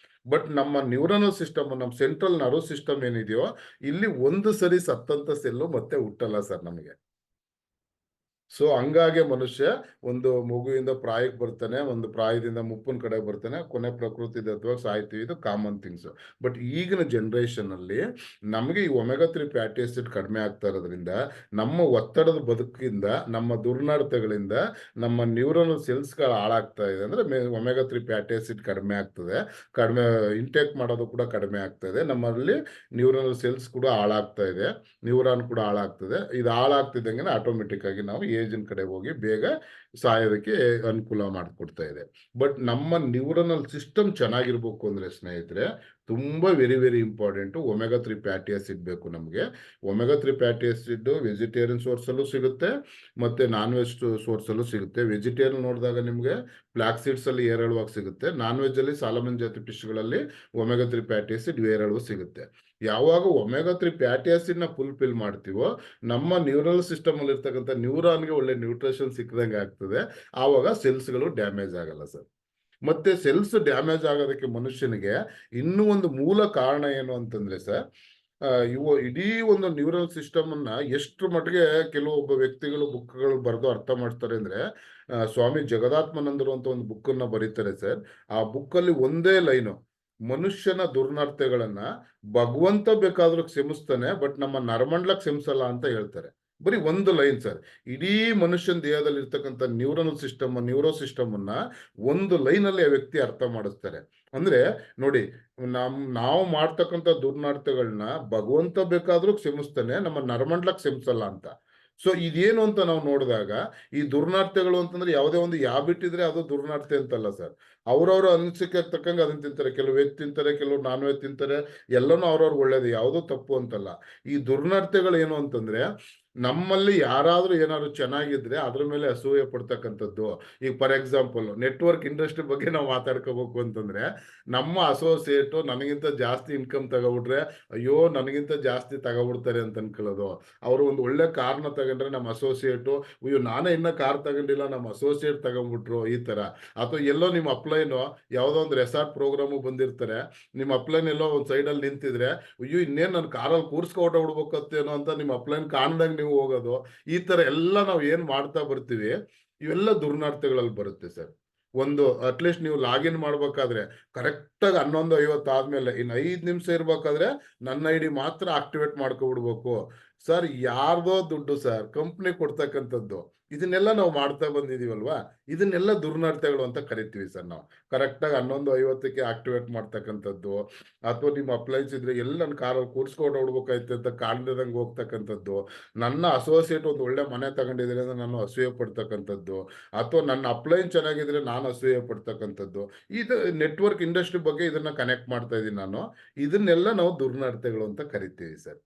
ಬಟ್ ನಮ್ಮ ನ್ಯೂರನಲ್ ಸಿಸ್ಟಮ್, ನಮ್ಮ ಸೆಂಟ್ರಲ್ ನರ್ವ್ ಸಿಸ್ಟಮ್ ಏನಿದೆಯೋ, ಇಲ್ಲಿ ಒಂದು ಸರಿ ಸತ್ತಂತ ಸೆಲ್ಲು ಮತ್ತೆ ಹುಟ್ಟಲ್ಲ ಸರ್ ನಮಗೆ. ಸೊ ಹಂಗಾಗಿ ಮನುಷ್ಯ ಒಂದು ಮಗುವಿಂದ ಪ್ರಾಯಕ್ಕೆ ಬರ್ತಾನೆ, ಒಂದು ಪ್ರಾಯದಿಂದ ಮುಪ್ಪನ ಕಡೆ ಬರ್ತಾನೆ, ಕೊನೆ ಪ್ರಕೃತಿ ದತ್ತವಾಗಿ ಸಾಯ್ತೀವಿ, ಇದು ಕಾಮನ್ ಥಿಂಗ್ಸ್. ಬಟ್ ಈಗಿನ ಜನರೇಷನ್ ಅಲ್ಲಿ ನಮಗೆ ಈ ಒಮೆಗಾ 3 ಫ್ಯಾಟಿ ಆಸಿಡ್ ಕಡಿಮೆ ಆಗ್ತಾ ಇರೋದ್ರಿಂದ, ನಮ್ಮ ಒತ್ತಡದ ಬದುಕಿಂದ, ನಮ್ಮ ದುರ್ನಡತೆಗಳಿಂದ ನಮ್ಮ ನ್ಯೂರನಲ್ ಸೆಲ್ಸ್ಗಳು ಹಾಳಾಗ್ತಾ ಇದೆ. ಅಂದ್ರೆ ಒಮೆಗಾ 3 ಫ್ಯಾಟಿ ಆಸಿಡ್ ಕಡಿಮೆ ಆಗ್ತದೆ, ಕಡಿಮೆ ಇಂಟೇಕ್ ಮಾಡೋದು ಕೂಡ ಕಡಿಮೆ ಆಗ್ತಾ ಇದೆ. ನಮ್ಮಲ್ಲಿ ನ್ಯೂರನಲ್ ಸೆಲ್ಸ್ ಕೂಡ ಹಾಳಾಗ್ತಾ ಇದೆ, ನ್ಯೂರಾನ್ ಕೂಡ ಹಾಳಾಗ್ತದೆ. ಇದು ಹಾಳಾಗ್ತಿದ್ದಂಗೆ ಆಟೋಮೆಟಿಕ್ ಆಗಿ ನಾವು ಏಜಿನ ಕಡೆ ಹೋಗಿ ಬೇಗ ಸಾಯೋದಕ್ಕೆ ಅನುಕೂಲ ಮಾಡಿಕೊಡ್ತಾ ಇದೆ. ಬಟ್ ನಮ್ಮ ನ್ಯೂರನಲ್ ಸಿಸ್ಟಮ್ ಚೆನ್ನಾಗಿರ್ಬೇಕು ಅಂದ್ರೆ ಸ್ನೇಹಿತರೆ, ತುಂಬಾ very very important omega 3 fatty acid ಬೇಕು ನಮಗೆ. Omega 3 fatty acid vegetarian source ಅಲ್ಲೂ ಸಿಗುತ್ತೆ, ಮತ್ತೆ ನಾನ್ ವೆಜ್ ಸೋರ್ಸ್ ಅಲ್ಲೂ ಸಿಗುತ್ತೆ. ವೆಜಿಟೇರಿಯನ್ ನೋಡಿದಾಗ ನಿಮಗೆ ಫ್ಲಾಕ್ ಸೀಡ್ಸ್ ಅಲ್ಲಿ ಹೇರಳವಾಗಿ ಸಿಗುತ್ತೆ, ನಾನ್ ವೆಜ್ ಅಲ್ಲಿ ಸಾಲಮನ್ ಜಾತಿ ಫಿಶ್ಗಳಲ್ಲಿ ಒಮೆಗಾ 3 ಫ್ಯಾಟಿ ಆಸಿಡ್ ಹೇರಳವಾಗಿ ಸಿಗುತ್ತೆ. ಯಾವಾಗ ಒಮೆಗಾ 3 ಫ್ಯಾಟಿ ಆಸಿಡ್ ನ ಫುಲ್ಫಿಲ್ ಮಾಡ್ತೀವೋ, ನಮ್ಮ ನ್ಯೂರಲ್ ಸಿಸ್ಟಮ್ ಅಲ್ಲಿ ಇರ್ತಕ್ಕಂಥ ನ್ಯೂರಾನ್ಗೆ ಒಳ್ಳೆ ನ್ಯೂಟ್ರಿಷನ್ ಸಿಕ್ಕದಂಗೆ ಆಗ್ತದೆ. ಆವಾಗ ಸೆಲ್ಸ್ಗಳು ಡ್ಯಾಮೇಜ್ ಆಗಲ್ಲ ಸರ್. ಮತ್ತೆ ಸೆಲ್ಸ್ ಡ್ಯಾಮೇಜ್ ಆಗೋದಕ್ಕೆ ಮನುಷ್ಯನಿಗೆ ಇನ್ನೂ ಒಂದು ಮೂಲ ಕಾರಣ ಏನು ಅಂತಂದ್ರೆ ಸರ್, ಇವು ಇಡೀ ಒಂದು ನ್ಯೂರಲ್ ಸಿಸ್ಟಮ್ ಅನ್ನ ಎಷ್ಟು ಮಟ್ಟಿಗೆ ಕೆಲವೊಬ್ಬ ವ್ಯಕ್ತಿಗಳು ಬುಕ್ಗಳು ಬರೆದು ಅರ್ಥ ಮಾಡ್ತಾರೆ ಅಂದ್ರೆ, ಸ್ವಾಮಿ ಜಗದಾತ್ಮಾನಂದರು ಅಂತ ಒಂದು ಬುಕ್ ಅನ್ನ ಬರೀತಾರೆ ಸರ್. ಆ ಬುಕ್ ಅಲ್ಲಿ ಒಂದೇ ಲೈನು, ಮನುಷ್ಯನ ದುರ್ನಡತೆಗಳನ್ನ ಭಗವಂತ ಬೇಕಾದ್ರೂ ಕ್ಷಮಿಸ್ತಾನೆ, ಬಟ್ ನಮ್ಮ ನರಮಂಡಲಕ್ಕೆ ಕ್ಷಮಿಸಲ್ಲ ಅಂತ ಹೇಳ್ತಾರೆ. ಬರೀ ಒಂದು ಲೈನ್ ಸರ್. ಇಡೀ ಮನುಷ್ಯನ ದೇಹದಲ್ಲಿ ಇರ್ತಕ್ಕಂಥ ನ್ಯೂರಲ್ ಸಿಸ್ಟಮ್, ನ್ಯೂರೋ ಸಿಸ್ಟಮ್ ಅನ್ನ ಒಂದು ಲೈನ್ ಅಲ್ಲಿ ಆ ವ್ಯಕ್ತಿ ಅರ್ಥ ಮಾಡಿಸ್ತಾರೆ. ಅಂದ್ರೆ ನೋಡಿ, ನಾವು ಮಾಡ್ತಕ್ಕಂಥ ದುರ್ನಡತೆಗಳನ್ನ ಭಗವಂತ ಬೇಕಾದ್ರೂ ಕ್ಷಮಿಸ್ತಾನೆ, ನಮ್ಮ ನರಮಂಡಲಕ್ಕೆ ಕ್ಷಮಿಸಲ್ಲ ಅಂತ. ಸೊ ಇದೇನು ಅಂತ ನಾವು ನೋಡಿದಾಗ ಈ ದುರ್ನಾರ್ತೆಗಳು ಅಂತಂದ್ರೆ ಯಾವುದೇ ಒಂದು ಹ್ಯಾಬಿಟ್ ಇದ್ರೆ ಅದು ದುರ್ನಾರ್ತೆ ಅಂತಲ್ಲ ಸರ್. ಅವ್ರವ್ರ ಅನಿಸಿಕೆ ತಕ್ಕಂಗೆ ಅದನ್ನ ತಿಂತಾರೆ. ಕೆಲವು ವೆಜ್ ತಿಂತಾರೆ, ಕೆಲವು ನಾನ್ ವೆಜ್ ತಿಂತಾರೆ. ಎಲ್ಲನೂ ಅವ್ರವ್ರಿಗೆ ಒಳ್ಳೇದು, ಯಾವುದೂ ತಪ್ಪು ಅಂತಲ್ಲ. ಈ ದುರ್ನಾರ್ತೆಗಳು ಏನು ಅಂತಂದ್ರೆ ನಮ್ಮಲ್ಲಿ ಯಾರಾದ್ರೂ ಏನಾದ್ರು ಚೆನ್ನಾಗಿದ್ರೆ ಅದ್ರ ಮೇಲೆ ಅಸೂಯೆ ಪಡ್ತಕ್ಕಂಥದ್ದು. ಈಗ ಫಾರ್ ಎಕ್ಸಾಂಪಲ್ ನೆಟ್ವರ್ಕ್ ಇಂಡಸ್ಟ್ರಿ ಬಗ್ಗೆ ನಾವು ಮಾತಾಡ್ಕೋಬೇಕು ಅಂತಂದ್ರೆ, ನಮ್ಮ ಅಸೋಸಿಯೇಟು ನನಗಿಂತ ಜಾಸ್ತಿ ಇನ್ಕಮ್ ತಗೊಬಿಟ್ರೆ ಅಯ್ಯೋ ನನಗಿಂತ ಜಾಸ್ತಿ ತಗೊಬಿಡ್ತಾರೆ ಅಂತ ಅನ್ಕೊಳ್ಳೋದು. ಅವರು ಒಂದು ಒಳ್ಳೆ ಕಾರ್ನ ತಗೊಂಡ್ರೆ ನಮ್ಮ ಅಸೋಸಿಯೇಟು ಅಯ್ಯೋ ನಾನೇ ಇನ್ನ ಕಾರ್ ತಗೊಂಡಿಲ್ಲ, ನಮ್ಮ ಅಸೋಸಿಯೇಟ್ ತಗೊಂಡ್ಬಿಟ್ರು, ಈ ತರ. ಅಥವಾ ಎಲ್ಲೋ ನಿಮ್ಮ ಅಪ್ಲೈನು ಯಾವುದೋ ಒಂದು ರೆಸಾರ್ಟ್ ಪ್ರೋಗ್ರಾಮು ಬಂದಿರ್ತಾರೆ, ನಿಮ್ಮ ಅಪ್ಲೈನ್ ಎಲ್ಲೋ ಒಂದು ಸೈಡಲ್ಲಿ ನಿಂತಿದ್ರೆ ಅಯ್ಯೋ ಇನ್ನೇನು ನನ್ನ ಕಾರಲ್ಲಿ ಕೂರ್ಸ್ಕೊಂಡು ಹೊಡ್ಬೇಕತ್ತೇನೋ ಅಂತ ನಿಮ್ಮ ಅಪ್ಲೈನ್ ಕಾಣ್ದಂಗೆ ನೀವು ಹೋಗೋದು. ಈ ತರ ಎಲ್ಲ ನಾವು ಏನ್ ಮಾಡ್ತಾ ಬರ್ತೀವಿ, ಇವೆಲ್ಲ ದುರ್ನಾರ್ತೆಗಳಲ್ಲಿ ಬರುತ್ತೆ ಸರ್. ಒಂದು ಅಟ್ಲೀಸ್ಟ್ ನೀವು ಲಾಗಿನ್ ಮಾಡ್ಬೇಕಾದ್ರೆ ಕರೆಕ್ಟಾಗಿ 11:50 ಆದ್ಮೇಲೆ ಇನ್ನು 5 ನಿಮಿಷ ಇರ್ಬೇಕಾದ್ರೆ ನನ್ನ ಐಡಿ ಮಾತ್ರ ಆಕ್ಟಿವೇಟ್ ಮಾಡ್ಕೊಬಿಡ್ಬೇಕು ಸರ್. ಯಾರ್ದೋ ದುಡ್ಡು ಸರ್, ಕಂಪ್ನಿ ಕೊಡ್ತಕ್ಕಂಥದ್ದು. ಇದನ್ನೆಲ್ಲ ನಾವು ಮಾಡ್ತಾ ಬಂದಿದೀವಲ್ವಾ, ಇದನ್ನೆಲ್ಲ ದುರ್ನಾರ್ತೆಗಳು ಅಂತ ಕರಿತೀವಿ ಸರ್ ನಾವು. ಕರೆಕ್ಟಾಗಿ 11:50ಕ್ಕೆ ಆಕ್ಟಿವೇಟ್ ಮಾಡ್ತಕ್ಕಂಥದ್ದು, ಅಥವಾ ನಿಮ್ಮ ಅಪ್ಲೈನ್ಸ್ ಇದ್ರೆ ಎಲ್ಲ ನನ್ನ ಕಾರಲ್ಲಿ ಕೂರ್ಸ್ಕೊಂಡು ಹೋಗ್ಬೇಕಾಯ್ತು ಅಂತ ಕಾಣ್ದಂಗೆ ಹೋಗ್ತಕ್ಕಂಥದ್ದು, ನನ್ನ ಅಸೋಸಿಯೇಟ್ ಒಂದು ಒಳ್ಳೆ ಮನೆ ತಗೊಂಡಿದ್ರೆ ಅಂದ್ರೆ ನಾನು ಅಸೂಯೆ ಪಡ್ತಕ್ಕಂಥದ್ದು, ಅಥವಾ ನನ್ನ ಅಪ್ಲೈನ್ ಚೆನ್ನಾಗಿದ್ರೆ ನಾನು ಅಸೂಯೆ ಪಡ್ತಕ್ಕಂಥದ್ದು. ಇದು ನೆಟ್ವರ್ಕ್ ಇಂಡಸ್ಟ್ರಿ ಬಗ್ಗೆ ಇದನ್ನ ಕನೆಕ್ಟ್ ಮಾಡ್ತಾ ಇದ್ದೀನಿ ನಾನು. ಇದನ್ನೆಲ್ಲ ನಾವು ದುರ್ನಾರ್ತೆಗಳು ಅಂತ ಕರಿತೀವಿ ಸರ್.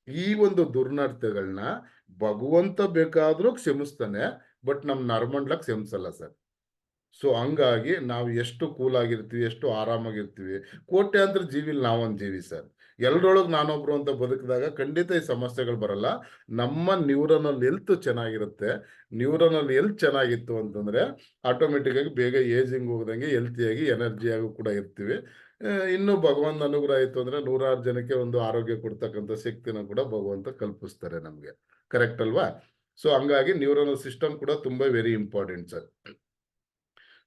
ಈ ಒಂದು ದುರ್ನಾರ್ತೆಗಳನ್ನ ಭಗವಂತ ಬೇಕಾದ್ರೂ ಕ್ಷಮಿಸ್ತಾನೆ, ಬಟ್ ನಮ್ ನರಮಂಡ್ಲ ಕ್ಷಮಿಸಲ್ಲ ಸರ್. ಸೊ ಹಂಗಾಗಿ ನಾವು ಎಷ್ಟು ಕೂಲ್ ಆಗಿರ್ತೀವಿ, ಎಷ್ಟು ಆರಾಮಾಗಿರ್ತೀವಿ. ಕೋಟ್ಯಾಂತರ ಜೀವಿಲಿ ನಾವೊಂದು ಜೀವಿ ಸರ್. ಎಲ್ರೊಳಗೆ ನಾನೊಬ್ರು ಅಂತ ಬದುಕಿದಾಗ ಖಂಡಿತ ಈ ಸಮಸ್ಯೆಗಳು ಬರಲ್ಲ. ನಮ್ಮ ನ್ಯೂರನಲ್ ಹೆಲ್ತ್ ಚೆನ್ನಾಗಿರುತ್ತೆ. ನ್ಯೂರನಲ್ ಹೆಲ್ತ್ ಚೆನ್ನಾಗಿತ್ತು ಅಂತಂದ್ರೆ ಆಟೋಮೆಟಿಕ್ ಆಗಿ ಬೇಗ ಏಜಿಂಗ್ ಹೋಗದಂಗೆ ಹೆಲ್ತಿಯಾಗಿ ಎನರ್ಜಿಯಾಗಿ ಕೂಡ ಇರ್ತೀವಿ. ಇನ್ನು ಭಗವಂತ ಅನುಗ್ರಹ ಆಯ್ತು ಅಂದ್ರೆ 100 ಜನಕ್ಕೆ ಒಂದು ಆರೋಗ್ಯ ಕೊಡ್ತಕ್ಕಂಥ ಶಕ್ತಿನ ಕೂಡ ಭಗವಂತ ಕಲ್ಪಿಸ್ತಾರೆ ನಮ್ಗೆ. ಕರೆಕ್ಟ್ ಅಲ್ವಾ? ಸೊ ಹಂಗಾಗಿ ನ್ಯೂರನಲ್ ಸಿಸ್ಟಮ್ ಕೂಡ ತುಂಬಾ ವೆರಿ ಇಂಪಾರ್ಟೆಂಟ್ ಸರ್.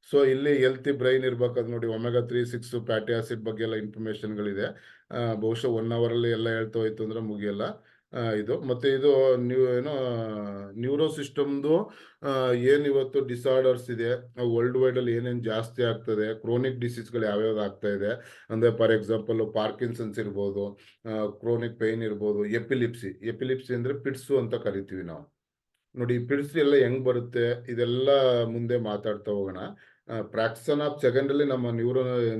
ಸೊ ಇಲ್ಲಿ ಹೆಲ್ತಿ ಬ್ರೈನ್ ಇರ್ಬೇಕಾದ್ರೆ ನೋಡಿ, omega-3, 6 ಫ್ಯಾಟಿ ಆಸಿಡ್ ಬಗ್ಗೆ ಎಲ್ಲ ಇನ್ಫಾರ್ಮೇಶನ್ಗಳಿದೆ. ಬಹುಶಃ 1 hour ಅಲ್ಲಿ ಎಲ್ಲ ಹೇಳ್ತಾ ಹೋಯ್ತು ಅಂದ್ರೆ ಮುಗಿಯಲ್ಲ. ಇದು ಮತ್ತೆ ಇದು ಏನೋ ನ್ಯೂರೋ ಸಿಸ್ಟಮ್ದು ಏನ್ ಇವತ್ತು ಡಿಸಾರ್ಡರ್ಸ್ ಇದೆ, ವರ್ಲ್ಡ್ ವೈಡ್ ಅಲ್ಲಿ ಏನೇನ್ ಜಾಸ್ತಿ ಆಗ್ತದೆ, ಕ್ರೋನಿಕ್ ಡಿಸೀಸ್ಗಳು ಯಾವ್ಯಾವ್ದು ಆಗ್ತಾ ಇದೆ ಅಂದ್ರೆ ಫಾರ್ ಎಕ್ಸಾಂಪಲ್ ಪಾರ್ಕಿನ್ಸನ್ಸ್ ಇರ್ಬೋದು, ಕ್ರೋನಿಕ್ ಪೈನ್ ಇರ್ಬೋದು, ಎಪಿಲಿಪ್ಸಿ ಅಂದ್ರೆ ಪಿಟ್ಸು ಅಂತ ಕರಿತೀವಿ ನಾವು. ನೋಡಿ ಪಿಡ್ಸ್ ಎಲ್ಲ ಹೆಂಗ್ ಬರುತ್ತೆ ಇದೆಲ್ಲ ಮುಂದೆ ಮಾತಾಡ್ತಾ ಹೋಗೋಣ. ಫ್ರಾಕ್ಷನ್ ಆಫ್ ಸೆಕೆಂಡ್ ಅಲ್ಲಿ ನಮ್ಮ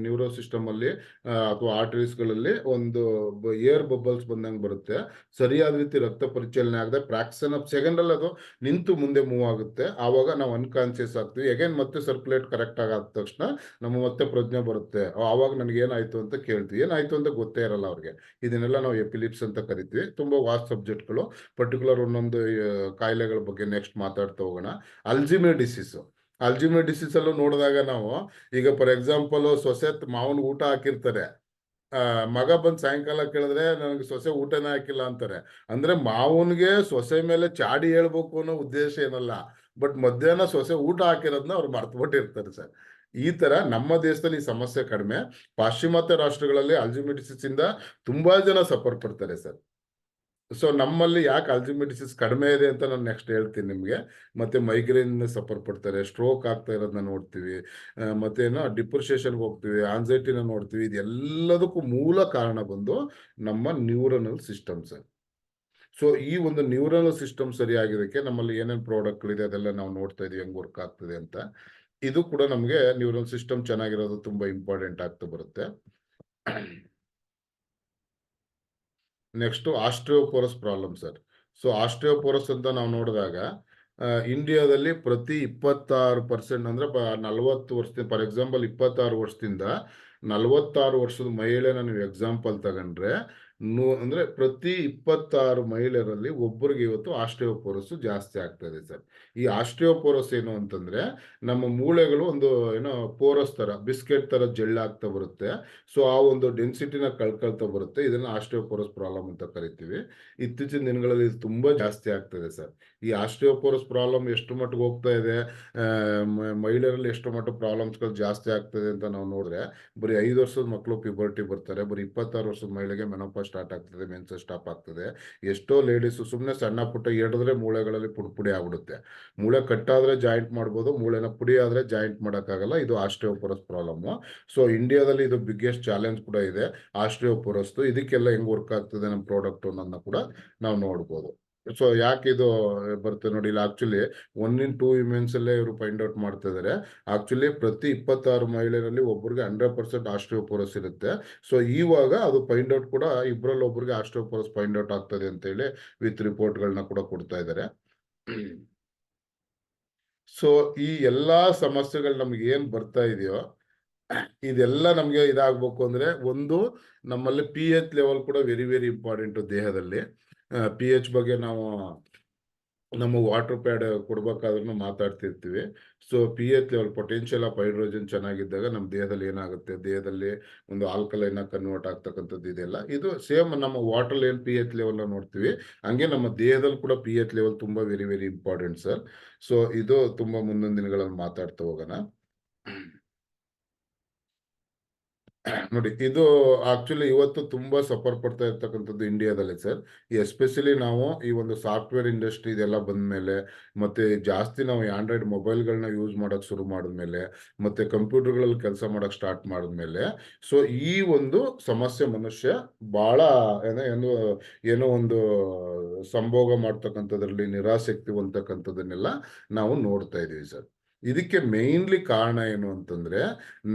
ನ್ಯೂರೋ ಸಿಸ್ಟಮ್ ಅಲ್ಲಿ ಅಥವಾ ಆರ್ಟರೀಸ್ಗಳಲ್ಲಿ ಒಂದು ಏರ್ ಬಬಲ್ಸ್ ಬಂದಂಗೆ ಬರುತ್ತೆ. ಸರಿಯಾದ ರೀತಿ ರಕ್ತ ಪರಿಚಲನೆ ಆಗದೆ ಫ್ರಾಕ್ಷನ್ ಆಫ್ ಸೆಕೆಂಡ್ ಅಲ್ಲಿ ಅದು ನಿಂತು ಮುಂದೆ ಮೂವ್ ಆಗುತ್ತೆ. ಆವಾಗ ನಾವು ಅನ್ಕಾನ್ಸಿಯಸ್ ಆಗ್ತೀವಿ. ಅಗೇನ್ ಮತ್ತೆ ಸರ್ಕ್ಯುಲೇಟ್ ಕರೆಕ್ಟ್ ಆದ ತಕ್ಷಣ ನಮ್ಮ ಮತ್ತೆ ಪ್ರಜ್ಞೆ ಬರುತ್ತೆ. ಆವಾಗ ನನಗೆ ಏನಾಯ್ತು ಅಂತ ಕೇಳ್ತೀವಿ. ಏನಾಯ್ತು ಅಂತ ಗೊತ್ತೇ ಇರಲ್ಲ ಅವ್ರಿಗೆ. ಇದನ್ನೆಲ್ಲ ನಾವು ಎಪಿಲಿಪ್ಸ್ ಅಂತ ಕರಿತೀವಿ. ತುಂಬಾ ವಾಸ್ಟ್ ಸಬ್ಜೆಕ್ಟ್ಗಳು, ಪರ್ಟಿಕ್ಯುಲರ್ ಒಂದೊಂದು ಕಾಯಿಲೆಗಳ ಬಗ್ಗೆ ನೆಕ್ಸ್ಟ್ ಮಾತಾಡ್ತಾ ಹೋಗೋಣ. ಅಲ್ಜಿಮೇರ್ ಡಿಸೀಸ್ ಅಲ್ಲೂ ನೋಡಿದಾಗ ನಾವು ಈಗ ಫಾರ್ ಎಕ್ಸಾಂಪಲ್ ಸೊಸೆ ಮಾವನ್ ಊಟ ಹಾಕಿರ್ತಾರೆ, ಮಗ ಬಂದ್ ಸಾಯಂಕಾಲ ಕೇಳಿದ್ರೆ ನನಗೆ ಸೊಸೆ ಊಟನೇ ಹಾಕಿಲ್ಲ ಅಂತಾರೆ. ಅಂದ್ರೆ ಮಾವನ್ಗೆ ಸೊಸೆ ಮೇಲೆ ಚಾಡಿ ಹೇಳ್ಬೇಕು ಅನ್ನೋ ಉದ್ದೇಶ ಏನಲ್ಲ, ಬಟ್ ಮಧ್ಯಾಹ್ನ ಸೊಸೆ ಊಟ ಹಾಕಿರೋದನ್ನ ಅವ್ರು ಮರ್ತುಬಿಟ್ಟಿರ್ತಾರೆ ಸರ್. ಈ ತರ ನಮ್ಮ ದೇಶದಲ್ಲಿ ಈ ಸಮಸ್ಯೆ ಕಡಿಮೆ. ಪಾಶ್ಚಿಮಾತ್ಯ ರಾಷ್ಟ್ರಗಳಲ್ಲಿ ಅಲ್ಜಿಮೇರ್ ಡಿಸೀಸ್ ಇಂದ ತುಂಬಾ ಜನ ಸಫರ್ ಪಡ್ತಾರೆ ಸರ್. ಸೊ ನಮ್ಮಲ್ಲಿ ಯಾಕೆ ಅಲ್ಜಿಮೇರ್ ಡಿಸೀಸ್ ಕಡಿಮೆ ಇದೆ ಅಂತ ನಾನು ನೆಕ್ಸ್ಟ್ ಹೇಳ್ತೀನಿ ನಿಮಗೆ. ಮತ್ತೆ ಮೈಗ್ರೇನ್ ಸಫರ್ ಪಡ್ತಾರೆ, ಸ್ಟ್ರೋಕ್ ಆಗ್ತಾ ಇರೋದನ್ನ ನೋಡ್ತೀವಿ, ಮತ್ತೇನೋ ಡಿಪ್ರೆಷನ್ಗೆ ಹೋಗ್ತೀವಿ, ಆನ್ಸೈಟಿನ ನೋಡ್ತೀವಿ. ಇದೆಲ್ಲದಕ್ಕೂ ಮೂಲ ಕಾರಣ ಬಂದು ನಮ್ಮ ನ್ಯೂರನಲ್ ಸಿಸ್ಟಮ್ ಸರ್. ಸೊ ಈ ಒಂದು ನ್ಯೂರನಲ್ ಸಿಸ್ಟಮ್ ಸರಿಯಾಗಿದ್ದಕ್ಕೆ ನಮ್ಮಲ್ಲಿ ಏನೇನು ಪ್ರಾಡಕ್ಟ್ಗಳಿದೆ ಅದೆಲ್ಲ ನಾವು ನೋಡ್ತಾ ಇದೀವಿ ಹೆಂಗ್ ವರ್ಕ್ ಆಗ್ತದೆ ಅಂತ. ಇದು ಕೂಡ ನಮಗೆ ನ್ಯೂರಲ್ ಸಿಸ್ಟಮ್ ಚೆನ್ನಾಗಿರೋದು ತುಂಬಾ ಇಂಪಾರ್ಟೆಂಟ್ ಆಗ್ತಾ ಬರುತ್ತೆ. Next osteoporosis problem sir. So osteoporosis ಅಂತ ನಾವು ನೋಡಿದಾಗ ಇಂಡಿಯಾದಲ್ಲಿ ಪ್ರತಿ 26% ಅಂದ್ರೆ 40 ವರ್ಷದಿಂದ, ಫಾರ್ ಎಕ್ಸಾಂಪಲ್ 26 ವರ್ಷದಿಂದ 46 ವರ್ಷದ ಮಹಿಳೆನ ನೀವು ಎಕ್ಸಾಂಪಲ್ ತಗೊಂಡ್ರೆ ಅಂದ್ರೆ ಪ್ರತಿ 26 ಮಹಿಳೆಯರಲ್ಲಿ ಒಬ್ಬರಿಗೆ ಇವತ್ತು ಆಸ್ಟ್ರಿಯೋಪೋರಸ್ ಜಾಸ್ತಿ ಆಗ್ತದೆ ಸರ್. ಈ ಆಸ್ಟ್ರಿಯೋಪೋರಸ್ ಏನು ಅಂತಂದ್ರೆ ನಮ್ಮ ಮೂಳೆಗಳು ಒಂದು ಏನೋ ಪೋರಸ್ ತರ ಬಿಸ್ಕೆಟ್ ತರ ಜೆಳ್ಳಾಗ್ತಾ ಬರುತ್ತೆ. ಸೊ ಆ ಒಂದು ಡೆನ್ಸಿಟಿನ ಕಳ್ಕೊಳ್ತಾ ಬರುತ್ತೆ. ಇದನ್ನ ಆಸ್ಟ್ರಿಯೋಪೋರಸ್ ಪ್ರಾಬ್ಲಮ್ ಅಂತ ಕರಿತೀವಿ. ಇತ್ತೀಚಿನ ದಿನಗಳಲ್ಲಿ ಇದು ತುಂಬಾ ಜಾಸ್ತಿ ಆಗ್ತದೆ ಸರ್. ಈ ಆಸ್ಟ್ರಿಯೋಪೋರಸ್ ಪ್ರಾಬ್ಲಮ್ ಎಷ್ಟು ಮಟ್ಟಿಗೆ ಹೋಗ್ತಾ ಇದೆ, ಮಹಿಳೆಯರಲ್ಲಿ ಎಷ್ಟು ಮಟ್ಟ ಪ್ರಾಬ್ಲಮ್ಸ್ಗಳು ಜಾಸ್ತಿ ಆಗ್ತದೆ ಅಂತ ನಾವು ನೋಡಿದ್ರೆ, ಬರೀ 5 ವರ್ಷದ ಮಕ್ಕಳು ಪ್ಯೂಬರ್ಟಿ ಬರ್ತಾರೆ, ಬರೀ 26 ವರ್ಷದ ಮಹಿಳೆಗೆ ಮೆನೋಪಾಸ್ ಸ್ಟಾರ್ಟ್ ಆಗ್ತದೆ, ಮೆನ್ಸಸ್ ಸ್ಟಾಪ್ ಆಗ್ತದೆ. ಎಷ್ಟೋ ಲೇಡೀಸ್ ಸುಮ್ಮನೆ ಸಣ್ಣ ಪುಟ್ಟ ಎಡಿದ್ರೆ ಮೂಳೆಗಳಲ್ಲಿ ಪುಡಿ ಆಗ್ಬಿಡುತ್ತೆ. ಮೂಳೆ ಕಟ್ಟಾದ್ರೆ ಜಾಯಿಂಟ್ ಮಾಡ್ಬೋದು, ಮೂಳೆನ ಪುಡಿ ಆದ್ರೆ ಜಾಯಿಂಟ್ ಮಾಡೋಕ್ಕಾಗಲ್ಲ. ಇದು ಆಸ್ಟ್ರಿಯೋಪೋರಸ್ ಪ್ರಾಬ್ಲಮ್. ಸೊ ಇಂಡಿಯಾದಲ್ಲಿ ಇದು ಬಿಗ್ಗೆಸ್ಟ್ ಚಾಲೆಂಜ್ ಕೂಡ ಇದೆ ಆಸ್ಟ್ರಿಯೋಪೋರಸ್. ಇದಕ್ಕೆಲ್ಲ ಹೆಂಗ್ ವರ್ಕ್ ಆಗ್ತದೆ ನಮ್ಮ ಪ್ರಾಡಕ್ಟ್ ಅನ್ನೋದನ್ನ ಕೂಡ ನಾವು ನೋಡ್ಬೋದು. ಸೊ ಯಾಕೆ ಇದು ಬರುತ್ತೆ ನೋಡಿ, ಇಲ್ಲಿ ಆಕ್ಚುಲಿ 1 in 2 ವಿಮೆನ್ಸ್ ಅಲ್ಲೇ ಇವರು ಫೈಂಡ್ ಔಟ್ ಮಾಡ್ತಾ ಇದಾರೆ. ಆಕ್ಚುಲಿ ಪ್ರತಿ 26 ಮಹಿಳೆಯರಲ್ಲಿ ಒಬ್ಬರಿಗೆ 100% ಆಸ್ಟಿಯೋಪೋರೋಸ್ ಇರುತ್ತೆ. ಸೊ ಇವಾಗ ಅದು ಫೈಂಡ್ ಔಟ್ ಕೂಡ ಇಬ್ಬರಲ್ಲಿ ಒಬ್ಬರಿಗೆ ಆಸ್ಟಿಯೋಪೋರೋಸ್ ಫೈಂಡ್ ಔಟ್ ಆಗ್ತದೆ ಅಂತ ಹೇಳಿ ವಿತ್ ರಿಪೋರ್ಟ್ಗಳನ್ನ ಕೂಡ ಕೊಡ್ತಾ ಇದ್ದಾರೆ. ಸೊ ಈ ಎಲ್ಲಾ ಸಮಸ್ಯೆಗಳು ನಮ್ಗೆ ಏನ್ ಬರ್ತಾ ಇದೆಯೋ ಇದೆಲ್ಲ ನಮ್ಗೆ ಇದಾಗಬೇಕು ಅಂದ್ರೆ ಒಂದು ನಮ್ಮಲ್ಲಿ pH ಲೆವೆಲ್ ಕೂಡ ವೆರಿ ವೆರಿ ಇಂಪಾರ್ಟೆಂಟ್ ದೇಹದಲ್ಲಿ. pH ಬಗ್ಗೆ ನಾವು ನಮ್ಮ ವಾಟರ್ ಪ್ಯಾಡ್ ಕೊಡ್ಬೇಕಾದ್ರೂ ಮಾತಾಡ್ತಿರ್ತೀವಿ. So pH level, potential of hydrogen ಚೆನ್ನಾಗಿದ್ದಾಗ ನಮ್ಮ ದೇಹದಲ್ಲಿ ಏನಾಗುತ್ತೆ, ದೇಹದಲ್ಲಿ ಒಂದು ಆಲ್ಕಲೈನ್ ಕನ್ವರ್ಟ್ ಆಗ್ತಕ್ಕಂಥದ್ದು ಇದೆಲ್ಲ ಇದು ಸೇಮ್ ನಮ್ಮ ವಾಟರ್ ಏನ್ pH ಲೆವೆಲ್ ನೋಡ್ತೀವಿ, ಹಂಗೆ ನಮ್ಮ ದೇಹದಲ್ಲಿ ಕೂಡ pH ಲೆವೆಲ್ ತುಂಬಾ very very important sir. So ಇದು ತುಂಬಾ ಮುಂದಿನ ದಿನಗಳಲ್ಲಿ ಮಾತಾಡ್ತಾ ಹೋಗೋಣ. ನೋಡಿ, ಇದು ಆಕ್ಚುಲಿ ಇವತ್ತು ತುಂಬಾ ಸಫರ್ ಪಡ್ತಾ ಇರ್ತಕ್ಕಂಥದ್ದು ಇಂಡಿಯಾದಲ್ಲಿ ಸರ್. ಎಸ್ಪೆಷಲಿ ನಾವು ಈ ಒಂದು ಸಾಫ್ಟ್ವೇರ್ ಇಂಡಸ್ಟ್ರಿ ಇದೆಲ್ಲ ಬಂದ್ಮೇಲೆ, ಮತ್ತೆ ಜಾಸ್ತಿ ನಾವು ಆಂಡ್ರಾಯ್ಡ್ ಮೊಬೈಲ್ಗಳನ್ನ ಯೂಸ್ ಮಾಡಕ್ ಶುರು ಮಾಡಿದ್ಮೇಲೆ, ಮತ್ತೆ ಕಂಪ್ಯೂಟರ್ಗಳಲ್ಲಿ ಕೆಲಸ ಮಾಡಕ್ ಸ್ಟಾರ್ಟ್ ಮಾಡಿದ್ಮೇಲೆ, ಸೊ ಈ ಒಂದು ಸಮಸ್ಯೆ ಮನುಷ್ಯ ಬಹಳ ಏನೋ ಒಂದು ಸಂಭೋಗ ಮಾಡ್ತಕ್ಕಂಥದ್ರಲ್ಲಿ ನಿರಾಸಕ್ತಿ ಹೊಂದತಕ್ಕಂಥದ್ದನ್ನೆಲ್ಲ ನಾವು ನೋಡ್ತಾ ಇದೀವಿ ಸರ್. ಇದಕ್ಕೆ ಮೇನ್ಲಿ ಕಾರಣ ಏನು ಅಂತಂದ್ರೆ,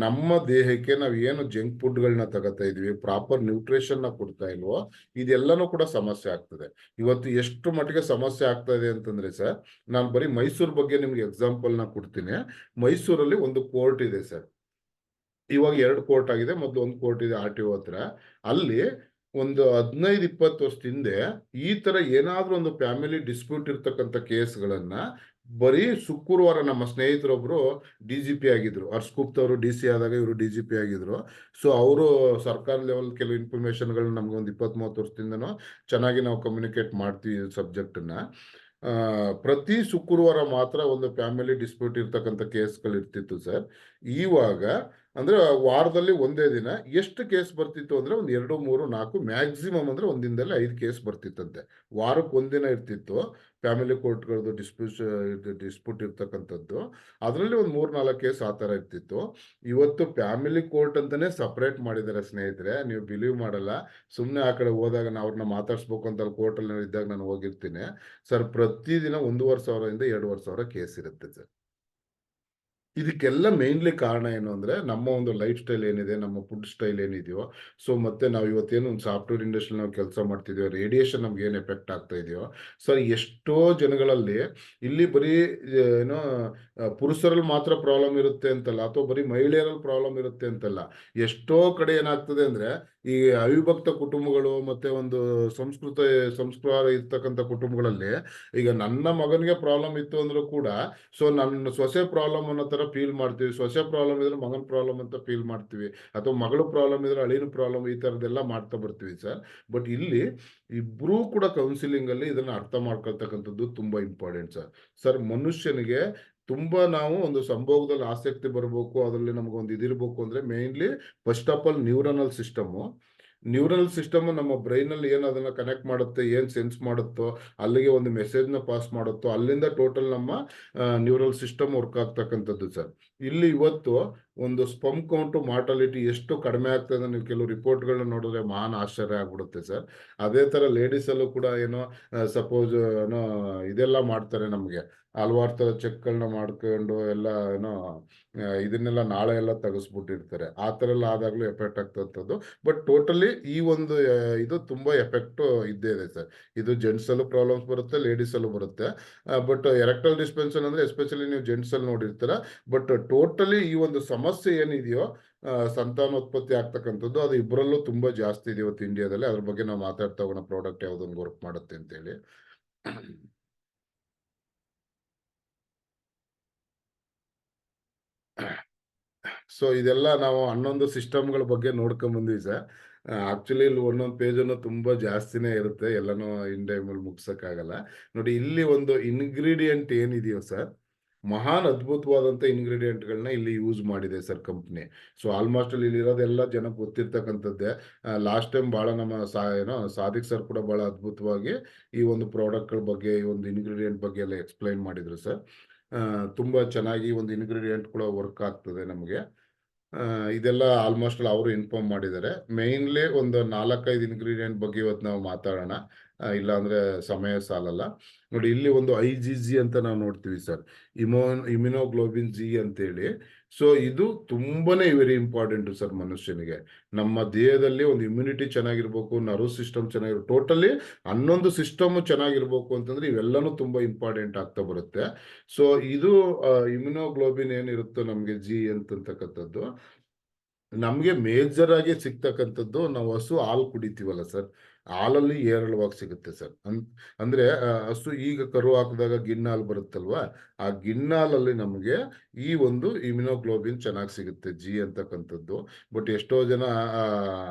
ನಮ್ಮ ದೇಹಕ್ಕೆ ನಾವು ಏನು ಜಂಕ್ ಫುಡ್ಗಳನ್ನ ತಗೋತಾ ಇದೀವಿ, ಪ್ರಾಪರ್ ನ್ಯೂಟ್ರಿಷನ್ ನ ಕೊಡ್ತಾ ಇಲ್ವೋ, ಇದೆಲ್ಲನೂ ಕೂಡ ಸಮಸ್ಯೆ ಆಗ್ತದೆ. ಇವತ್ತು ಎಷ್ಟು ಮಟ್ಟಿಗೆ ಸಮಸ್ಯೆ ಆಗ್ತಾ ಇದೆ ಅಂತಂದ್ರೆ ಸರ್, ನಾನು ಬರೀ ಮೈಸೂರು ಬಗ್ಗೆ ನಿಮ್ಗೆ ಎಕ್ಸಾಂಪಲ್ ನ ಕೊಡ್ತೀನಿ. ಮೈಸೂರಲ್ಲಿ ಒಂದು ಕೋರ್ಟ್ ಇದೆ ಸರ್. ಇವಾಗ 2 ಕೋರ್ಟ್ ಆಗಿದೆ, ಮೊದಲು ಒಂದು ಕೋರ್ಟ್ ಇದೆ RTO ಹತ್ರ. ಅಲ್ಲಿ ಒಂದು 15-20 ವರ್ಷದ ಹಿಂದೆ ಈ ತರ ಏನಾದ್ರೂ ಒಂದು ಫ್ಯಾಮಿಲಿ ಡಿಸ್ಪ್ಯೂಟ್ ಇರ್ತಕ್ಕಂಥ ಕೇಸ್ಗಳನ್ನ ಬರೀ ಶುಕ್ರವಾರ ನಮ್ಮ ಸ್ನೇಹಿತರೊಬ್ರು DGP ಆಗಿದ್ರು, ಹರ್ಷಗುಪ್ತ ಅವರು DC ಆದಾಗ ಇವರು DGP ಆಗಿದ್ರು. ಸೊ ಅವರು ಸರ್ಕಾರ ಲೆವೆಲ್ ಕೆಲವು ಇನ್ಫಾರ್ಮೇಶನ್ಗಳನ್ನ ನಮ್ಗೆ ಒಂದು 20-30 ವರ್ಷದಿಂದನೂ ಚೆನ್ನಾಗಿ ನಾವು ಕಮ್ಯುನಿಕೇಟ್ ಮಾಡ್ತೀವಿ ಸಬ್ಜೆಕ್ಟ್ ನ. ಪ್ರತಿ ಶುಕ್ರವಾರ ಮಾತ್ರ ಒಂದು ಫ್ಯಾಮಿಲಿ ಡಿಸ್ಪ್ಯೂಟ್ ಇರ್ತಕ್ಕಂಥ ಕೇಸ್ಗಳು ಇರ್ತಿತ್ತು ಸರ್. ಇವಾಗ ಅಂದ್ರೆ ವಾರದಲ್ಲಿ ಒಂದೇ ದಿನ ಎಷ್ಟು ಕೇಸ್ ಬರ್ತಿತ್ತು ಅಂದ್ರೆ ಒಂದು 2, 3, 4, ಮ್ಯಾಕ್ಸಿಮಮ್ ಅಂದ್ರೆ ಒಂದಿನದಲ್ಲಿ 5 ಕೇಸ್ ಬರ್ತಿತ್ತಂತೆ. ವಾರಕ್ಕೆ ಒಂದಿನ ಇರ್ತಿತ್ತು ಫ್ಯಾಮಿಲಿ ಕೋರ್ಟ್ಗಳದ್ದು ಡಿಸ್ಪ್ಯೂಟ್ ಇರ್ತಕ್ಕಂಥದ್ದು. ಅದರಲ್ಲಿ ಒಂದು 3-4 ಕೇಸ್ ಆ ತರ ಇರ್ತಿತ್ತು. ಇವತ್ತು ಫ್ಯಾಮಿಲಿ ಕೋರ್ಟ್ ಅಂತಾನೆ ಸಪರೇಟ್ ಮಾಡಿದ್ದಾರೆ ಸ್ನೇಹಿತರೆ, ನೀವು ಬಿಲೀವ್ ಮಾಡಲ್ಲ. ಸುಮ್ನೆ ಆ ಕಡೆ ಹೋದಾಗ ಅವ್ರನ್ನ ಮಾತಾಡ್ಸ್ಬೇಕು ಅಂತ ಕೋರ್ಟ್ ಅಲ್ಲಿ ಇದ್ದಾಗ ನಾನು ಹೋಗಿರ್ತೀನಿ ಸರ್. ಪ್ರತಿದಿನ 1,500 2,500 ಕೇಸ್ ಇರುತ್ತೆ ಸರ್. ಇದಕ್ಕೆಲ್ಲ ಮೇನ್ಲಿ ಕಾರಣ ಏನು ಅಂದ್ರೆ, ನಮ್ಮ ಒಂದು ಲೈಫ್ ಸ್ಟೈಲ್ ಏನಿದೆ, ನಮ್ಮ ಫುಡ್ ಸ್ಟೈಲ್ ಏನಿದೆಯೋ, ಸೊ ಮತ್ತೆ ನಾವು ಇವತ್ತೇನು ಒಂದು ಸಾಫ್ಟ್ವೇರ್ ಇಂಡಸ್ಟ್ರಿ ನಾವು ಕೆಲಸ ಮಾಡ್ತಿದೀವೋ, ರೇಡಿಯೇಷನ್ ನಮ್ಗೆ ಏನ್ ಎಫೆಕ್ಟ್ ಆಗ್ತಾ ಇದೆಯೋ ಸರ್, ಎಷ್ಟೋ ಜನಗಳಲ್ಲಿ ಇಲ್ಲಿ ಬರೀ ಏನೋ ಪುರುಷರಲ್ಲಿ ಮಾತ್ರ ಪ್ರಾಬ್ಲಮ್ ಇರುತ್ತೆ ಅಂತಲ್ಲ, ಅಥವಾ ಬರೀ ಮಹಿಳೆಯರಲ್ಲಿ ಪ್ರಾಬ್ಲಮ್ ಇರುತ್ತೆ ಅಂತಲ್ಲ. ಎಷ್ಟೋ ಕಡೆ ಏನಾಗ್ತದೆ ಅಂದ್ರೆ, ಈ ಅವಿಭಕ್ತ ಕುಟುಂಬಗಳು ಮತ್ತೆ ಒಂದು ಸಂಸ್ಕಾರ ಇರ್ತಕ್ಕಂಥ ಕುಟುಂಬಗಳಲ್ಲಿ, ಈಗ ನನ್ನ ಮಗನಿಗೆ ಪ್ರಾಬ್ಲಮ್ ಇತ್ತು ಅಂದ್ರೂ ಕೂಡ, ಸೊ ನನ್ನ ಸೊಸೆ ಪ್ರಾಬ್ಲಮ್ ಅನ್ನೋ ತರ ಫೀಲ್ ಮಾಡ್ತೀವಿ. ಸೊಸೆ ಪ್ರಾಬ್ಲಮ್ ಇದ್ರೆ ಮಗನ ಪ್ರಾಬ್ಲಮ್ ಅಂತ ಫೀಲ್ ಮಾಡ್ತೀವಿ, ಅಥವಾ ಮಗಳು ಪ್ರಾಬ್ಲಮ್ ಇದ್ರೆ ಅಳಿನ ಪ್ರಾಬ್ಲಮ್, ಈ ತರದೆಲ್ಲ ಮಾಡ್ತಾ ಬರ್ತೀವಿ ಸರ್. ಬಟ್ ಇಲ್ಲಿ ಇಬ್ರೂ ಕೂಡ ಕೌನ್ಸಿಲಿಂಗ್ ಅಲ್ಲಿ ಇದನ್ನ ಅರ್ಥ ಮಾಡ್ಕೊಳ್ತಕ್ಕಂಥದ್ದು ತುಂಬಾ ಇಂಪಾರ್ಟೆಂಟ್ ಸರ್. ಸರ್, ಮನುಷ್ಯನಿಗೆ ತುಂಬಾ ನಾವು ಒಂದು ಸಂಭೋಗದಲ್ಲಿ ಆಸಕ್ತಿ ಬರಬೇಕು, ಅದರಲ್ಲಿ ನಮಗೊಂದು ಇದಿರ್ಬೇಕು ಅಂದ್ರೆ mainly first of all neural system ನಮ್ಮ ಬ್ರೈನ್ ಅಲ್ಲಿ ಏನ್ ಅದನ್ನ ಕನೆಕ್ಟ್ ಮಾಡುತ್ತೆ, ಏನ್ ಸೆನ್ಸ್ ಮಾಡುತ್ತೋ, ಅಲ್ಲಿಗೆ ಒಂದು ಮೆಸೇಜ್ ನ ಪಾಸ್ ಮಾಡುತ್ತೋ, ಅಲ್ಲಿಂದ ಟೋಟಲ್ ನಮ್ಮ ನ್ಯೂರಲ್ ಸಿಸ್ಟಮ್ ವರ್ಕ್ ಆಗ್ತಕ್ಕಂಥದ್ದು ಸರ್. ಇಲ್ಲಿ ಇವತ್ತು ಒಂದು ಸ್ಪಮ್ ಕೌಂಟ್ ಮಾರ್ಟಾಲಿಟಿ ಎಷ್ಟು ಕಡಿಮೆ ಆಗ್ತದೆ, ನೀವು ಕೆಲವು ರಿಪೋರ್ಟ್ಗಳನ್ನ ನೋಡಿದ್ರೆ ಮಹಾನ್ ಆಶ್ಚರ್ಯ ಆಗ್ಬಿಡುತ್ತೆ ಸರ್. ಅದೇ ತರ ಲೇಡೀಸ್ ಅಲ್ಲೂ ಕೂಡ ಏನೋ ಸಪೋಸ್ ಏನೋ ಇದೆಲ್ಲ ಮಾಡ್ತಾರೆ, ನಮ್ಗೆ ಹಲವಾರು ತರ ಚೆಕ್ಗಳನ್ನ ಮಾಡ್ಕೊಂಡು ಎಲ್ಲ ಏನೋ ಇದನ್ನೆಲ್ಲ ನಾಳೆ ಎಲ್ಲ ತೆಗೆಸ್ಬಿಟ್ಟಿರ್ತಾರೆ. ಆ ತರ ಎಲ್ಲ ಆದಾಗ್ಲೂ ಎಫೆಕ್ಟ್ ಆಗ್ತಕ್ಕಂಥದ್ದು. ಬಟ್ ಟೋಟಲಿ ಈ ಒಂದು ಇದು ತುಂಬಾ ಎಫೆಕ್ಟ್ ಇದ್ದೇ ಇದೆ ಸರ್. ಇದು ಜೆಂಟ್ಸ್ ಅಲ್ಲೂ ಪ್ರಾಬ್ಲಮ್ಸ್ ಬರುತ್ತೆ, ಲೇಡೀಸ್ ಅಲ್ಲೂ ಬರುತ್ತೆ. ಬಟ್ ಎರೆಕ್ಟಲ್ ಡಿಸ್ಫಂಕ್ಷನ್ ಅಂದ್ರೆ ಎಸ್ಪೆಷಲಿ ನೀವು ಜೆಂಟ್ಸ್ ಅಲ್ಲಿ ನೋಡಿರ್ತೀರ. ಬಟ್ ಟೋಟಲಿ ಈ ಒಂದು ಸಮಸ್ಯೆ ಏನಿದೆಯೋ ಸಂತಾನೋತ್ಪತ್ತಿ ಆಗ್ತಕ್ಕಂಥದ್ದು, ಅದು ಇಬ್ಬರಲ್ಲೂ ತುಂಬಾ ಜಾಸ್ತಿ ಇದೆ ಇವತ್ತು ಇಂಡಿಯಾದಲ್ಲಿ. ಅದ್ರ ಬಗ್ಗೆ ನಾವು ಮಾತಾಡ್ತಾ ಹೋಗೋಣ, ಪ್ರಾಡಕ್ಟ್ ಯಾವ್ದೊಂದು ವರ್ಕ್ ಮಾಡುತ್ತೆ ಅಂತೇಳಿ. ಸೊ ಇದೆಲ್ಲ ನಾವು 11 ಸಿಸ್ಟಮ್ಗಳ ಬಗ್ಗೆ ನೋಡ್ಕೊಂಡ್ ಬಂದ್ವಿ ಸರ್. ಆಕ್ಚುಲಿ ಇಲ್ಲಿ ಒಂದೊಂದು ಪೇಜನ್ನು ತುಂಬಾ ಜಾಸ್ತಿನೇ ಇರುತ್ತೆ, ಎಲ್ಲಾನು ಇನ್ ಟೈಮಲ್ಲಿ ಮುಗ್ಸಕ್ಕಾಗಲ್ಲ. ನೋಡಿ, ಇಲ್ಲಿ ಒಂದು ಇಂಗ್ರೀಡಿಯೆಂಟ್ ಏನಿದೆಯೋ ಸರ್, ಮಹಾನ್ ಅದ್ಭುತವಾದಂತ ಇಂಗ್ರೀಡಿಯೆಂಟ್ಗಳನ್ನ ಇಲ್ಲಿ ಯೂಸ್ ಮಾಡಿದೆ ಸರ್ ಕಂಪ್ನಿ. ಸೊ ಆಲ್ಮೋಸ್ಟ್ ಇಲ್ಲಿ ಇರೋದೆಲ್ಲ ಜನಕ್ಕೆ ಗೊತ್ತಿರ್ತಕ್ಕಂಥದ್ದೇ. ಲಾಸ್ಟ್ ಟೈಮ್ ಬಹಳ ನಮ್ಮ ಸಾದಿಕ್ ಸರ್ ಕೂಡ ಬಹಳ ಅದ್ಭುತವಾಗಿ ಈ ಒಂದು ಪ್ರಾಡಕ್ಟ್ಗಳ ಬಗ್ಗೆ, ಈ ಒಂದು ಇಂಗ್ರೀಡಿಯೆಂಟ್ ಬಗ್ಗೆ ಎಲ್ಲ ಎಕ್ಸ್ಪ್ಲೈನ್ ಮಾಡಿದ್ರು ಸರ್. ತುಂಬಾ ಚೆನ್ನಾಗಿ ಒಂದು ಇಂಗ್ರೀಡಿಯೆಂಟ್ ಕೂಡ ವರ್ಕ್ ಆಗ್ತದೆ ನಮಗೆ. ಇದೆಲ್ಲ ಆಲ್ಮೋಸ್ಟ್ ಅವರು ಇನ್ಫಾರ್ಮ್ ಮಾಡಿದ್ದಾರೆ. ಮೇನ್ಲಿ ಒಂದು 4-5 ಇಂಗ್ರೀಡಿಯೆಂಟ್ ಬಗ್ಗೆ ಇವತ್ತು ನಾವು ಮಾತಾಡೋಣ. ಇಲ್ಲ ಅಂದ್ರೆ ಸಮಯ ಸಾಲಲ್ಲ. ನೋಡಿ ಇಲ್ಲಿ ಒಂದು IgG ಅಂತ ನಾವು ನೋಡ್ತೀವಿ ಸರ್, ಇಮ್ಯುನೋಗ್ಲೋಬಿನ್ ಜಿ ಅಂತೇಳಿ. ಸೊ ಇದು ತುಂಬಾನೇ ವೆರಿ ಇಂಪಾರ್ಟೆಂಟ್ ಸರ್ ಮನುಷ್ಯನಿಗೆ. ನಮ್ಮ ದೇಹದಲ್ಲಿ ಒಂದು ಇಮ್ಯುನಿಟಿ ಚೆನ್ನಾಗಿರ್ಬೇಕು, ನರ್ವ್ ಸಿಸ್ಟಮ್ ಚೆನ್ನಾಗಿರ್ಬೇಕು, ಟೋಟಲಿ 11 ಸಿಸ್ಟಮ್ ಚೆನ್ನಾಗಿರ್ಬೇಕು ಅಂತಂದ್ರೆ ಇವೆಲ್ಲನೂ ತುಂಬಾ ಇಂಪಾರ್ಟೆಂಟ್ ಆಗ್ತಾ ಬರುತ್ತೆ. ಸೊ ಇದು ಇಮ್ಯುನೋಗ್ಲೋಬಿನ್ ಏನಿರುತ್ತೋ ನಮ್ಗೆ ಜಿ ಅಂತಕ್ಕಂಥದ್ದು ನಮ್ಗೆ ಮೇಜರ್ ಆಗಿ ಸಿಗ್ತಕ್ಕಂಥದ್ದು, ನಾವು ಹಸು ಹಾಲು ಕುಡಿತೀವಲ್ಲ ಸರ್, ಹಾಲಲ್ಲಿ ಹೇರಳವಾಗಿ ಸಿಗುತ್ತೆ ಸರ್. ಅಂದ್ರೆ ಹಸು ಈಗ ಕರು ಹಾಕಿದಾಗ ಗಿಣ್ಣಾಲ್ ಬರುತ್ತಲ್ವಾ, ಆ ಗಿಣ್ಣಾಲಲ್ಲಿ ನಮಗೆ ಈ ಒಂದು ಇಮ್ಯುನೋಗ್ಲೋಬಿನ್ ಚೆನ್ನಾಗಿ ಸಿಗುತ್ತೆ, ಜಿ ಅಂತಕ್ಕಂಥದ್ದು. ಬಟ್ ಎಷ್ಟೋ ಜನ ಆ,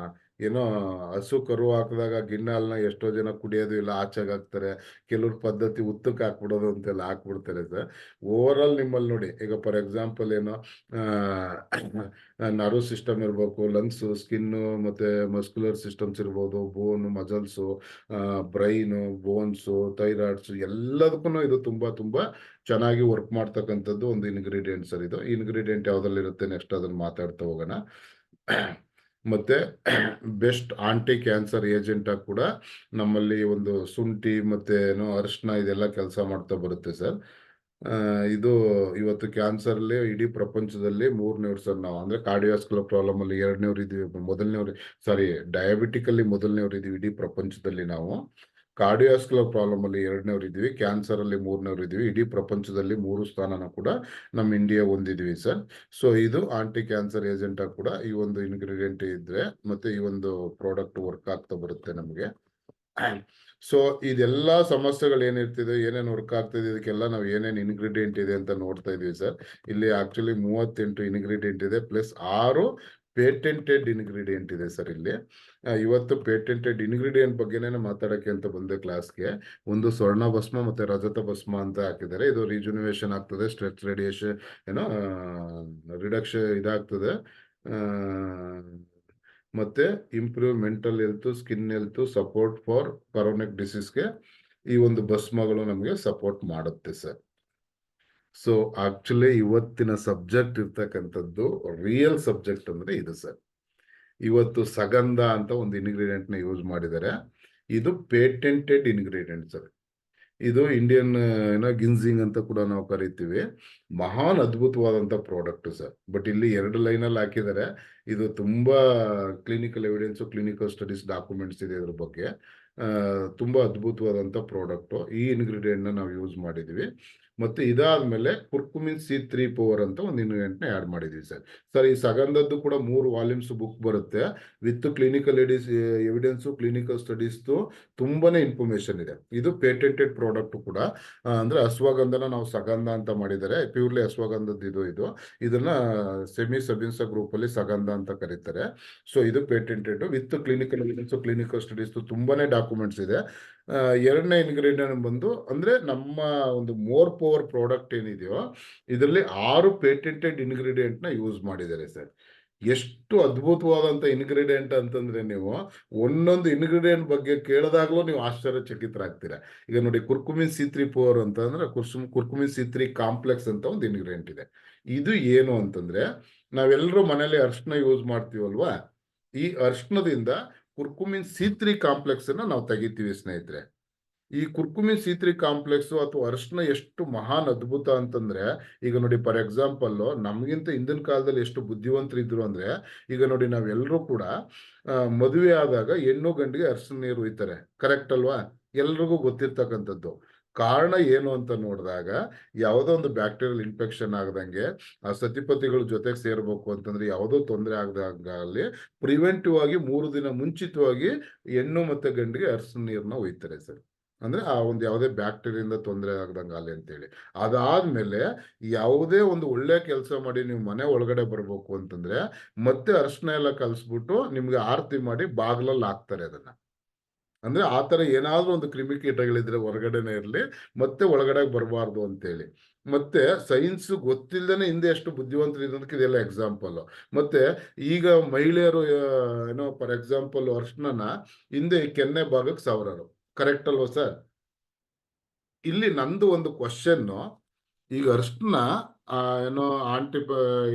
ಏನೋ ಹಸು ಕರು ಹಾಕಿದಾಗ ಗಿಣ್ಣಾಲ್ನ ಎಷ್ಟೋ ಜನ ಕುಡಿಯೋದು ಇಲ್ಲ, ಆಚೆಗೆ ಹಾಕ್ತಾರೆ. ಕೆಲವ್ರ ಪದ್ಧತಿ ಉತ್ತಕ್ಕೆ ಹಾಕ್ಬಿಡೋದು ಅಂತೆಲ್ಲ ಹಾಕ್ಬಿಡ್ತಾರೆ ಸರ್. ಓವರ್ ಆಲ್ ನಿಮ್ಮಲ್ಲಿ ನೋಡಿ, ಈಗ ಫಾರ್ ಎಕ್ಸಾಂಪಲ್ ಏನೋ ನರ್ವ್ ಸಿಸ್ಟಮ್ ಇರ್ಬೇಕು, ಲಂಗ್ಸ್, ಸ್ಕಿನ್ನು, ಮತ್ತೆ ಮಸ್ಕ್ಯುಲರ್ ಸಿಸ್ಟಮ್ಸ್ ಇರ್ಬೋದು, ಬೋನ್, ಮಸಲ್ಸು, ಬ್ರೈನು, ಬೋನ್ಸು, ಥೈರಾಯ್ಡ್ಸ್, ಎಲ್ಲದಕ್ಕೂ ಇದು ತುಂಬಾ ತುಂಬಾ ಚೆನ್ನಾಗಿ ವರ್ಕ್ ಮಾಡ್ತಕ್ಕಂಥದ್ದು ಒಂದು ಇನ್ಗ್ರೀಡಿಯೆಂಟ್ ಸರ್. ಇದು ಇನ್ಗ್ರೀಡಿಯೆಂಟ್ ಯಾವ್ದ್ರಲ್ಲಿರುತ್ತೆ ನೆಕ್ಸ್ಟ್ ಅದನ್ನ ಮಾತಾಡ್ತಾ ಹೋಗೋಣ. ಮತ್ತೆ ಬೆಸ್ಟ್ ಆಂಟಿ ಕ್ಯಾನ್ಸರ್ ಏಜೆಂಟ್ ಆಗಿ ಕೂಡ ನಮ್ಮಲ್ಲಿ ಒಂದು ಶುಂಠಿ ಮತ್ತೆ ಏನೋ ಅರಿಶಿನ ಇದೆಲ್ಲ ಕೆಲಸ ಮಾಡ್ತಾ ಬರುತ್ತೆ ಸರ್. ಇದು ಇವತ್ತು ಕ್ಯಾನ್ಸರ್ ಅಲ್ಲಿ ಇಡೀ ಪ್ರಪಂಚದಲ್ಲಿ 3ನೇವ್ರು ಸರ್. ನಾವು ಅಂದ್ರೆ ಕಾರ್ಡಿಯೋಸ್ಕುಲರ್ ಪ್ರಾಬ್ಲಮ್ ಅಲ್ಲಿ 2ನೇವ್ರು ಇದೀವಿ, ಡಯಾಬಿಟಿಕ್ ಅಲ್ಲಿ 1ನೇವ್ರು ಇದೀವಿ ಇಡೀ ಪ್ರಪಂಚದಲ್ಲಿ ನಾವು. ಕಾರ್ಡಿಯೋಸ್ಕುಲರ್ ಪ್ರಾಬ್ಲಮ್ ಅಲ್ಲಿ 2ನೇವ್ರು ಇದೀವಿ, ಕ್ಯಾನ್ಸರ್ ಅಲ್ಲಿ 3ನೇವ್ರು ಇದೀವಿ. ಇಡೀ ಪ್ರಪಂಚದಲ್ಲಿ 3 ಸ್ಥಾನನ ಕೂಡ ನಮ್ಮ ಇಂಡಿಯಾ ಹೊಂದಿದೀವಿ ಸರ್. ಸೊ ಇದು ಆಂಟಿ ಕ್ಯಾನ್ಸರ್ ಏಜೆಂಟ್ ಆಗಿ ಕೂಡ ಈ ಒಂದು ಇನ್ಗ್ರೀಡಿಯೆಂಟ್ ಇದ್ರೆ ಮತ್ತೆ ಈ ಒಂದು ಪ್ರಾಡಕ್ಟ್ ವರ್ಕ್ ಆಗ್ತಾ ಬರುತ್ತೆ ನಮಗೆ. ಸೊ ಇದೆಲ್ಲಾ ಸಮಸ್ಯೆಗಳು ಏನಿರ್ತಿದೆ, ಏನೇನು ವರ್ಕ್ ಆಗ್ತಿದೆ, ಇದಕ್ಕೆಲ್ಲ ನಾವು ಏನೇನು ಇನ್ಗ್ರೀಡಿಯೆಂಟ್ ಇದೆ ಅಂತ ನೋಡ್ತಾ ಇದೀವಿ ಸರ್. ಇಲ್ಲಿ ಆಕ್ಚುಲಿ 38 ಇನ್ಗ್ರೀಡಿಯೆಂಟ್ ಇದೆ, ಪ್ಲಸ್ 6 ಪೇಟೆಂಟೆಡ್ ಇನ್ಗ್ರೀಡಿಯೆಂಟ್ ಇದೆ ಸರ್ ಇಲ್ಲಿ. ಇವತ್ತು ಪೇಟೆಂಟೆಡ್ ಇನ್ಗ್ರೀಡಿಯೆಂಟ್ ಬಗ್ಗೆನೇ ಮಾತಾಡಕ್ಕೆ ಅಂತ ಬಂದೆ ಕ್ಲಾಸ್ಗೆ. ಒಂದು ಸ್ವರ್ಣ ಭಸ್ಮ ಮತ್ತೆ ರಜತ ಭಸ್ಮ ಅಂತ ಹಾಕಿದ್ದಾರೆ. ಇದು ರಿಜುನಿವೇಶನ್ ಆಗ್ತದೆ, ಸ್ಟ್ರೆಸ್ ರೇಡಿಯೇಷನ್ ಏನೋ ರಿಡಕ್ಷನ್ ಇದಾಗ್ತದೆ, ಮತ್ತೆ improve mental health, skin health, support for chronic ಡಿಸೀಸ್ಗೆ ಈ ಒಂದು ಭಸ್ಮಗಳು ನಮಗೆ ಸಪೋರ್ಟ್ ಮಾಡುತ್ತೆ ಸರ್. ಸೊ ಆಕ್ಚುಲಿ ಇವತ್ತಿನ ಸಬ್ಜೆಕ್ಟ್ ಇರ್ತಕ್ಕಂಥದ್ದು ರಿಯಲ್ ಸಬ್ಜೆಕ್ಟ್ ಅಂದ್ರೆ ಇದು ಸರ್. ಇವತ್ತು ಸಗಂಧ ಅಂತ ಒಂದು ಇನ್ಗ್ರೀಡಿಯೆಂಟ್ ನ ಯೂಸ್ ಮಾಡಿದ್ದಾರೆ. ಇದು ಪೇಟೆಂಟೆಡ್ ಇನ್ಗ್ರೀಡಿಯೆಂಟ್ ಸರ್. ಇದು ಇಂಡಿಯನ್ ಏನೋ ಗಿನ್ಸಿಂಗ್ ಅಂತ ಕೂಡ ನಾವು ಕರಿತೀವಿ. ಮಹಾನ್ ಅದ್ಭುತವಾದಂತ ಪ್ರಾಡಕ್ಟ್ ಸರ್. ಬಟ್ ಇಲ್ಲಿ 2 ಲೈನಲ್ಲಿ ಹಾಕಿದ್ದಾರೆ. ಇದು ತುಂಬಾ clinical evidence, clinical studies, documents ಇದೆ ಇದ್ರ ಬಗ್ಗೆ. ತುಂಬಾ ಅದ್ಭುತವಾದಂತ ಪ್ರಾಡಕ್ಟ್. ಈ ಇನ್ಗ್ರೀಡಿಯೆಂಟ್ ನ ನಾವು ಯೂಸ್ ಮಾಡಿದೀವಿ. ಮತ್ತೆ ಇದಾದ್ಮೇಲೆ ಕುರ್ಕುಮಿನ್ C3 ಪವರ್ ಅಂತ ಒಂದು ಇನ್ಗ್ರೀಡಿಯೆಂಟ್ ನ ಆಡ್ ಮಾಡಿದೀವಿ ಸರ್. ಸರ್ ಈ ಸಗಂಧದ್ದು ಕೂಡ 3 ವಾಲ್ಯೂಮ್ಸ್ ಬುಕ್ ಬರುತ್ತೆ with clinical evidence, clinical studies, ತುಂಬಾನೇ ಇನ್ಫಾರ್ಮೇಶನ್ ಇದೆ. ಇದು ಪೇಟೆಂಟೆಡ್ ಪ್ರಾಡಕ್ಟ್ ಕೂಡ. ಅಂದ್ರೆ ಅಶ್ವಗಂಧನ ನಾವು ಸಗಂಧ ಅಂತ ಮಾಡಿದ್ದಾರೆ, ಪ್ಯೂರ್ಲಿ ಅಶ್ವಗಂಧದ್ದು ಇದು. ಇದನ್ನ ಸೆಮಿ ಸಬಿನ್ಸಾ ಗ್ರೂಪ್ ಅಲ್ಲಿ ಸಗಂಧ ಅಂತ ಕರೀತಾರೆ. ಸೊ ಇದು patented with clinical evidence, clinical studies, ತುಂಬಾನೇ ಡಾಕ್ಯುಮೆಂಟ್ಸ್ ಇದೆ. 2ನೇ ಇನ್ಗ್ರೀಡಿಯೆಂಟ್ ಬಂದು ಅಂದ್ರೆ ನಮ್ಮ ಒಂದು ಮೋರ್ ಪವರ್ ಪ್ರಾಡಕ್ಟ್ ಏನಿದೆಯೋ ಇದರಲ್ಲಿ 6 ಪೇಟೆಂಟೆಡ್ ಇನ್ಗ್ರೀಡಿಯೆಂಟ್ ನ ಯೂಸ್ ಮಾಡಿದ್ದಾರೆ ಸರ್. ಎಷ್ಟು ಅದ್ಭುತವಾದಂತ ಇನ್ಗ್ರೀಡಿಯೆಂಟ್ ಅಂತಂದ್ರೆ ನೀವು ಒಂದೊಂದು ಇನ್ಗ್ರೀಡಿಯೆಂಟ್ ಬಗ್ಗೆ ಕೇಳಿದಾಗ್ಲೂ ನೀವು ಆಶ್ಚರ್ಯಚಕಿತರಾಗ್ತೀರಾ. ಈಗ ನೋಡಿ, ಕುರ್ಕುಮಿನ್ C3 ಪವರ್ ಅಂತ ಅಂದ್ರೆ ಕುರ್ಕುಮಿನ್ C3 ಕಾಂಪ್ಲೆಕ್ಸ್ ಅಂತ ಒಂದು ಇನ್ಗ್ರೀಡಿಯೆಂಟ್ ಇದೆ. ಇದು ಏನು ಅಂತಂದ್ರೆ, ನಾವೆಲ್ಲರೂ ಮನೇಲಿ ಅರಿಶಿನ ಯೂಸ್ ಮಾಡ್ತೀವಲ್ವಾ, ಈ ಅರಿಶಿನದಿಂದ ಕುರ್ಕುಮಿನ್ C3 ಕಾಂಪ್ಲೆಕ್ಸ್ ಅನ್ನ ನಾವು ತೆಗಿತೀವಿ ಸ್ನೇಹಿತರೆ. ಈ ಕುರ್ಕುಮಿನ್ C3 ಕಾಂಪ್ಲೆಕ್ಸ್ ಅಥವಾ ಅರಿಶಿನ ಎಷ್ಟು ಮಹಾನ್ ಅದ್ಭುತ ಅಂತಂದ್ರೆ, ಈಗ ನೋಡಿ ಫಾರ್ ಎಕ್ಸಾಂಪಲ್ ನಮ್ಗಿಂತ ಹಿಂದಿನ ಕಾಲದಲ್ಲಿ ಎಷ್ಟು ಬುದ್ಧಿವಂತರಿದ್ರು ಅಂದ್ರೆ, ಈಗ ನೋಡಿ ನಾವೆಲ್ಲರೂ ಕೂಡ ಮದುವೆ ಆದಾಗ ಹೆಣ್ಣು ಗಂಡಿಗೆ ಅರಿಶಿನ ನೀರು ಒಯ್ತಾರೆ, ಕರೆಕ್ಟ್ ಅಲ್ವಾ? ಎಲ್ರಿಗೂ ಗೊತ್ತಿರ್ತಕ್ಕಂಥದ್ದು. ಕಾರಣ ಏನು ಅಂತ ನೋಡಿದಾಗ, ಯಾವುದೋ ಒಂದು ಬ್ಯಾಕ್ಟೀರಿಯಲ್ ಇನ್ಫೆಕ್ಷನ್ ಆಗದಂಗೆ, ಆ ಸತಿಪತಿಗಳ ಜೊತೆಗೆ ಸೇರ್ಬೇಕು ಅಂತಂದ್ರೆ ಯಾವುದೋ ತೊಂದರೆ ಆಗದಾಗಲಿ ಪ್ರಿವೆಂಟಿವ್ ಆಗಿ 3 ದಿನ ಮುಂಚಿತವಾಗಿ ಹೆಣ್ಣು ಮತ್ತೆ ಗಂಡಿಗೆ ಅರಿಶಿನ ನೀರನ್ನ ಒಯ್ತಾರೆ ಸರ್. ಅಂದ್ರೆ ಆ ಒಂದು ಯಾವುದೇ ಬ್ಯಾಕ್ಟೀರಿಯಿಂದ ತೊಂದರೆ ಆಗದಂಗ ಅಲ್ಲಿ ಅಂತೇಳಿ. ಅದಾದ್ಮೇಲೆ ಯಾವುದೇ ಒಂದು ಒಳ್ಳೆ ಕೆಲಸ ಮಾಡಿ ನೀವು ಮನೆ ಒಳಗಡೆ ಬರ್ಬೇಕು ಅಂತಂದ್ರೆ ಮತ್ತೆ ಅರಿಶಿನ ಎಲ್ಲ ಕಲ್ಸ್ಬಿಟ್ಟು ನಿಮ್ಗೆ ಆರತಿ ಮಾಡಿ ಬಾಗ್ಲಲ್ಲಿ ಹಾಕ್ತಾರೆ ಅದನ್ನ. ಅಂದ್ರೆ ಆತರ ಏನಾದ್ರೂ ಒಂದು ಕ್ರಿಮಿಕೀಟಗಳಿದ್ರೆ ಹೊರಗಡೆನೆ ಇರ್ಲಿ, ಮತ್ತೆ ಒಳಗಡೆ ಬರಬಾರ್ದು ಅಂತೇಳಿ. ಮತ್ತೆ ಸೈನ್ಸ್ ಗೊತ್ತಿಲ್ಲದೇನೆ ಹಿಂದೆ ಎಷ್ಟು ಬುದ್ಧಿವಂತರು ಇರೋದಕ್ಕೆ ಇದೆಲ್ಲ ಎಕ್ಸಾಂಪಲ್. ಮತ್ತೆ ಈಗ ಮಹಿಳೆಯರು ಏನೋ ಫಾರ್ ಎಕ್ಸಾಂಪಲ್ ಅರ್ಶನನ ಹಿಂದೆ ಕೆನ್ನೆ ಭಾಗಕ್ಕೆ ಸಾವಿರಾರು, ಕರೆಕ್ಟ್ ಅಲ್ವಾ ಸರ್? ಇಲ್ಲಿ ನಂದು ಒಂದು ಕ್ವಶನ್, ಈಗ ಅರ್ಶನ ಏನೋ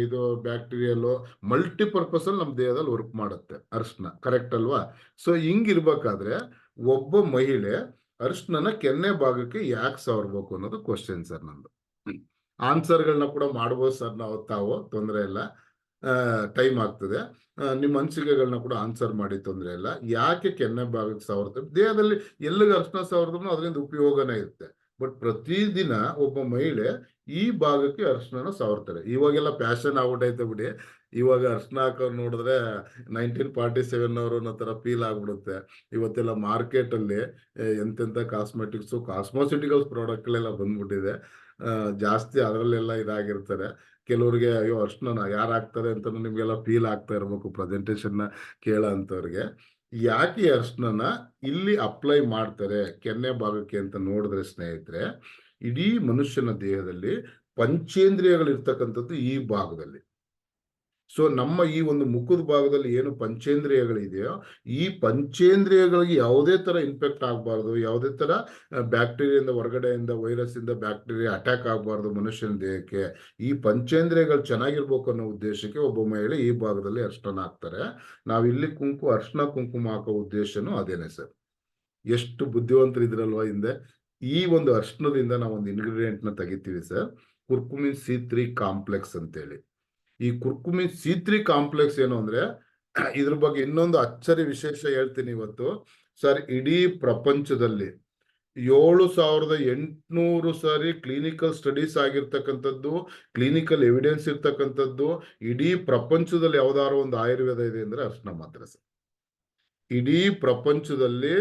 ಇದು ಬ್ಯಾಕ್ಟೀರಿಯಲ್ ಮಲ್ಟಿಪರ್ಪಸ್ ಅಲ್ಲಿ ನಮ್ಮ ದೇಹದಲ್ಲಿ ವರ್ಕ್ ಮಾಡುತ್ತೆ ಅರ್ಶನ, ಕರೆಕ್ಟ್ ಅಲ್ವಾ? ಸೊ ಹಿಂಗಿರ್ಬೇಕಾದ್ರೆ ಒಬ್ಬ ಮಹಿಳೆ ಅರಿಶಿನ ಕೆನ್ನೆ ಭಾಗಕ್ಕೆ ಯಾಕೆ ಸವರ್ಬೇಕು ಅನ್ನೋದು ಕ್ವಶನ್ ಸರ್ ನಂದು. ಆನ್ಸರ್ಗಳನ್ನ ಕೂಡ ಮಾಡ್ಬೋದು ಸರ್ ನಾವು, ತಾವು ತೊಂದರೆ ಇಲ್ಲ, ಟೈಮ್ ಆಗ್ತದೆ. ನಿಮ್ಮ ಅನಿಸಿಕೆಗಳನ್ನ ಕೂಡ ಆನ್ಸರ್ ಮಾಡಿ, ತೊಂದರೆ ಇಲ್ಲ. ಯಾಕೆ ಕೆನ್ನೆ ಭಾಗಕ್ಕೆ ಸವರ್ತಾರೆ? ದೇಹದಲ್ಲಿ ಎಲ್ಲಿಗೆ ಅರಿಶಿನ ಸವರಿದ್ರು ಅದರಿಂದ ಉಪಯೋಗನೇ ಇರುತ್ತೆ. ಬಟ್ ಪ್ರತಿದಿನ ಒಬ್ಬ ಮಹಿಳೆ ಈ ಭಾಗಕ್ಕೆ ಅರಿಶಿನ ಸವರ್ತಾರೆ. ಇವಾಗೆಲ್ಲ ಪ್ಯಾಷನ್ ಆಗ್ಬಿಟ್ಟೈತೆ ಬಿಡಿ. ಇವಾಗ ಅರಿಶಿನ ಹಾಕೋರು ನೋಡಿದ್ರೆ 1947 ಅವರು ಅನ್ನೋ ತರ ಫೀಲ್ ಆಗ್ಬಿಡುತ್ತೆ. ಇವತ್ತೆಲ್ಲ ಮಾರ್ಕೆಟ್ ಅಲ್ಲಿ ಎಂತೆಂತ ಕಾಸ್ಮೋಸಿಟಿಕಲ್ಸ್ ಪ್ರಾಡಕ್ಟ್ಗಳೆಲ್ಲ ಬಂದ್ಬಿಟ್ಟಿದೆ. ಜಾಸ್ತಿ ಅದರಲ್ಲೆಲ್ಲ ಇದಾಗಿರ್ತಾರೆ. ಕೆಲವ್ರಿಗೆ ಅಯ್ಯೋ ಅರಿಶಿನ ಯಾರು ಹಾಕ್ತಾರೆ ಅಂತ ನಿಮ್ಗೆಲ್ಲ ಫೀಲ್ ಆಗ್ತಾ ಇರ್ಬೇಕು ಪ್ರೆಸೆಂಟೇಶನ್ ಕೇಳೋ ಅಂತವ್ರಿಗೆ. ಯಾಕೆ ಈ ಅರಿಶಿನ ಇಲ್ಲಿ ಅಪ್ಲೈ ಮಾಡ್ತಾರೆ ಕೆನ್ನೆ ಭಾಗಕ್ಕೆ ಅಂತ ನೋಡಿದ್ರೆ ಸ್ನೇಹಿತರೆ, ಇಡೀ ಮನುಷ್ಯನ ದೇಹದಲ್ಲಿ ಪಂಚೇಂದ್ರಿಯಗಳು ಇರ್ತಕ್ಕಂಥದ್ದು ಈ ಭಾಗದಲ್ಲಿ. ಸೊ ನಮ್ಮ ಈ ಒಂದು ಮುಖದ ಭಾಗದಲ್ಲಿ ಏನು ಪಂಚೇಂದ್ರಿಯಗಳಿದೆಯೋ, ಈ ಪಂಚೇಂದ್ರಿಯಗಳಿಗೆ ಯಾವುದೇ ತರ ಇನ್ಫೆಕ್ಟ್ ಆಗಬಾರ್ದು, ಯಾವುದೇ ತರ ಬ್ಯಾಕ್ಟೀರಿಯಿಂದ ಹೊರಗಡೆಯಿಂದ ವೈರಸ್ ಇಂದ ಬ್ಯಾಕ್ಟೀರಿಯಾ ಅಟ್ಯಾಕ್ ಆಗಬಾರ್ದು ಮನುಷ್ಯನ ದೇಹಕ್ಕೆ. ಈ ಪಂಚೇಂದ್ರಿಯಗಳು ಚೆನ್ನಾಗಿರ್ಬೇಕು ಅನ್ನೋ ಉದ್ದೇಶಕ್ಕೆ ಒಬ್ಬ ಮಹಿಳೆ ಈ ಭಾಗದಲ್ಲಿ ಅರಿಶಿನ ಹಾಕ್ತಾರೆ. ನಾವಿಲ್ಲಿ ಅರಿಶಿನ ಕುಂಕುಮ ಹಾಕೋ ಉದ್ದೇಶನೂ ಅದೇನೆ ಸರ್. ಎಷ್ಟು ಬುದ್ಧಿವಂತರಿದ್ರಲ್ವಾ ಹಿಂದೆ. ಈ ಒಂದು ಅರಿಶಿನದಿಂದ ನಾವು ಒಂದು ಇಂಗ್ರೀಡಿಯೆಂಟ್ ನ ತೆಗಿತೀವಿ ಸರ್, ಕುರ್ಕುಮಿನ್ C3 ಕಾಂಪ್ಲೆಕ್ಸ್ ಅಂತೇಳಿ. ಈ ಕುರ್ಕುಮಿನ್ C3 ಕಾಂಪ್ಲೆಕ್ಸ್ ಏನು ಅಂದ್ರೆ, ಇದ್ರ ಬಗ್ಗೆ ಇನ್ನೊಂದು ಅಚ್ಚರಿ ವಿಶೇಷ ಹೇಳ್ತೀನಿ ಇವತ್ತು ಸರ್. ಇಡೀ ಪ್ರಪಂಚದಲ್ಲಿ 7800 ಸಾರಿ ಕ್ಲಿನಿಕಲ್ ಸ್ಟಡೀಸ್ ಆಗಿರ್ತಕ್ಕಂಥದ್ದು, ಕ್ಲಿನಿಕಲ್ ಎವಿಡೆನ್ಸ್ ಇರ್ತಕ್ಕಂಥದ್ದು, ಇಡೀ ಪ್ರಪಂಚದಲ್ಲಿ ಯಾವ್ದಾದ್ರು ಒಂದು ಆಯುರ್ವೇದ ಇದೆ ಅಂದ್ರೆ ಅರಿಶಿನ ಮಾತ್ರ ಸರ್. ಇಡೀ ಪ್ರಪಂಚದಲ್ಲಿ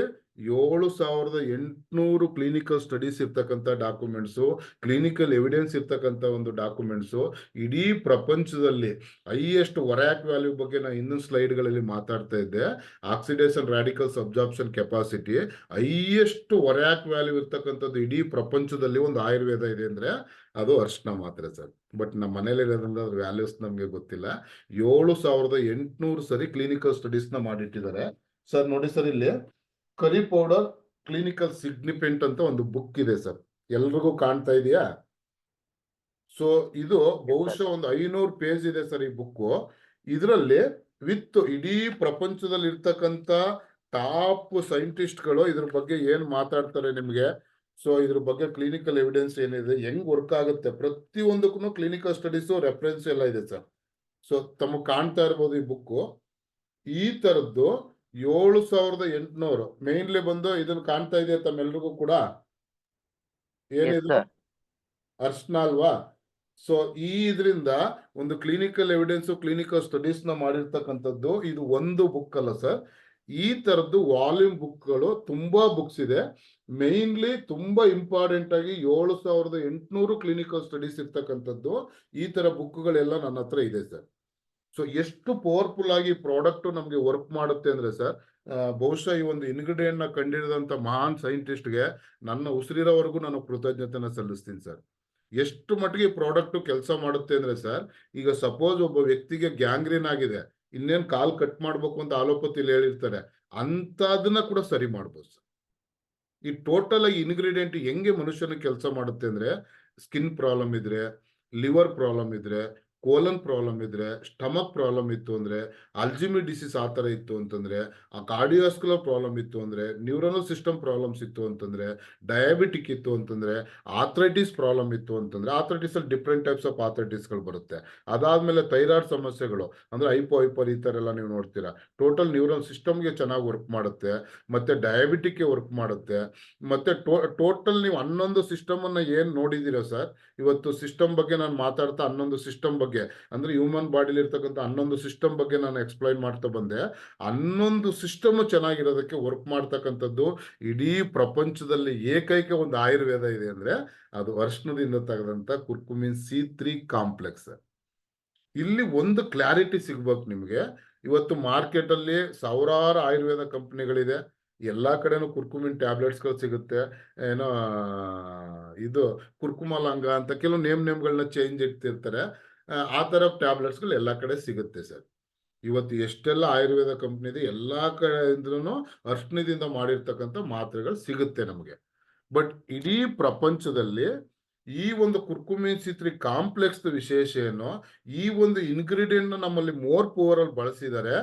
7800 ಕ್ಲಿನಿಕಲ್ ಸ್ಟಡೀಸ್ ಇರ್ತಕ್ಕಂಥ ಡಾಕ್ಯುಮೆಂಟ್ಸು, ಕ್ಲಿನಿಕಲ್ ಎವಿಡೆನ್ಸ್ ಇರ್ತಕ್ಕಂಥ ಒಂದು ಡಾಕ್ಯುಮೆಂಟ್ಸು, ಇಡೀ ಪ್ರಪಂಚದಲ್ಲಿ ಹೈಯೆಸ್ಟ್ ಒರಾಕ್ ವ್ಯಾಲ್ಯೂ ಬಗ್ಗೆ ನಾನು ಇನ್ನೊಂದು ಸ್ಲೈಡ್ಗಳಲ್ಲಿ ಮಾತಾಡ್ತಾ ಇದ್ದೆ. Oxidation radicals absorption capacity highest ORAC value ಇರ್ತಕ್ಕಂಥದ್ದು ಇಡೀ ಪ್ರಪಂಚದಲ್ಲಿ ಒಂದು ಆಯುರ್ವೇದ ಇದೆ ಅಂದ್ರೆ ಅದು ಅರಿಶಿನ ಮಾತ್ರ ಸರ್. ಬಟ್ ನಮ್ಮ ಮನೇಲಿ ಇರೋದ್ರಿಂದ ಅದ್ರ ವ್ಯಾಲ್ಯೂಸ್ ನಮ್ಗೆ ಗೊತ್ತಿಲ್ಲ. 7800 ಸರಿ ಕ್ಲಿನಿಕಲ್ ಸ್ಟಡೀಸ್ ನ ಮಾಡಿಟ್ಟಿದ್ದಾರೆ ಸರ್. ನೋಡಿ ಸರ್, ಇಲ್ಲಿ ಕರಿ ಪೌಡರ್ ಕ್ಲಿನಿಕಲ್ ಸಿಗ್ನಿಫಿಕೆಂಟ್ ಅಂತ ಒಂದು ಬುಕ್ ಇದೆ ಸರ್, ಎಲ್ರಿಗೂ ಕಾಣ್ತಾ ಇದೆಯಾ? ಸೊ ಇದು ಬಹುಶಃ ಒಂದು 500 ಪೇಜ್ ಇದೆ ಸರ್ ಈ ಬುಕ್. ಇದರಲ್ಲಿ ವಿತ್ ಇಡೀ ಪ್ರಪಂಚದಲ್ಲಿ ಇರ್ತಕ್ಕಂಥ ಟಾಪ್ ಸೈಂಟಿಸ್ಟ್ಗಳು ಇದ್ರ ಬಗ್ಗೆ ಏನ್ ಮಾತಾಡ್ತಾರೆ ನಿಮ್ಗೆ. ಸೊ ಇದ್ರ ಬಗ್ಗೆ ಕ್ಲಿನಿಕಲ್ ಎವಿಡೆನ್ಸ್ ಏನಿದೆ, ಹೆಂಗ್ ವರ್ಕ್ ಆಗುತ್ತೆ, ಪ್ರತಿಯೊಂದಕ್ಕೂ ಕ್ಲಿನಿಕಲ್ ಸ್ಟಡೀಸ್ ರೆಫರೆನ್ಸ್ ಎಲ್ಲ ಇದೆ ಸರ್. ಸೊ ತಮಗೆ ಕಾಣ್ತಾ ಇರ್ಬೋದು ಈ ಬುಕ್. ಈ ತರದ್ದು 7800 ಮೇನ್ಲಿ ಬಂದು ಇದನ್ನ ಕಾಣ್ತಾ ಇದೆ ತಮ್ಮೆಲ್ರಿಗೂ ಕೂಡ. ಏನಿದೆ ಅರಿಶಿನ ಅಲ್ವಾ? ಸೊ ಈ ಇದರಿಂದ ಒಂದು ಕ್ಲಿನಿಕಲ್ ಎವಿಡೆನ್ಸ್, ಕ್ಲಿನಿಕಲ್ ಸ್ಟಡೀಸ್ ನ ಮಾಡಿರ್ತಕ್ಕಂಥದ್ದು ಇದು ಒಂದು ಬುಕ್ ಅಲ್ಲ ಸರ್. ಈ ತರದ್ದು ವಾಲ್ಯೂಮ್ ಬುಕ್ಗಳು ತುಂಬಾ ಬುಕ್ಸ್ ಇದೆ. ಮೇನ್ಲಿ ತುಂಬಾ ಇಂಪಾರ್ಟೆಂಟ್ ಆಗಿ 7800 ಕ್ಲಿನಿಕಲ್ ಸ್ಟಡೀಸ್ ಇರ್ತಕ್ಕಂಥದ್ದು ಈ ತರ ಬುಕ್ಗಳೆಲ್ಲ ನನ್ನ ಹತ್ರ ಇದೆ ಸರ್. ಸೊ ಎಷ್ಟು ಪವರ್ಫುಲ್ ಆಗಿ ಪ್ರಾಡಕ್ಟ್ ನಮ್ಗೆ ವರ್ಕ್ ಮಾಡುತ್ತೆ ಅಂದ್ರೆ ಸರ್, ಬಹುಶಃ ಈ ಒಂದು ಇಂಗ್ರೀಡಿಯೆಂಟ್ ನ ಕಂಡಿಡಿದಂತ ಮಹಾನ್ ಸೈಂಟಿಸ್ಟ್ಗೆ ನನ್ನ ಉಸಿರಿರೋವರೆಗೂ ನಾನು ಕೃತಜ್ಞತೆನ ಸಲ್ಲಿಸ್ತೀನಿ ಸರ್. ಎಷ್ಟು ಮಟ್ಟಿಗೆ ಪ್ರಾಡಕ್ಟ್ ಕೆಲಸ ಮಾಡುತ್ತೆ ಅಂದ್ರೆ ಸರ್, ಈಗ ಸಪೋಸ್ ಒಬ್ಬ ವ್ಯಕ್ತಿಗೆ ಗ್ಯಾಂಗ್ರೀನ್ ಆಗಿದೆ, ಇನ್ನೇನ್ ಕಾಲ್ ಕಟ್ ಮಾಡ್ಬೇಕು ಅಂತ ಆಲೋಪತಿಲಿ ಹೇಳಿರ್ತಾರೆ, ಅಂತದನ್ನ ಕೂಡ ಸರಿ ಮಾಡ್ಬೋದು ಸರ್. ಈ ಟೋಟಲ್ ಆಗಿ ಇಂಗ್ರೀಡಿಯೆಂಟ್ ಹೆಂಗೆ ಮನುಷ್ಯನ ಕೆಲಸ ಮಾಡುತ್ತೆ ಅಂದ್ರೆ, ಸ್ಕಿನ್ ಪ್ರಾಬ್ಲಮ್ ಇದ್ರೆ, ಲಿವರ್ ಪ್ರಾಬ್ಲಮ್ ಇದ್ರೆ, ಕೋಲನ್ ಪ್ರಾಬ್ಲಮ್ ಇದ್ರೆ, ಸ್ಟಮಕ್ ಪ್ರಾಬ್ಲಮ್ ಇತ್ತು ಅಂದ್ರೆ, ಅಲ್ಜಿಮಿ ಡಿಸೀಸ್ ಆ ತರ ಇತ್ತು ಅಂತಂದ್ರೆ, ಆ ಕಾರ್ಡಿಯೋಸ್ಕುಲರ್ ಪ್ರಾಬ್ಲಮ್ ಇತ್ತು ಅಂದ್ರೆ, ನ್ಯೂರನಲ್ ಸಿಸ್ಟಮ್ ಪ್ರಾಬ್ಲಮ್ಸ್ ಇತ್ತು ಅಂತಂದ್ರೆ, ಡಯಾಬಿಟಿಕ್ ಇತ್ತು ಅಂತಂದ್ರೆ, ಆಥ್ರೈಟಿಸ್ ಪ್ರಾಬ್ಲಮ್ ಇತ್ತು ಅಂತಂದ್ರೆ, ಆಥ್ರೈಟಿಸ್ ಅಲ್ಲಿ ಡಿಫ್ರೆಂಟ್ ಟೈಪ್ಸ್ ಆಫ್ ಆಥ್ರೈಟಿಸ್ ಗಳು ಬರುತ್ತೆ. ಅದಾದ್ಮೇಲೆ ಥೈರಾಯ್ಡ್ ಸಮಸ್ಯೆಗಳು ಅಂದ್ರೆ ಹೈಪರ್ ಈ ತರ ಎಲ್ಲ ನೀವು ನೋಡ್ತೀರಾ. ಟೋಟಲ್ ನ್ಯೂರಲ್ ಸಿಸ್ಟಮ್ಗೆ ಚೆನ್ನಾಗಿ ವರ್ಕ್ ಮಾಡುತ್ತೆ, ಮತ್ತೆ ಡಯಾಬಿಟಿಕ್ ವರ್ಕ್ ಮಾಡುತ್ತೆ. ಮತ್ತೆ ಟೋಟಲ್ ನೀವು 11 ಸಿಸ್ಟಮ್ ಅನ್ನ ಏನ್ ನೋಡಿದೀರಾ ಸರ್, ಇವತ್ತು ಸಿಸ್ಟಮ್ ಬಗ್ಗೆ ನಾನು ಮಾತಾಡ್ತಾ 11 ಸಿಸ್ಟಮ್ ಬಗ್ಗೆ ಅಂದ್ರೆ ಹ್ಯೂಮನ್ ಬಾಡಿಲಿ ಇರ್ತಕ್ಕಂಥ 11 ಸಿಸ್ಟಮ್ ಬಗ್ಗೆ ನಾನು ಎಕ್ಸ್ಪ್ಲೈನ್ ಮಾಡ್ತಾ ಬಂದೆ. 11 ಸಿಸ್ಟಮ್ ಚೆನ್ನಾಗಿರೋದಕ್ಕೆ ವರ್ಕ್ ಮಾಡ್ತಕ್ಕಂಥದ್ದು ಇಡೀ ಪ್ರಪಂಚದಲ್ಲಿ ಏಕೈಕ ಒಂದು ಆಯುರ್ವೇದ ಇದೆ ಅಂದ್ರೆ ಅದು ಅರಿಶಿನದಿಂದ ತೆಗೆದಂತ ಕುರ್ಕುಮಿನ್ C3 ಕಾಂಪ್ಲೆಕ್ಸ್. ಇಲ್ಲಿ ಒಂದು ಕ್ಲಾರಿಟಿ ಸಿಗ್ಬೇಕು ನಿಮ್ಗೆ. ಇವತ್ತು ಮಾರ್ಕೆಟ್ ಅಲ್ಲಿ ಸಾವಿರಾರು ಆಯುರ್ವೇದ ಕಂಪನಿಗಳಿದೆ, ಎಲ್ಲಾ ಕಡೆನೂ ಕುರ್ಕುಮಿನ್ ಟ್ಯಾಬ್ಲೆಟ್ಸ್ ಗಳು ಸಿಗುತ್ತೆ. ಏನೋ ಇದು ಕುರ್ಕುಮಲಾಂಗ ಅಂತ ಕೆಲವು ನೇಮ್ಗಳನ್ನ ಚೇಂಜ್ ಇಡ್ತಿರ್ತಾರೆ. ಆ ತರ ಟ್ಯಾಬ್ಲೆಟ್ಸ್ ಗಳು ಎಲ್ಲಾ ಕಡೆ ಸಿಗುತ್ತೆ ಸರ್. ಇವತ್ತು ಎಷ್ಟೆಲ್ಲ ಆಯುರ್ವೇದ ಕಂಪನಿ ಇದೆ, ಎಲ್ಲಾ ಕಡೆಯಿಂದಲೂ ಅರಿಶಿನದಿಂದ ಮಾಡಿರ್ತಕ್ಕಂಥ ಮಾತ್ರೆಗಳು ಸಿಗುತ್ತೆ ನಮಗೆ. ಬಟ್ ಇಡೀ ಪ್ರಪಂಚದಲ್ಲಿ ಈ ಒಂದು ಕುರ್ಕುಮಿನ್ C3 ಕಾಂಪ್ಲೆಕ್ಸ್ ವಿಶೇಷ ಏನು, ಈ ಒಂದು ಇಂಗ್ರೀಡಿಯಂಟ್ ನಮ್ಮಲ್ಲಿ ಮೋರ್ ಪವರ್ ಅಲ್ಲಿ ಬಳಸಿದ್ದಾರೆ.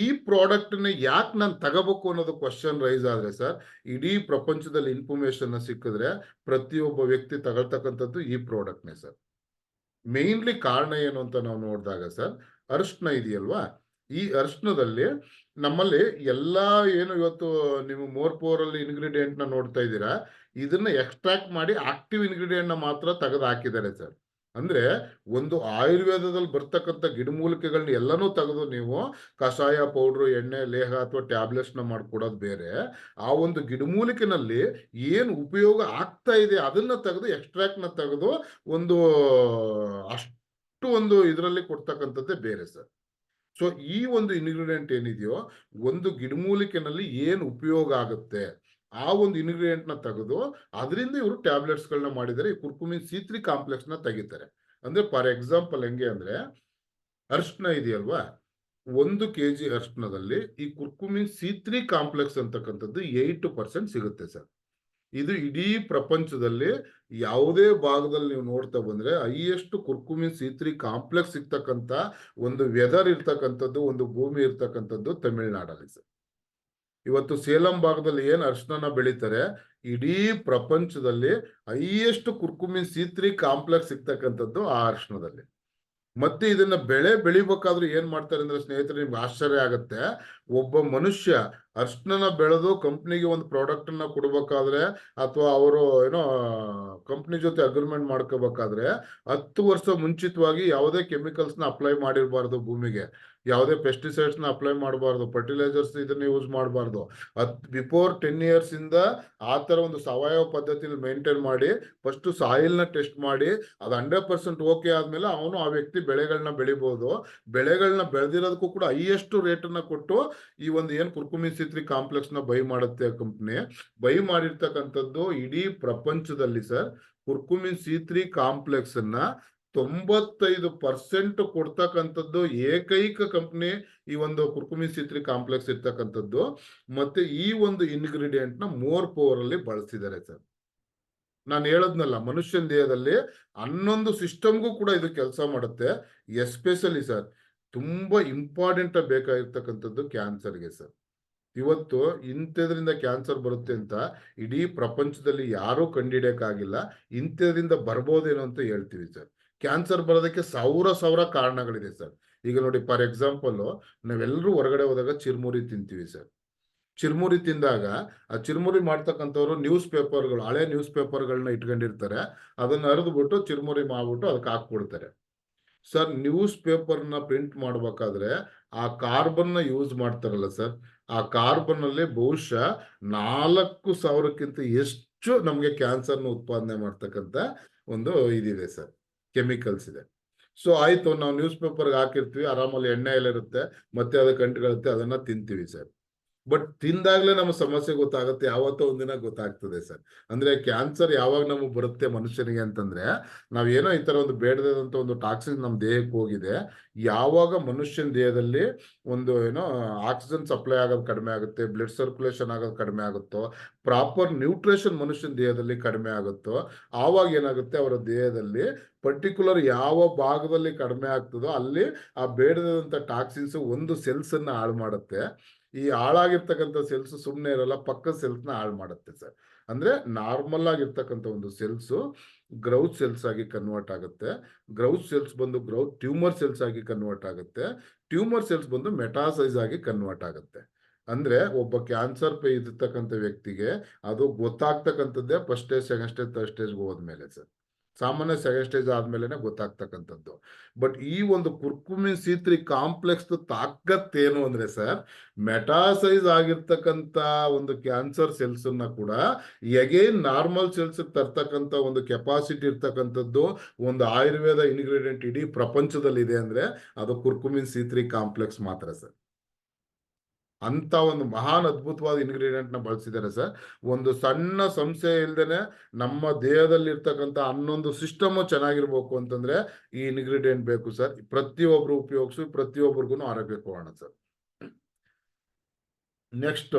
ಈ ಪ್ರಾಡಕ್ಟ್ ನ ಯಾಕೆ ನಾನು ತಗೋಬೇಕು ಅನ್ನೋದು ಕ್ವಶನ್ ರೈಸ್ ಆದ್ರೆ ಸರ್, ಇಡೀ ಪ್ರಪಂಚದಲ್ಲಿ ಇನ್ಫಾರ್ಮೇಶನ್ ಸಿಕ್ಕಿದ್ರೆ ಪ್ರತಿಯೊಬ್ಬ ವ್ಯಕ್ತಿ ತಗೊಳ್ತಕ್ಕಂಥದ್ದು ಈ ಪ್ರಾಡಕ್ಟ್ನೇ ಸರ್. ಮೇನ್ಲಿ ಕಾರಣ ಏನು ಅಂತ ನಾವು ನೋಡಿದಾಗ ಸರ್, ಅರಿಶಿನ ಇದೆಯಲ್ವಾ, ಈ ಅರಿಶಿನದಲ್ಲಿ ನಮ್ಮಲ್ಲಿ ಎಲ್ಲಾ ಏನು ಇವತ್ತು ನೀವು ಮೋರ್ ಪವರ್ ಅಲ್ಲಿ ಇಂಗ್ರೀಡಿಯೆಂಟ್ ನ ನೋಡ್ತಾ ಇದ್ದೀರಾ, ಇದನ್ನ ಎಕ್ಸ್ಟ್ರಾಕ್ಟ್ ಮಾಡಿ ಆಕ್ಟಿವ್ ಇಂಗ್ರೀಡಿಯೆಂಟ್ ನ ಮಾತ್ರ ತೆಗೆದು ಹಾಕಿದ್ದಾರೆ ಸರ್. ಅಂದ್ರೆ ಒಂದು ಆಯುರ್ವೇದದಲ್ಲಿ ಬರ್ತಕ್ಕಂಥ ಗಿಡಮೂಲಿಕೆಗಳನ್ನ ಎಲ್ಲನೂ ತೆಗೆದು ನೀವು ಕಷಾಯ, ಪೌಡ್ರು, ಎಣ್ಣೆ, ಲೇಹ ಅಥವಾ ಟ್ಯಾಬ್ಲೆಟ್ಸ್ ನ ಮಾಡ್ಕೊಡೋದು ಬೇರೆ. ಆ ಒಂದು ಗಿಡಮೂಲಿಕೆನಲ್ಲಿ ಏನು ಉಪಯೋಗ ಆಗ್ತಾ ಇದೆ ಅದನ್ನ ತೆಗೆದು ಎಕ್ಸ್ಟ್ರಾಕ್ಟ್ ನ ತೆಗೆದು ಒಂದು ಅಷ್ಟು ಒಂದು ಇದರಲ್ಲಿ ಕೊಡ್ತಕ್ಕಂಥದ್ದೇ ಬೇರೆ ಸರ್. ಸೊ ಈ ಒಂದು ಇಂಗ್ರೀಡಿಯೆಂಟ್ ಏನಿದೆಯೋ, ಒಂದು ಗಿಡಮೂಲಿಕೆನಲ್ಲಿ ಏನು ಉಪಯೋಗ ಆಗುತ್ತೆ ಆ ಒಂದು ಇಂಗ್ರೀಡಿಯೆಂಟ್ ನ ತೆಗೆದು ಅದರಿಂದ ಇವರು ಟ್ಯಾಬ್ಲೆಟ್ಸ್ ಗಳನ್ನ ಮಾಡಿದರೆ ಈ ಕುರ್ಕುಮಿನ್ C3 ಕಾಂಪ್ಲೆಕ್ಸ್ ನ ತೆಗಿತಾರೆ. ಅಂದ್ರೆ ಫಾರ್ ಎಕ್ಸಾಂಪಲ್ ಹೆಂಗೆ ಅಂದ್ರೆ, ಅರಿಶಿನ ಇದೆಯಲ್ವಾ, 1 kg ಅರಿಶಿನದಲ್ಲಿ ಈ ಕುರ್ಕುಮಿನ್ C3 ಕಾಂಪ್ಲೆಕ್ಸ್ ಅಂತಕ್ಕಂಥದ್ದು 8% ಸಿಗುತ್ತೆ ಸರ್. ಇದು ಇಡೀ ಪ್ರಪಂಚದಲ್ಲಿ ಯಾವುದೇ ಭಾಗದಲ್ಲಿ ನೀವು ನೋಡ್ತಾ ಬಂದ್ರೆ ಹೈಯೆಸ್ಟ್ ಕುರ್ಕುಮಿನ್ C3 ಕಾಂಪ್ಲೆಕ್ಸ್ ಸಿಗ್ತಕ್ಕಂಥ ಒಂದು ವೆದರ್ ಇರ್ತಕ್ಕಂಥದ್ದು, ಒಂದು ಭೂಮಿ ಇರ್ತಕ್ಕಂಥದ್ದು ತಮಿಳುನಾಡಲ್ಲಿ ಸರ್. ಇವತ್ತು ಸೇಲಂ ಭಾಗದಲ್ಲಿ ಏನ್ ಅರಿಶಿನ ಬೆಳೀತಾರೆ, ಇಡೀ ಪ್ರಪಂಚದಲ್ಲಿ ಹೈಯೆಸ್ಟ್ ಕುರ್ಕುಮಿನ್ C3 ಕಾಂಪ್ಲೆಕ್ಸ್ ಸಿಗ್ತಕ್ಕಂಥದ್ದು ಆ ಅರಿಶಿನದಲ್ಲಿ. ಮತ್ತೆ ಇದನ್ನ ಬೆಳಿಬೇಕಾದ್ರೂ ಏನ್ ಮಾಡ್ತಾರೆ ಅಂದ್ರೆ ಸ್ನೇಹಿತರೆ, ನಿಮ್ಗೆ ಆಶ್ಚರ್ಯ ಆಗತ್ತೆ. ಒಬ್ಬ ಮನುಷ್ಯ ಅರಿಶಿನ ಬೆಳೆದು ಕಂಪ್ನಿಗೆ ಒಂದು ಪ್ರಾಡಕ್ಟ್ ಅನ್ನ ಕೊಡ್ಬೇಕಾದ್ರೆ ಅಥವಾ ಅವರು ಏನೋ ಕಂಪ್ನಿ ಜೊತೆ ಅಗ್ರಿಮೆಂಟ್ ಮಾಡ್ಕೋಬೇಕಾದ್ರೆ 10 ವರ್ಷ ಮುಂಚಿತವಾಗಿ ಯಾವುದೇ ಕೆಮಿಕಲ್ಸ್ ನ ಅಪ್ಲೈ ಮಾಡಿರಬಾರ್ದು ಭೂಮಿಗೆ, ಯಾವುದೇ ಪೆಸ್ಟಿಸೈಡ್ಸ್ ನ ಅಪ್ಲೈ ಮಾಡಬಾರ್ದು, ಫರ್ಟಿಲೈಸರ್ಸ್ ಇದನ್ನ ಯೂಸ್ ಮಾಡಬಾರ್ದು. ಬಿಫೋರ್ 10 years ಇಂದ ಆ ತರ ಒಂದು ಸಾವಯವ ಪದ್ಧತಿಯಲ್ಲಿ ಮೇಂಟೈನ್ ಮಾಡಿ ಫಸ್ಟ್ ಸಾಯಿಲ್ ನ ಟೆಸ್ಟ್ ಮಾಡಿ ಅದು 100% ಓಕೆ ಆದ್ಮೇಲೆ ಅವನು ಆ ವ್ಯಕ್ತಿ ಬೆಳೆಗಳನ್ನ ಬೆಳಿಬಹುದು. ಬೆಳೆಗಳನ್ನ ಬೆಳೆದಿರೋದಕ್ಕೂ ಕೂಡ ಹೈಯೆಸ್ಟ್ ರೇಟ್ ಅನ್ನ ಕೊಟ್ಟು ಈ ಒಂದು ಏನ್ ಕುರ್ಕುಮಿನ್ C3 ಕಾಂಪ್ಲೆಕ್ಸ್ ನ ಬೈ ಮಾಡುತ್ತೆ ಕಂಪ್ನಿ. ಬೈ ಮಾಡಿರ್ತಕ್ಕಂಥದ್ದು ಇಡೀ ಪ್ರಪಂಚದಲ್ಲಿ ಸರ್, ಕುರ್ಕುಮಿನ್ C3 ಕಾಂಪ್ಲೆಕ್ಸ್ ಅನ್ನ 95% ಕೊಡ್ತಕ್ಕಂಥದ್ದು ಏಕೈಕ ಕಂಪ್ನಿ ಈ ಒಂದು ಕುರ್ಕುಮಿನ್ C3 ಕಾಂಪ್ಲೆಕ್ಸ್ ಇರ್ತಕ್ಕಂಥದ್ದು. ಮತ್ತೆ ಈ ಒಂದು ಇಂಗ್ರೀಡಿಯೆಂಟ್ ನ ಮೋರ್ ಪವರ್ ಅಲ್ಲಿ ಬಳಸಿದ್ದಾರೆ ಸರ್. ನಾನು ಹೇಳದ್ನಲ್ಲ, ಮನುಷ್ಯನ ದೇಹದಲ್ಲಿ 11 ಸಿಸ್ಟಮ್ಗೂ ಕೂಡ ಇದು ಕೆಲಸ ಮಾಡುತ್ತೆ. ಎಸ್ಪೆಷಲಿ ಸರ್, ತುಂಬಾ ಇಂಪಾರ್ಟೆಂಟ್ ಬೇಕಾಗಿರ್ತಕ್ಕಂಥದ್ದು ಕ್ಯಾನ್ಸರ್ಗೆ ಸರ್. ಇವತ್ತು ಇಂಥದ್ರಿಂದ ಕ್ಯಾನ್ಸರ್ ಬರುತ್ತೆ ಅಂತ ಇಡೀ ಪ್ರಪಂಚದಲ್ಲಿ ಯಾರೂ ಕಂಡಿಡಿಯಕ್ಕಾಗಿಲ್ಲ. ಇಂಥದ್ರಿಂದ ಬರ್ಬೋದೇನೋ ಅಂತ ಹೇಳ್ತೀವಿ ಸರ್. ಕ್ಯಾನ್ಸರ್ ಬರೋದಕ್ಕೆ ಸಾವಿರ ಕಾರಣಗಳಿದೆ ಸರ್. ಈಗ ನೋಡಿ, ಫಾರ್ ಎಕ್ಸಾಂಪಲ್ ನಾವೆಲ್ಲರೂ ಹೊರಗಡೆ ಹೋದಾಗ ಚಿರ್ಮುರಿ ತಿಂತೀವಿ ಸರ್. ಚಿರ್ಮುರಿ ತಿಂದಾಗ ಆ ಚಿರ್ಮುರಿ ಮಾಡ್ತಕ್ಕಂಥವ್ರು ನ್ಯೂಸ್ ಪೇಪರ್ಗಳು, ಹಳೆ ನ್ಯೂಸ್ ಪೇಪರ್ಗಳನ್ನ ಇಟ್ಕೊಂಡಿರ್ತಾರೆ. ಅದನ್ನ ಹರಿದ್ಬಿಟ್ಟು ಚಿರ್ಮುರಿ ಮಾಡ್ಬಿಟ್ಟು ಅದಕ್ಕೆ ಹಾಕ್ಬಿಡ್ತಾರೆ ಸರ್. ನ್ಯೂಸ್ ಪೇಪರ್ನ ಪ್ರಿಂಟ್ ಮಾಡ್ಬೇಕಾದ್ರೆ ಆ ಕಾರ್ಬನ್ ನ ಯೂಸ್ ಮಾಡ್ತಾರಲ್ಲ ಸರ್, ಆ ಕಾರ್ಬನ್ ಅಲ್ಲಿ ಬಹುಶಃ 4000ಕ್ಕಿಂತ ಹೆಚ್ಚು ನಮ್ಗೆ ಕ್ಯಾನ್ಸರ್ ನ ಉತ್ಪಾದನೆ ಮಾಡ್ತಕ್ಕಂಥ ಒಂದು ಇದಿದೆ ಸರ್, ಕೆಮಿಕಲ್ಸ್ ಇದೆ. ಸೊ ಆಯ್ತು, ನಾವು ನ್ಯೂಸ್ ಪೇಪರ್ಗೆ ಹಾಕಿರ್ತೀವಿ, ಆರಾಮಲ್ಲಿ ಎಣ್ಣೆ ಎಲ್ಲ ಇರುತ್ತೆ, ಮತ್ತೆ ಅದಕ್ಕೆ ಅಂಟ್ಕೊಳ್ಳುತ್ತೆ, ಅದನ್ನ ತಿಂತೀವಿ ಸರ್. ಬಟ್ ತಿಂದಾಗ್ಲೇ ನಮ್ಮ ಸಮಸ್ಯೆ ಗೊತ್ತಾಗುತ್ತೆ, ಯಾವತ್ತೋ ಒಂದಿನ ಗೊತ್ತಾಗ್ತದೆ ಸರ್. ಅಂದ್ರೆ ಕ್ಯಾನ್ಸರ್ ಯಾವಾಗ ನಮಗೆ ಬರುತ್ತೆ ಮನುಷ್ಯನಿಗೆ ಅಂತಂದ್ರೆ, ನಾವೇನೋ ಈ ತರ ಒಂದು ಬೇಡದಂತ ಒಂದು ಟಾಕ್ಸಿನ್ ನಮ್ಮ ದೇಹಕ್ಕೆ ಹೋಗಿದೆ, ಯಾವಾಗ ಮನುಷ್ಯನ ದೇಹದಲ್ಲಿ ಒಂದು ಏನೋ ಆಕ್ಸಿಜನ್ ಸಪ್ಲೈ ಆಗೋದು ಕಡಿಮೆ ಆಗುತ್ತೆ, ಬ್ಲಡ್ ಸರ್ಕ್ಯುಲೇಷನ್ ಆಗೋದು ಕಡಿಮೆ ಆಗುತ್ತೋ, ಪ್ರಾಪರ್ ನ್ಯೂಟ್ರಿಷನ್ ಮನುಷ್ಯನ ದೇಹದಲ್ಲಿ ಕಡಿಮೆ ಆಗುತ್ತೋ, ಆವಾಗ ಏನಾಗುತ್ತೆ ಅವರ ದೇಹದಲ್ಲಿ ಪರ್ಟಿಕ್ಯುಲರ್ ಯಾವ ಭಾಗದಲ್ಲಿ ಕಡಿಮೆ ಆಗ್ತದೋ ಅಲ್ಲಿ ಆ ಬೇಡದಂತ ಟಾಕ್ಸಿನ್ಸ್ ಒಂದು ಸೆಲ್ಸ್ ಅನ್ನ ಹಾಳು ಮಾಡುತ್ತೆ. ಈ ಹಾಳಾಗಿರ್ತಕ್ಕಂಥ ಸೆಲ್ಸ್ ಸುಮ್ಮನೆ ಇರಲ್ಲ, ಪಕ್ಕದ ಸೆಲ್ಸ್ ನ ಹಾಳು ಮಾಡುತ್ತೆ ಸರ್. ಅಂದ್ರೆ ನಾರ್ಮಲ್ ಆಗಿರ್ತಕ್ಕಂಥ ಒಂದು ಸೆಲ್ಸ್ ಗ್ರೌತ್ ಸೆಲ್ಸ್ ಆಗಿ ಕನ್ವರ್ಟ್ ಆಗುತ್ತೆ. ಗ್ರೌತ್ ಸೆಲ್ಸ್ ಬಂದು ಗ್ರೌತ್ ಟ್ಯೂಮರ್ ಸೆಲ್ಸ್ ಆಗಿ ಕನ್ವರ್ಟ್ ಆಗುತ್ತೆ. ಟ್ಯೂಮರ್ ಸೆಲ್ಸ್ ಬಂದು ಮೆಟಾಸೈಸ್ ಆಗಿ ಕನ್ವರ್ಟ್ ಆಗುತ್ತೆ. ಅಂದ್ರೆ ಒಬ್ಬ ಕ್ಯಾನ್ಸರ್ ಇರ್ತಕ್ಕಂಥ ವ್ಯಕ್ತಿಗೆ ಅದು ಗೊತ್ತಾಗ್ತಕ್ಕಂಥದ್ದೇ first stage, second stage, third ಸ್ಟೇಜ್ಗೆ ಹೋದ್ಮೇಲೆ ಸರ್. ಸಾಮಾನ್ಯ ಸೆಕೆಂಡ್ ಸ್ಟೇಜ್ ಆದ್ಮೇಲೆ ಗೊತ್ತಾಗ್ತಕ್ಕಂಥದ್ದು. ಬಟ್ ಈ ಒಂದು ಕುರ್ಕುಮಿನ್ C3 ಕಾಂಪ್ಲೆಕ್ಸ್ ತಾಕತ್ತೇನು ಅಂದ್ರೆ ಸರ್, ಮೆಟಾಸೈಸ್ ಆಗಿರ್ತಕ್ಕಂಥ ಒಂದು ಕ್ಯಾನ್ಸರ್ ಸೆಲ್ಸ್ ಅನ್ನ ಕೂಡ ಎಗೇನ್ ನಾರ್ಮಲ್ ಸೆಲ್ಸ್ ತರ್ತಕ್ಕಂಥ ಒಂದು ಕೆಪಾಸಿಟಿ ಇರ್ತಕ್ಕಂಥದ್ದು ಒಂದು ಆಯುರ್ವೇದ ಇಂಗ್ರೀಡಿಯೆಂಟ್ ಇಡೀ ಪ್ರಪಂಚದಲ್ಲಿ ಇದೆ ಅಂದ್ರೆ ಅದು ಕುರ್ಕುಮಿನ್ C3 ಕಾಂಪ್ಲೆಕ್ಸ್ ಮಾತ್ರ ಸರ್. ಅಂತ ಒಂದು ಮಹಾನ್ ಅದ್ಭುತವಾದ ಇಂಗ್ರೀಡಿಯೆಂಟ್ ನ ಬಳಸಿದ್ದಾರೆ ಸರ್. ಒಂದು ಸಣ್ಣ ಸಂಶಯ ಇಲ್ದೇನೆ ನಮ್ಮ ದೇಹದಲ್ಲಿ ಇರ್ತಕ್ಕಂಥ 11 ಸಿಸ್ಟಮ್ ಚೆನ್ನಾಗಿರ್ಬೇಕು ಅಂತಂದ್ರೆ ಈ ಇಂಗ್ರೀಡಿಯೆಂಟ್ ಬೇಕು ಸರ್. ಪ್ರತಿಯೊಬ್ರು ಉಪಯೋಗಿಸಿ, ಪ್ರತಿಯೊಬ್ಬರಿಗೂ ಆರೋಗ್ಯ ಕೊಡೋಣ ಸರ್. ನೆಕ್ಸ್ಟ್,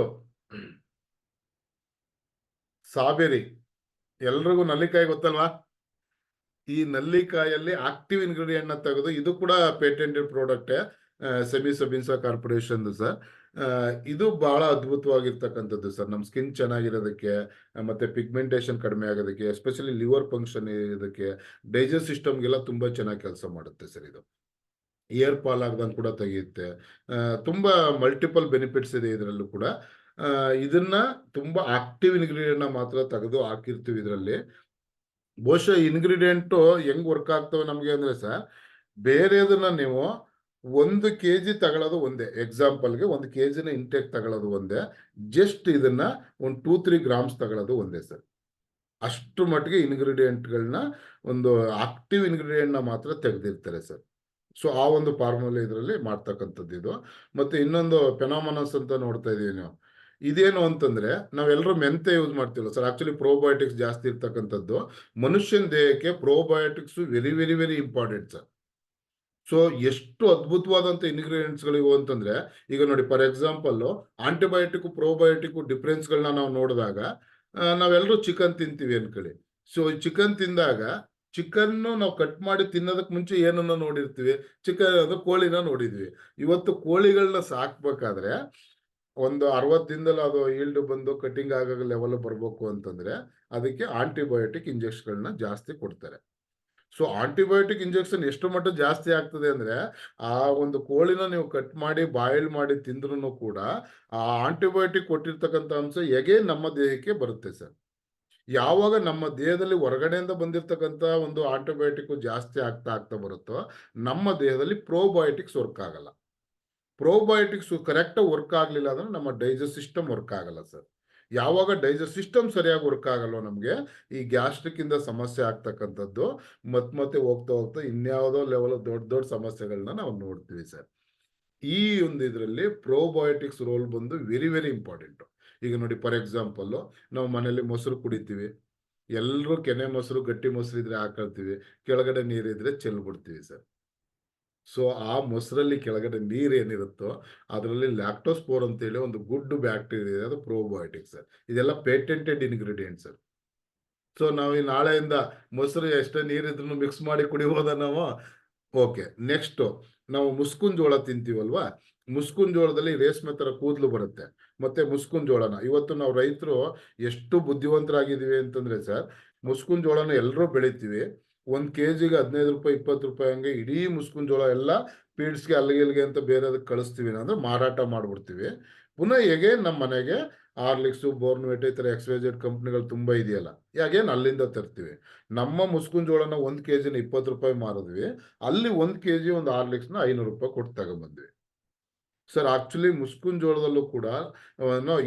ಸಾಬೇರಿ. ಎಲ್ರಿಗೂ ನಲ್ಲಿಕಾಯಿ ಗೊತ್ತಲ್ವಾ? ಈ ನಲ್ಲಿಕಾಯಲ್ಲಿ ಆಕ್ಟಿವ್ ಇಂಗ್ರೀಡಿಯಂಟ್ ನ ತೆಗೆದು, ಇದು ಕೂಡ patented product Sami Sabinsa Corporation sir. ಇದು ಬಹಳ ಅದ್ಭುತವಾಗಿರ್ತಕ್ಕಂಥದ್ದು ಸರ್. ನಮ್ಮ ಸ್ಕಿನ್ ಚೆನ್ನಾಗಿರೋದಕ್ಕೆ, ಮತ್ತೆ ಪಿಗ್ಮೆಂಟೇಶನ್ ಕಡಿಮೆ ಆಗೋದಕ್ಕೆ, ಎಸ್ಪೆಷಲಿ ಲಿವರ್ ಫಂಕ್ಷನ್ ಇರೋದಕ್ಕೆ, ಡೈಜೆಸ್ಟ್ ಸಿಸ್ಟಮ್ಗೆಲ್ಲ ತುಂಬಾ ಚೆನ್ನಾಗಿ ಕೆಲಸ ಮಾಡುತ್ತೆ ಸರ್ ಇದು. ಏರ್ ಫಾಲ್ ಆಗದಂಗೆ ಕೂಡ ತೆಗೆಯುತ್ತೆ. ತುಂಬಾ ಮಲ್ಟಿಪಲ್ ಬೆನಿಫಿಟ್ಸ್ ಇದೆ ಇದರಲ್ಲೂ ಕೂಡ. ಇದನ್ನ ತುಂಬಾ ಆಕ್ಟಿವ್ ಇಂಗ್ರೀಡಿಯಂಟ್ ನ ಮಾತ್ರ ತೆಗೆದು ಹಾಕಿರ್ತೀವಿ ಇದರಲ್ಲಿ. ಬಹುಶಃ ಇಂಗ್ರೀಡಿಯೆಂಟ್ ಹೆಂಗ್ ವರ್ಕ್ ಆಗ್ತವೆ ನಮ್ಗೆ ಅಂದ್ರೆ ಸರ್, ಬೇರೆದನ್ನ ನೀವು 1 kg ತಗೊಳ್ಳೋದು ಒಂದೇ, ಎಕ್ಸಾಂಪಲ್ಗೆ 1 kg ಇಂಟೇಕ್ ತಗೊಳ್ಳೋದು ಒಂದೇ, ಜಸ್ಟ್ ಇದನ್ನ ಒಂದು 2-3 ಗ್ರಾಮ್ಸ್ ತಗೊಳ್ಳೋದು ಒಂದೇ ಸರ್. ಅಷ್ಟು ಮಟ್ಟಿಗೆ ಇಂಗ್ರೀಡಿಯೆಂಟ್ಗಳನ್ನ, ಒಂದು ಆಕ್ಟಿವ್ ಇಂಗ್ರೀಡಿಯೆಂಟ್ ನ ಮಾತ್ರ ತೆಗೆದಿರ್ತಾರೆ ಸರ್. ಸೊ ಆ ಒಂದು ಫಾರ್ಮುಲಾ ಇದರಲ್ಲಿ ಮಾಡ್ತಕ್ಕಂಥದ್ದು ಇದು. ಮತ್ತೆ ಇನ್ನೊಂದು ಫೆನಾಮನಸ್ ಅಂತ ನೋಡ್ತಾ ಇದೀವಿ ನೀವು. ಇದೇನು ಅಂತಂದ್ರೆ, ನಾವೆಲ್ಲರೂ ಮೆಂತೆ ಯೂಸ್ ಮಾಡ್ತೀವಲ್ಲ ಸರ್, ಆಕ್ಚುಲಿ ಪ್ರೋಬಯೋಟಿಕ್ಸ್ ಜಾಸ್ತಿ ಇರ್ತಕ್ಕಂಥದ್ದು. ಮನುಷ್ಯನ ದೇಹಕ್ಕೆ probiotics very very very important sir. So ಎಷ್ಟು ಅದ್ಭುತವಾದಂತ ಇಂಗ್ರೀಡಿಯೆಂಟ್ಸ್ಗಳಿವು ಅಂತಂದ್ರೆ, ಈಗ ನೋಡಿ ಫಾರ್ ಎಕ್ಸಾಂಪಲ್ ಆಂಟಿಬಯೋಟಿಕ್ ಪ್ರೋಬಯೋಟಿಕ್ ಡಿಫ್ರೆನ್ಸ್ಗಳನ್ನ ನಾವು ನೋಡಿದಾಗ, ನಾವೆಲ್ಲರೂ ಚಿಕನ್ ತಿಂತೀವಿ ಅನ್ಕೊಳ್ಳಿ. ಸೊ ಚಿಕನ್ ತಿಂದಾಗ, ಚಿಕನ್ ನಾವು ಕಟ್ ಮಾಡಿ ತಿನ್ನೋದಕ್ಕೆ ಮುಂಚೆ ಏನನ್ನ ನೋಡಿರ್ತೀವಿ? ಚಿಕನ್ ಅದು ಕೋಳಿನ ನೋಡಿದ್ವಿ. ಇವತ್ತು ಕೋಳಿಗಳನ್ನ ಸಾಕ್ಬೇಕಾದ್ರೆ ಒಂದು 60 ದಿನದಲ್ಲಿ ಅದು ಈಲ್ಡ್ ಬಂದು ಕಟಿಂಗ್ ಆಗೋ ಲೆವೆಲ್ ಬರ್ಬೇಕು ಅಂತಂದ್ರೆ, ಅದಕ್ಕೆ ಆಂಟಿಬಯೋಟಿಕ್ ಇಂಜೆಕ್ಷನ್ಗಳನ್ನ ಜಾಸ್ತಿ ಕೊಡ್ತಾರೆ. ಸೊ ಆಂಟಿಬಯೋಟಿಕ್ ಇಂಜೆಕ್ಷನ್ ಎಷ್ಟು ಮಟ್ಟ ಜಾಸ್ತಿ ಆಗ್ತದೆ ಅಂದ್ರೆ, ಆ ಒಂದು ಕೋಳಿನ ನೀವು ಕಟ್ ಮಾಡಿ ಬಾಯ್ಲ್ ಮಾಡಿ ತಿಂದ್ರೂ ಕೂಡ ಆ ಆಂಟಿಬಯೋಟಿಕ್ ಕೊಟ್ಟಿರ್ತಕ್ಕಂಥ ಅಂಶ ಹೇಗೆ ನಮ್ಮ ದೇಹಕ್ಕೆ ಬರುತ್ತೆ ಸರ್. ಯಾವಾಗ ನಮ್ಮ ದೇಹದಲ್ಲಿ ಹೊರಗಡೆಯಿಂದ ಬಂದಿರತಕ್ಕಂಥ ಒಂದು ಆಂಟಿಬಯೋಟಿಕ್ ಜಾಸ್ತಿ ಆಗ್ತಾ ಆಗ್ತಾ ಬರುತ್ತೋ, ನಮ್ಮ ದೇಹದಲ್ಲಿ ಪ್ರೋಬಯೋಟಿಕ್ಸ್ ವರ್ಕ್ ಆಗಲ್ಲ. ಪ್ರೋಬಯೋಟಿಕ್ಸ್ ಕರೆಕ್ಟ್ ವರ್ಕ್ ಆಗಲಿಲ್ಲ ಅಂದ್ರೆ ನಮ್ಮ ಡೈಜೆಸ್ಟ್ ಸಿಸ್ಟಮ್ ವರ್ಕ್ ಆಗಲ್ಲ ಸರ್. ಯಾವಾಗ ಡೈಜೆಸ್ಟ್ ಸಿಸ್ಟಮ್ ಸರಿಯಾಗಿ ವರ್ಕ್ ಆಗಲ್ವೋ, ನಮಗೆ ಈ ಗ್ಯಾಸ್ಟ್ರಿಕ್ ಇಂದ ಸಮಸ್ಯೆ ಆಗ್ತಕ್ಕಂಥದ್ದು ಮತ್ತೆ ಹೋಗ್ತಾ ಹೋಗ್ತಾ ಇನ್ಯಾವುದೋ ಲೆವೆಲ್ ದೊಡ್ಡ ದೊಡ್ಡ ಸಮಸ್ಯೆಗಳನ್ನ ನಾವು ನೋಡ್ತೀವಿ ಸರ್. ಈ ಒಂದು ಇದರಲ್ಲಿ ಪ್ರೋಬಯೋಟಿಕ್ಸ್ ರೋಲ್ ಬಂದು ವೆರಿ ವೆರಿ ಇಂಪಾರ್ಟೆಂಟ್. ಈಗ ನೋಡಿ ಫಾರ್ ಎಕ್ಸಾಂಪಲ್, ನಾವು ಮನೇಲಿ ಮೊಸರು ಕುಡಿತೀವಿ. ಎಲ್ಲರೂ ಕೆನೆ ಮೊಸರು, ಗಟ್ಟಿ ಮೊಸರು ಇದ್ರೆ ಹಾಕೊಳ್ತೀವಿ, ಕೆಳಗಡೆ ನೀರಿದ್ರೆ ಚೆಲ್ಬಿಡ್ತೀವಿ ಸರ್. ಸೊ ಆ ಮೊಸರಲ್ಲಿ ಕೆಳಗಡೆ ನೀರು ಏನಿರುತ್ತೋ, ಅದರಲ್ಲಿ ಲ್ಯಾಕ್ಟೋಸ್ಪೋರ್ ಅಂತೇಳಿ ಒಂದು ಗುಡ್ ಬ್ಯಾಕ್ಟೀರಿಯಾ ಇದೆ, ಅದು ಪ್ರೋಬಯೋಟಿಕ್ ಸರ್. ಇದೆಲ್ಲ ಪೇಟೆಂಟೆಡ್ ಇಂಗ್ರೀಡಿಯೆಂಟ್ ಸರ್. ಸೊ ನಾವು ಈ ನಾಳೆಯಿಂದ ಮೊಸರು ಎಷ್ಟೇ ನೀರಿದ್ರು ಮಿಕ್ಸ್ ಮಾಡಿ ಕುಡಿಬೋದ ನಾವು? ಓಕೆ. ನೆಕ್ಸ್ಟ್, ನಾವು ಮುಸ್ಕುನ್ ಜೋಳ ತಿಂತೀವಲ್ವಾ? ಮುಸ್ಕುನ್ ಜೋಳದಲ್ಲಿ ರೇಷ್ಮೆ ತರ ಕೂದಲು ಬರುತ್ತೆ. ಮತ್ತೆ ಮುಸ್ಕುನ್ ಜೋಳನ ಇವತ್ತು ನಾವು ರೈತರು ಎಷ್ಟು ಬುದ್ಧಿವಂತರಾಗಿದ್ದೀವಿ ಅಂತಂದ್ರೆ ಸರ್, ಮುಸ್ಕುನ್ ಜೋಳನ ಎಲ್ಲರೂ ಬೆಳಿತೀವಿ. 1 kg 15 ರೂಪಾಯಿ 20 ರೂಪಾಯಿ ಹಂಗೆ ಇಡೀ ಮುಸ್ಕುನ್ ಜೋಳ ಎಲ್ಲ ಪೀಡ್ಸ್ಗೆ ಅಲ್ಲಿಗೆ ಇಲ್ಲಿಗೆ ಅಂತ ಬೇರೆದಕ್ಕೆ ಕಳಿಸ್ತೀವಿ, ಅಂದ್ರೆ ಮಾರಾಟ ಮಾಡ್ಬಿಡ್ತೀವಿ. ಪುನಃ ಹೇಗೆ ನಮ್ಮ ಮನೆಗೆ ಹಾರ್ಲಿಕ್ಸು, ಬೋರ್ನ್ವಿಟಾ ಈ ಥರ XYZ ಕಂಪ್ನಿಗಳು ತುಂಬಾ ಇದೆಯಲ್ಲ, ಹೇಗೇನು ಅಲ್ಲಿಂದ ತರ್ತೀವಿ. ನಮ್ಮ ಮುಸ್ಕುನ್ ಜೋಳನ 1 kg 20 ರೂಪಾಯಿ ಮಾರಿದ್ವಿ, ಅಲ್ಲಿ 1 kg ಒಂದು ಹಾರ್ಲಿಕ್ಸ್ನ 500 ರೂಪಾಯಿ ಕೊಟ್ಟು ತಗೊಂಡ್ಬಂದ್ವಿ ಸರ್. ಆಕ್ಚುಲಿ ಮುಸ್ಕುನ್ ಜೋಳದಲ್ಲೂ ಕೂಡ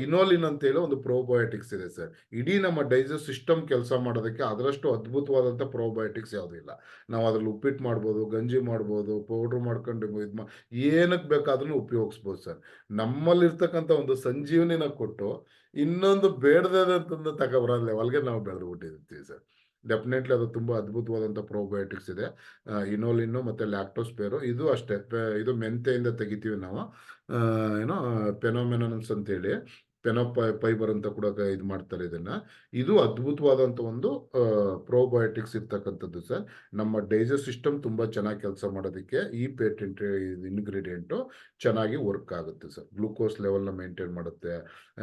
ಇನೋಲಿನ್ ಅಂತ ಹೇಳಿ ಒಂದು ಪ್ರೋಬಯೋಟಿಕ್ಸ್ ಇದೆ ಸರ್. ಇಡೀ ನಮ್ಮ ಡೈಜೆಸ್ಟ್ ಸಿಸ್ಟಮ್ ಕೆಲಸ ಮಾಡೋದಕ್ಕೆ ಅದರಷ್ಟು ಅದ್ಭುತವಾದಂಥ ಪ್ರೋಬಯೋಟಿಕ್ಸ್ ಯಾವುದೂ ಇಲ್ಲ. ನಾವು ಅದ್ರಲ್ಲಿ ಉಪ್ಪಿಟ್ಟು ಮಾಡ್ಬೋದು, ಗಂಜಿ ಮಾಡ್ಬೋದು, ಪೌಡ್ರ್ ಮಾಡ್ಕೊಂಡು ಏನಕ್ಕೆ ಬೇಕಾದ್ರೂ ಉಪಯೋಗಿಸ್ಬೋದು ಸರ್. ನಮ್ಮಲ್ಲಿರ್ತಕ್ಕಂಥ ಒಂದು ಸಂಜೀವನಿನ ಕೊಟ್ಟು ಇನ್ನೊಂದು ಬೇಡದಂತಂದು ತಗೊಬರೋ ಲೆವೆಲ್ಗೆ ನಾವು ಬೆಳೆದು ಬಿಟ್ಟಿರ್ತೀವಿ ಸರ್. ಡೆಫಿನೆಟ್ಲಿ ಅದು ತುಂಬಾ ಅದ್ಭುತವಾದಂಥ ಪ್ರೋಬಯೋಟಿಕ್ಸ್ ಇದೆ. ಇನೋಲಿನ್ನು ಮತ್ತೆ ಲ್ಯಾಕ್ಟೋಸ್ಪೇರು ಇದು ಅಷ್ಟೇ. ಇದು ಮೆಂತೆಯಿಂದ ತೆಗಿತೀವಿ ನಾವು. ಏನೋ ಪೆನೋಮೆನನ್ಸ್ ಅಂತೇಳಿ, ಫೈಬರ್ ಅಂತ ಕೂಡ ಇದು ಮಾಡ್ತಾರೆ ಇದನ್ನ. ಇದು ಅದ್ಭುತವಾದಂಥ ಒಂದು ಪ್ರೋಬಯೋಟಿಕ್ಸ್ ಇರ್ತಕ್ಕಂಥದ್ದು ಸರ್. ನಮ್ಮ ಡೈಜೆಸ್ಟ್ ಸಿಸ್ಟಮ್ ತುಂಬಾ ಚೆನ್ನಾಗಿ ಕೆಲಸ ಮಾಡೋದಕ್ಕೆ ಈ ಪೇಟೆಂಟ್ ಇಂಗ್ರೀಡಿಯೆಂಟು ಚೆನ್ನಾಗಿ ವರ್ಕ್ ಆಗುತ್ತೆ ಸರ್. ಗ್ಲೂಕೋಸ್ ಲೆವೆಲ್ನ ಮೇಂಟೈನ್ ಮಾಡುತ್ತೆ.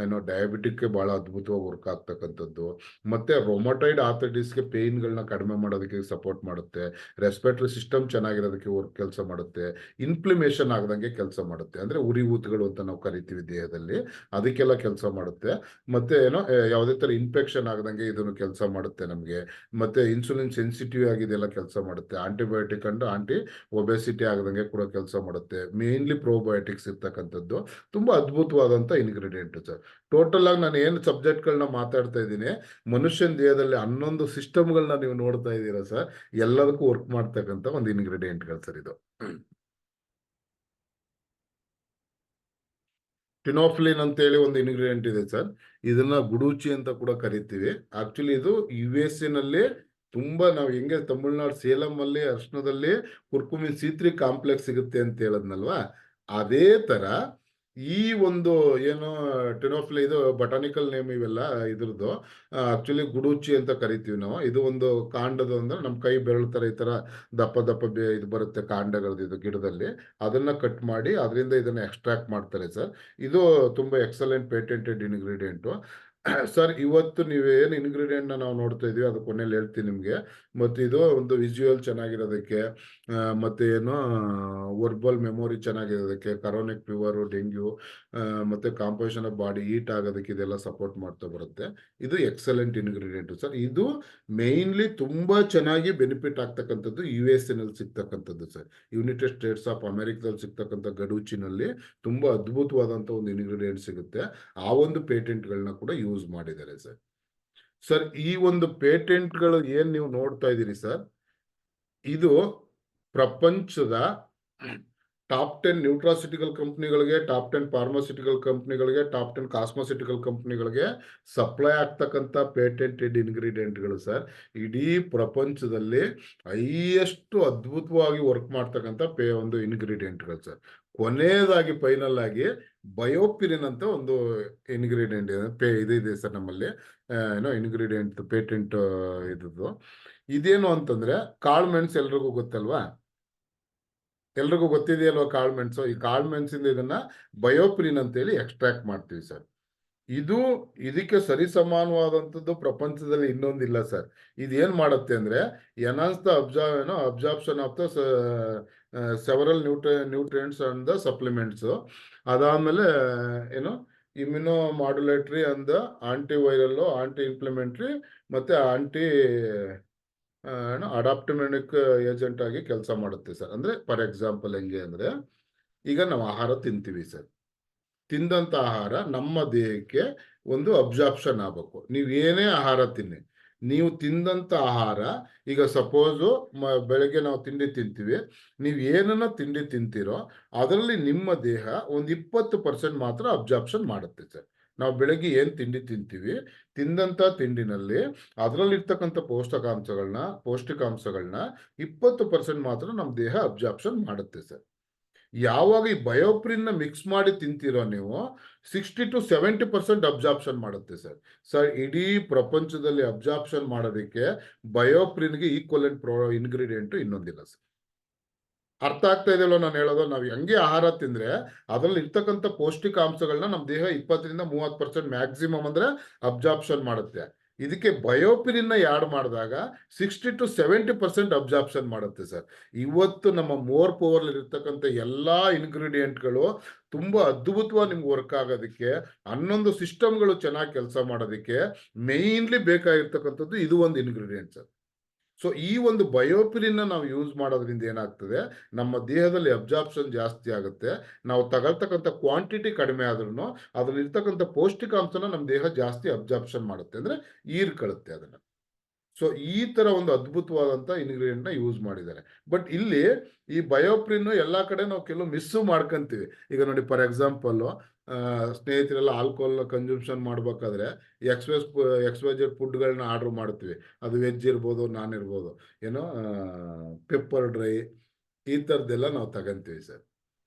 ಏನೋ ಡಯಾಬಿಟಿಕ್ಗೆ ಬಹಳ ಅದ್ಭುತವಾಗಿ ವರ್ಕ್ ಆಗ್ತಕ್ಕಂಥದ್ದು. ಮತ್ತೆ ರೊಮಟೈಡ್ ಆರ್ಥೈಟಿಸ್ಗೆ ಪೇಯ್ನ್ಗಳನ್ನ ಕಡಿಮೆ ಮಾಡೋದಕ್ಕೆ ಸಪೋರ್ಟ್ ಮಾಡುತ್ತೆ. ರೆಸ್ಪಿರೇಟರಿ ಸಿಸ್ಟಮ್ ಚೆನ್ನಾಗಿರೋದಕ್ಕೆ ಕೆಲಸ ಮಾಡುತ್ತೆ. ಇನ್ಫ್ಲಮೇಷನ್ ಆಗದಂಗೆ ಕೆಲಸ ಮಾಡುತ್ತೆ. ಅಂದ್ರೆ ಉರಿ ಊತಗಳು ಅಂತ ನಾವು ಕರಿತೀವಿ ದೇಹದಲ್ಲಿ, ಅದಕ್ಕೆಲ್ಲ ಕೆಲಸ ಮಾಡುತ್ತೆ. ಮತ್ತೆ ಏನೋ ಯಾವುದೇ ತರ ಇನ್ಫೆಕ್ಷನ್ ಆಗದಂಗೆ ಇದನ್ನು ಕೆಲಸ ಮಾಡುತ್ತೆ ನಮಗೆ. ಮತ್ತೆ ಇನ್ಸುಲಿನ್ ಸೆನ್ಸಿಟಿವ್ ಆಗಿದೆಲ್ಲ ಕೆಲಸ ಮಾಡುತ್ತೆ. ಆಂಟಿಬಯೋಟಿಕ್ ಅಂಡ್ ಆಂಟಿ ಒಬೆಸಿಟಿ ಆಗದಂಗೆ ಕೂಡ ಕೆಲಸ ಮಾಡುತ್ತೆ. ಮೇನ್ಲಿ ಪ್ರೋಬಯೋಟಿಕ್ಸ್ ಇರ್ತಕ್ಕಂಥದ್ದು ತುಂಬಾ ಅದ್ಭುತವಾದಂಥ ಇಂಗ್ರೀಡಿಯೆಂಟ್ ಸರ್. ಟೋಟಲ್ ಆಗಿ ನಾನು ಏನು ಸಬ್ಜೆಕ್ಟ್ಗಳನ್ನ ಮಾತಾಡ್ತಾ ಇದ್ದೀನಿ, ಮನುಷ್ಯನ ದೇಹದಲ್ಲಿ 11 ಸಿಸ್ಟಮ್ಗಳನ್ನ ನೀವು ನೋಡ್ತಾ ಇದ್ದೀರಾ ಸರ್. ಎಲ್ಲದಕ್ಕೂ ವರ್ಕ್ ಮಾಡ್ತಕ್ಕಂಥ ಒಂದು ಇಂಗ್ರೀಡಿಯೆಂಟ್ಗಳು ಸರ್ ಇದು. ಟಿನೋಫ್ಲಿನ್ ಅಂತ ಹೇಳಿ ಒಂದು ಇಂಗ್ರೀಡಿಯೆಂಟ್ ಇದೆ ಸರ್. ಇದನ್ನ ಗುಡೂಚಿ ಅಂತ ಕೂಡ ಕರಿತೀವಿ. ಆಕ್ಚುಲಿ ಇದು USA ನಲ್ಲಿ ತುಂಬಾ, ನಾವು ಹೆಂಗೆ ತಮಿಳ್ನಾಡು ಸೇಲಂ ಅಲ್ಲಿ ಅರ್ಶನದಲ್ಲಿ ಕುರ್ಕುಮಿನ್ C3 ಕಾಂಪ್ಲೆಕ್ಸ್ ಸಿಗುತ್ತೆ ಅಂತ ಹೇಳದ್ನಲ್ವಾ, ಅದೇ ತರ ಈ ಒಂದು ಏನು ಟೆನೋಫಿಲ ಇದು ಬಟಾನಿಕಲ್ ನೇಮ್ ಇವೆಲ್ಲ ಇದ್ರದ್ದು ಆಕ್ಚುಲಿ ಗುಡೂಚಿ ಅಂತ ಕರಿತೀವಿ ನಾವು. ಇದು ಒಂದು ಕಾಂಡದ ಅಂದ್ರೆ ನಮ್ಮ ಕೈ ಬೆರಳು ತರ ಈ ತರ ದಪ್ಪ ದಪ್ಪ ಇದು ಬರುತ್ತೆ ಕಾಂಡಗಳದ್ದು ಇದು ಗಿಡದಲ್ಲಿ. ಅದನ್ನ ಕಟ್ ಮಾಡಿ ಅದರಿಂದ ಇದನ್ನ ಎಕ್ಸ್ಟ್ರಾಕ್ಟ್ ಮಾಡ್ತಾರೆ ಸರ್. ಇದು ತುಂಬಾ ಎಕ್ಸಲೆಂಟ್ ಪೇಟೆಂಟೆಡ್ ಇಂಗ್ರೀಡಿಯೆಂಟು. ಸರ್ ಇವತ್ತು ನೀವೇನು ಇಂಗ್ರೀಡಿಯೆಂಟ್ನ ನಾವು ನೋಡ್ತಾ ಇದೀವಿ ಅದು ಕೊನೆಯಲ್ಲಿ ಹೇಳ್ತೀನಿ ನಿಮಗೆ. ಮತ್ತು ಇದು ಒಂದು ವಿಜುವಲ್ ಚೆನ್ನಾಗಿರೋದಕ್ಕೆ, ಮತ್ತೆ ಏನು ವರ್ಬಲ್ ಮೆಮೊರಿ ಚೆನ್ನಾಗಿರೋದಕ್ಕೆ, ಕರೋನಿಕ್ ಫೀವರು, ಡೆಂಗ್ಯೂ, ಮತ್ತೆ ಕಾಂಪೋಸಿಷನ್ ಆಫ್ ಬಾಡಿ ಹೀಟ್ ಆಗೋದಕ್ಕೆ ಇದೆಲ್ಲ ಸಪೋರ್ಟ್ ಮಾಡ್ತಾ ಬರುತ್ತೆ. ಇದು ಎಕ್ಸಲೆಂಟ್ ಇಂಗ್ರೀಡಿಯೆಂಟ್ ಸರ್. ಇದು ಮೇಯ್ನ್ಲಿ ತುಂಬಾ ಚೆನ್ನಾಗಿ ಬೆನಿಫಿಟ್ ಆಗ್ತಕ್ಕಂಥದ್ದು US ನಲ್ಲಿ ಸಿಗ್ತಕ್ಕಂಥದ್ದು ಸರ್. ಯುನೈಟೆಡ್ ಸ್ಟೇಟ್ಸ್ ಆಫ್ ಅಮೆರಿಕದಲ್ಲಿ ಸಿಗ್ತಕ್ಕಂಥ ಗಡೂಚಿನಲ್ಲಿ ತುಂಬಾ ಅದ್ಭುತವಾದಂಥ ಒಂದು ಇಂಗ್ರೀಡಿಯೆಂಟ್ ಸಿಗುತ್ತೆ. ಆ ಒಂದು ಪೇಟೆಂಟ್ಗಳನ್ನ ಕೂಡ ಯೂಸ್ ಮಾಡಿದ್ದಾರೆ ಸರ್. ಸರ್ ಈ ಒಂದು ಪೇಟೆಂಟ್ಗಳು ಏನ್ ನೀವು ನೋಡ್ತಾ ಇದ್ದೀರಿ ಸರ್, ಇದು ಪ್ರಪಂಚದ ಟಾಪ್ 10 ನ್ಯೂಟ್ರಾಸಿಟಿಕಲ್ ಕಂಪ್ನಿಗಳಿಗೆ, ಟಾಪ್ 10 ಫಾರ್ಮಾಸ್ಯೂಟಿಕಲ್ ಕಂಪ್ನಿಗಳಿಗೆ, ಟಾಪ್ 10 ಕಾಸ್ಮೋಸಿಟಿಕಲ್ ಕಂಪ್ನಿಗಳಿಗೆ ಸಪ್ಲೈ ಆಗ್ತಕ್ಕಂಥ ಪೇಟೆಂಟೆಡ್ ಇಂಗ್ರೀಡಿಯೆಂಟ್ಗಳು ಸರ್. ಇಡೀ ಪ್ರಪಂಚದಲ್ಲಿ ಹೈಯೆಸ್ಟ್ ಅದ್ಭುತವಾಗಿ ವರ್ಕ್ ಮಾಡ್ತಕ್ಕಂಥ ಒಂದು ಇಂಗ್ರೀಡಿಯೆಂಟ್ಗಳು ಸರ್. ಕೊನೆಯದಾಗಿ ಫೈನಲ್ ಆಗಿ ಬಯೋಪಿರಿನ್ ಅಂತ ಒಂದು ಇಂಗ್ರೀಡಿಯೆಂಟ್ ಇದೆ ಸರ್ ನಮ್ಮಲ್ಲಿ. ಏನೋ ಇಂಗ್ರೀಡಿಯೆಂಟ್ ಪೇಟೆಂಟ್ ಇದ್ದು ಇದೇನು ಅಂತಂದ್ರೆ ಕಾಳು ಮೆಣಸು ಎಲ್ರಿಗೂ ಗೊತ್ತಲ್ವಾ, ಎಲ್ರಿಗೂ ಗೊತ್ತಿದೆಯಲ್ವಾ ಕಾಳು ಮೆಣಸು. ಈ ಕಾಳು ಮೆಣಸಿಂದ ಇದನ್ನ ಬಯೋಪಿರಿನ್ ಅಂತೇಳಿ ಎಕ್ಸ್ಟ್ರಾಕ್ಟ್ ಮಾಡ್ತೀವಿ ಸರ್. ಇದು ಇದಕ್ಕೆ ಸರಿಸಮಾನವಾದಂಥದ್ದು ಪ್ರಪಂಚದಲ್ಲಿ ಇನ್ನೊಂದಿಲ್ಲ ಸರ್. ಇದೇನ್ ಮಾಡುತ್ತೆ ಅಂದ್ರೆ enhance the absorption of the several nutrients and the supplements. ಅದಾದ್ಮೇಲೆ ಏನು immunomodulatory and antiviral, anti inflammatory ಮತ್ತೆ ಆಂಟಿ ಅಡಾಪ್ಟಮಿನಿಕ್ ಏಜೆಂಟ್ ಆಗಿ ಕೆಲಸ ಮಾಡುತ್ತೆ ಸರ್. ಅಂದ್ರೆ ಫಾರ್ ಎಕ್ಸಾಂಪಲ್ ಹೆಂಗೆ ಅಂದ್ರೆ ಈಗ ನಾವು ಆಹಾರ ತಿಂತೀವಿ ಸರ್. ತಿಂದಂತ ಆಹಾರ ನಮ್ಮ ದೇಹಕ್ಕೆ ಒಂದು ಅಬ್ಸಾರ್ಪ್ಷನ್ ಆಗಬೇಕು. ನೀವು ಏನೇ ಆಹಾರ ತಿನ್ನಿ, ನೀವು ತಿಂದಂತ ಆಹಾರ ಈಗ ಸಪೋಸು ಬೆಳಗ್ಗೆ ನಾವು ತಿಂಡಿ ತಿಂತೀವಿ, ನೀವು ಏನನ್ನ ತಿಂಡಿ ತಿಂತೀರೋ ಅದರಲ್ಲಿ ನಿಮ್ಮ ದೇಹ ಒಂದು 20% ಮಾತ್ರ ಅಬ್ಸಾರ್ಪ್ಷನ್ ಮಾಡುತ್ತೆ ಸರ್. ನಾವು ಬೆಳಗ್ಗೆ ಏನ್ ತಿಂಡಿ ತಿಂತೀವಿ, ತಿಂದಂತ ತಿಂಡಿನಲ್ಲಿ ಅದರಲ್ಲಿರ್ತಕ್ಕಂಥ ಪೌಷ್ಟಿಕಾಂಶಗಳನ್ನ 20% ಮಾತ್ರ ನಮ್ಮ ದೇಹ ಅಬ್ಸಾರ್ಪ್ಷನ್ ಮಾಡುತ್ತೆ ಸರ್. ಯಾವಾಗ ಈ ಬಯೋಪ್ರಿನ್ ಮಿಕ್ಸ್ ಮಾಡಿ ತಿಂತೀರೋ ನೀವು 60-70% ಅಬ್ಸಾರ್ಪ್ಷನ್ ಮಾಡುತ್ತೆ ಸರ್. ಸರ್ ಇಡೀ ಪ್ರಪಂಚದಲ್ಲಿ ಅಬ್ಸಾರ್ಪ್ಷನ್ ಮಾಡೋದಕ್ಕೆ ಬಯೋಪ್ರಿನ್ಗೆ ಈಕ್ವಲೆಂಟ್ ಇಂಗ್ರೀಡಿಯೆಂಟ್ ಇನ್ನೊಂದಿಲ್ಲ ಸರ್. ಅರ್ಥ ಆಗ್ತಾ ಇದೆಯಲ್ಲ ನಾನು ಹೇಳೋದು? ನಾವು ಹೆಂಗೆ ಆಹಾರ ತಿಂದ್ರೆ ಅದರಲ್ಲಿ ಇರ್ತಕ್ಕಂಥ ಪೌಷ್ಟಿಕಾಂಶಗಳನ್ನ ನಮ್ಮ ದೇಹ 20-30% ಮ್ಯಾಕ್ಸಿಮಮ್ ಅಂದ್ರೆ ಅಬ್ಸಾರ್ಪ್ಷನ್ ಮಾಡುತ್ತೆ. ಇದಕ್ಕೆ ಬಯೋಪಿರಿನ್ ಆಡ್ ಮಾಡಿದಾಗ 60-70% ಅಬ್ಸಾರ್ಪ್ಷನ್ ಮಾಡುತ್ತೆ ಸರ್. ಇವತ್ತು ನಮ್ಮ ಮೋರ್ ಪವರ್ ಇರತಕ್ಕಂಥ ಎಲ್ಲಾ ಇಂಗ್ರೀಡಿಯೆಂಟ್ಗಳು ತುಂಬಾ ಅದ್ಭುತವಾಗಿ ನಿಮ್ಗೆ ವರ್ಕ್ ಆಗೋದಕ್ಕೆ, 11 ಸಿಸ್ಟಮ್ಗಳು ಚೆನ್ನಾಗಿ ಕೆಲಸ ಮಾಡೋದಕ್ಕೆ ಮೇನ್ಲಿ ಬೇಕಾಗಿರ್ತಕ್ಕಂಥದ್ದು ಇದು ಒಂದು ಇಂಗ್ರೀಡಿಯೆಂಟ್ ಸರ್. ಸೊ ಈ ಒಂದು ಬಯೋಪಿರಿನ್ ನಾವು ಯೂಸ್ ಮಾಡೋದ್ರಿಂದ ಏನಾಗ್ತದೆ, ನಮ್ಮ ದೇಹದಲ್ಲಿ ಅಬ್ಸಾರ್ಪ್ಷನ್ ಜಾಸ್ತಿ ಆಗುತ್ತೆ. ನಾವು ತಗೊಳ್ತಕ್ಕಂಥ ಕ್ವಾಂಟಿಟಿ ಕಡಿಮೆ ಆದ್ರೂ ಅದ್ರಲ್ಲಿ ಇರ್ತಕ್ಕಂಥ ಪೌಷ್ಟಿಕಾಂಶನ ನಮ್ಮ ದೇಹ ಜಾಸ್ತಿ ಅಬ್ಸಾರ್ಪ್ಷನ್ ಮಾಡುತ್ತೆ, ಅಂದ್ರೆ ಹೀರ್ಕೊಳ್ಳುತ್ತೆ ಅದನ್ನ. ಸೊ ಈ ತರ ಒಂದು ಅದ್ಭುತವಾದಂತ ಇಂಗ್ರೀಡಿಯೆಂಟ್ ನ ಯೂಸ್ ಮಾಡಿದ್ದಾರೆ. ಬಟ್ ಇಲ್ಲಿ ಈ ಬಯೋಪ್ರಿನ್ ಎಲ್ಲಾ ಕಡೆ ನಾವು ಕೆಲವು ಮಿಸ್ಸು ಮಾಡ್ಕೊಂತೀವಿ. ಈಗ ನೋಡಿ ಫಾರ್ ಎಕ್ಸಾಂಪಲ್ ಸ್ನೇಹಿತರೆಲ್ಲ ಆಲ್ಕೋಹಾಲ್ ಕನ್ಸಂಪ್ಷನ್ ಮಾಡ್ಬೇಕಾದ್ರೆ XYZ ಫುಡ್ಗಳನ್ನ ಆರ್ಡರ್ ಮಾಡ್ತೀವಿ. ಅದು ವೆಜ್ ಇರ್ಬೋದು, ನಾನ್ ಇರ್ಬೋದು, ಏನೋ ಪೆಪ್ಪರ್ ಡ್ರೈ ಈ ಥರದ್ದೆಲ್ಲ ನಾವು ತಗಂತೀವಿ ಸರ್.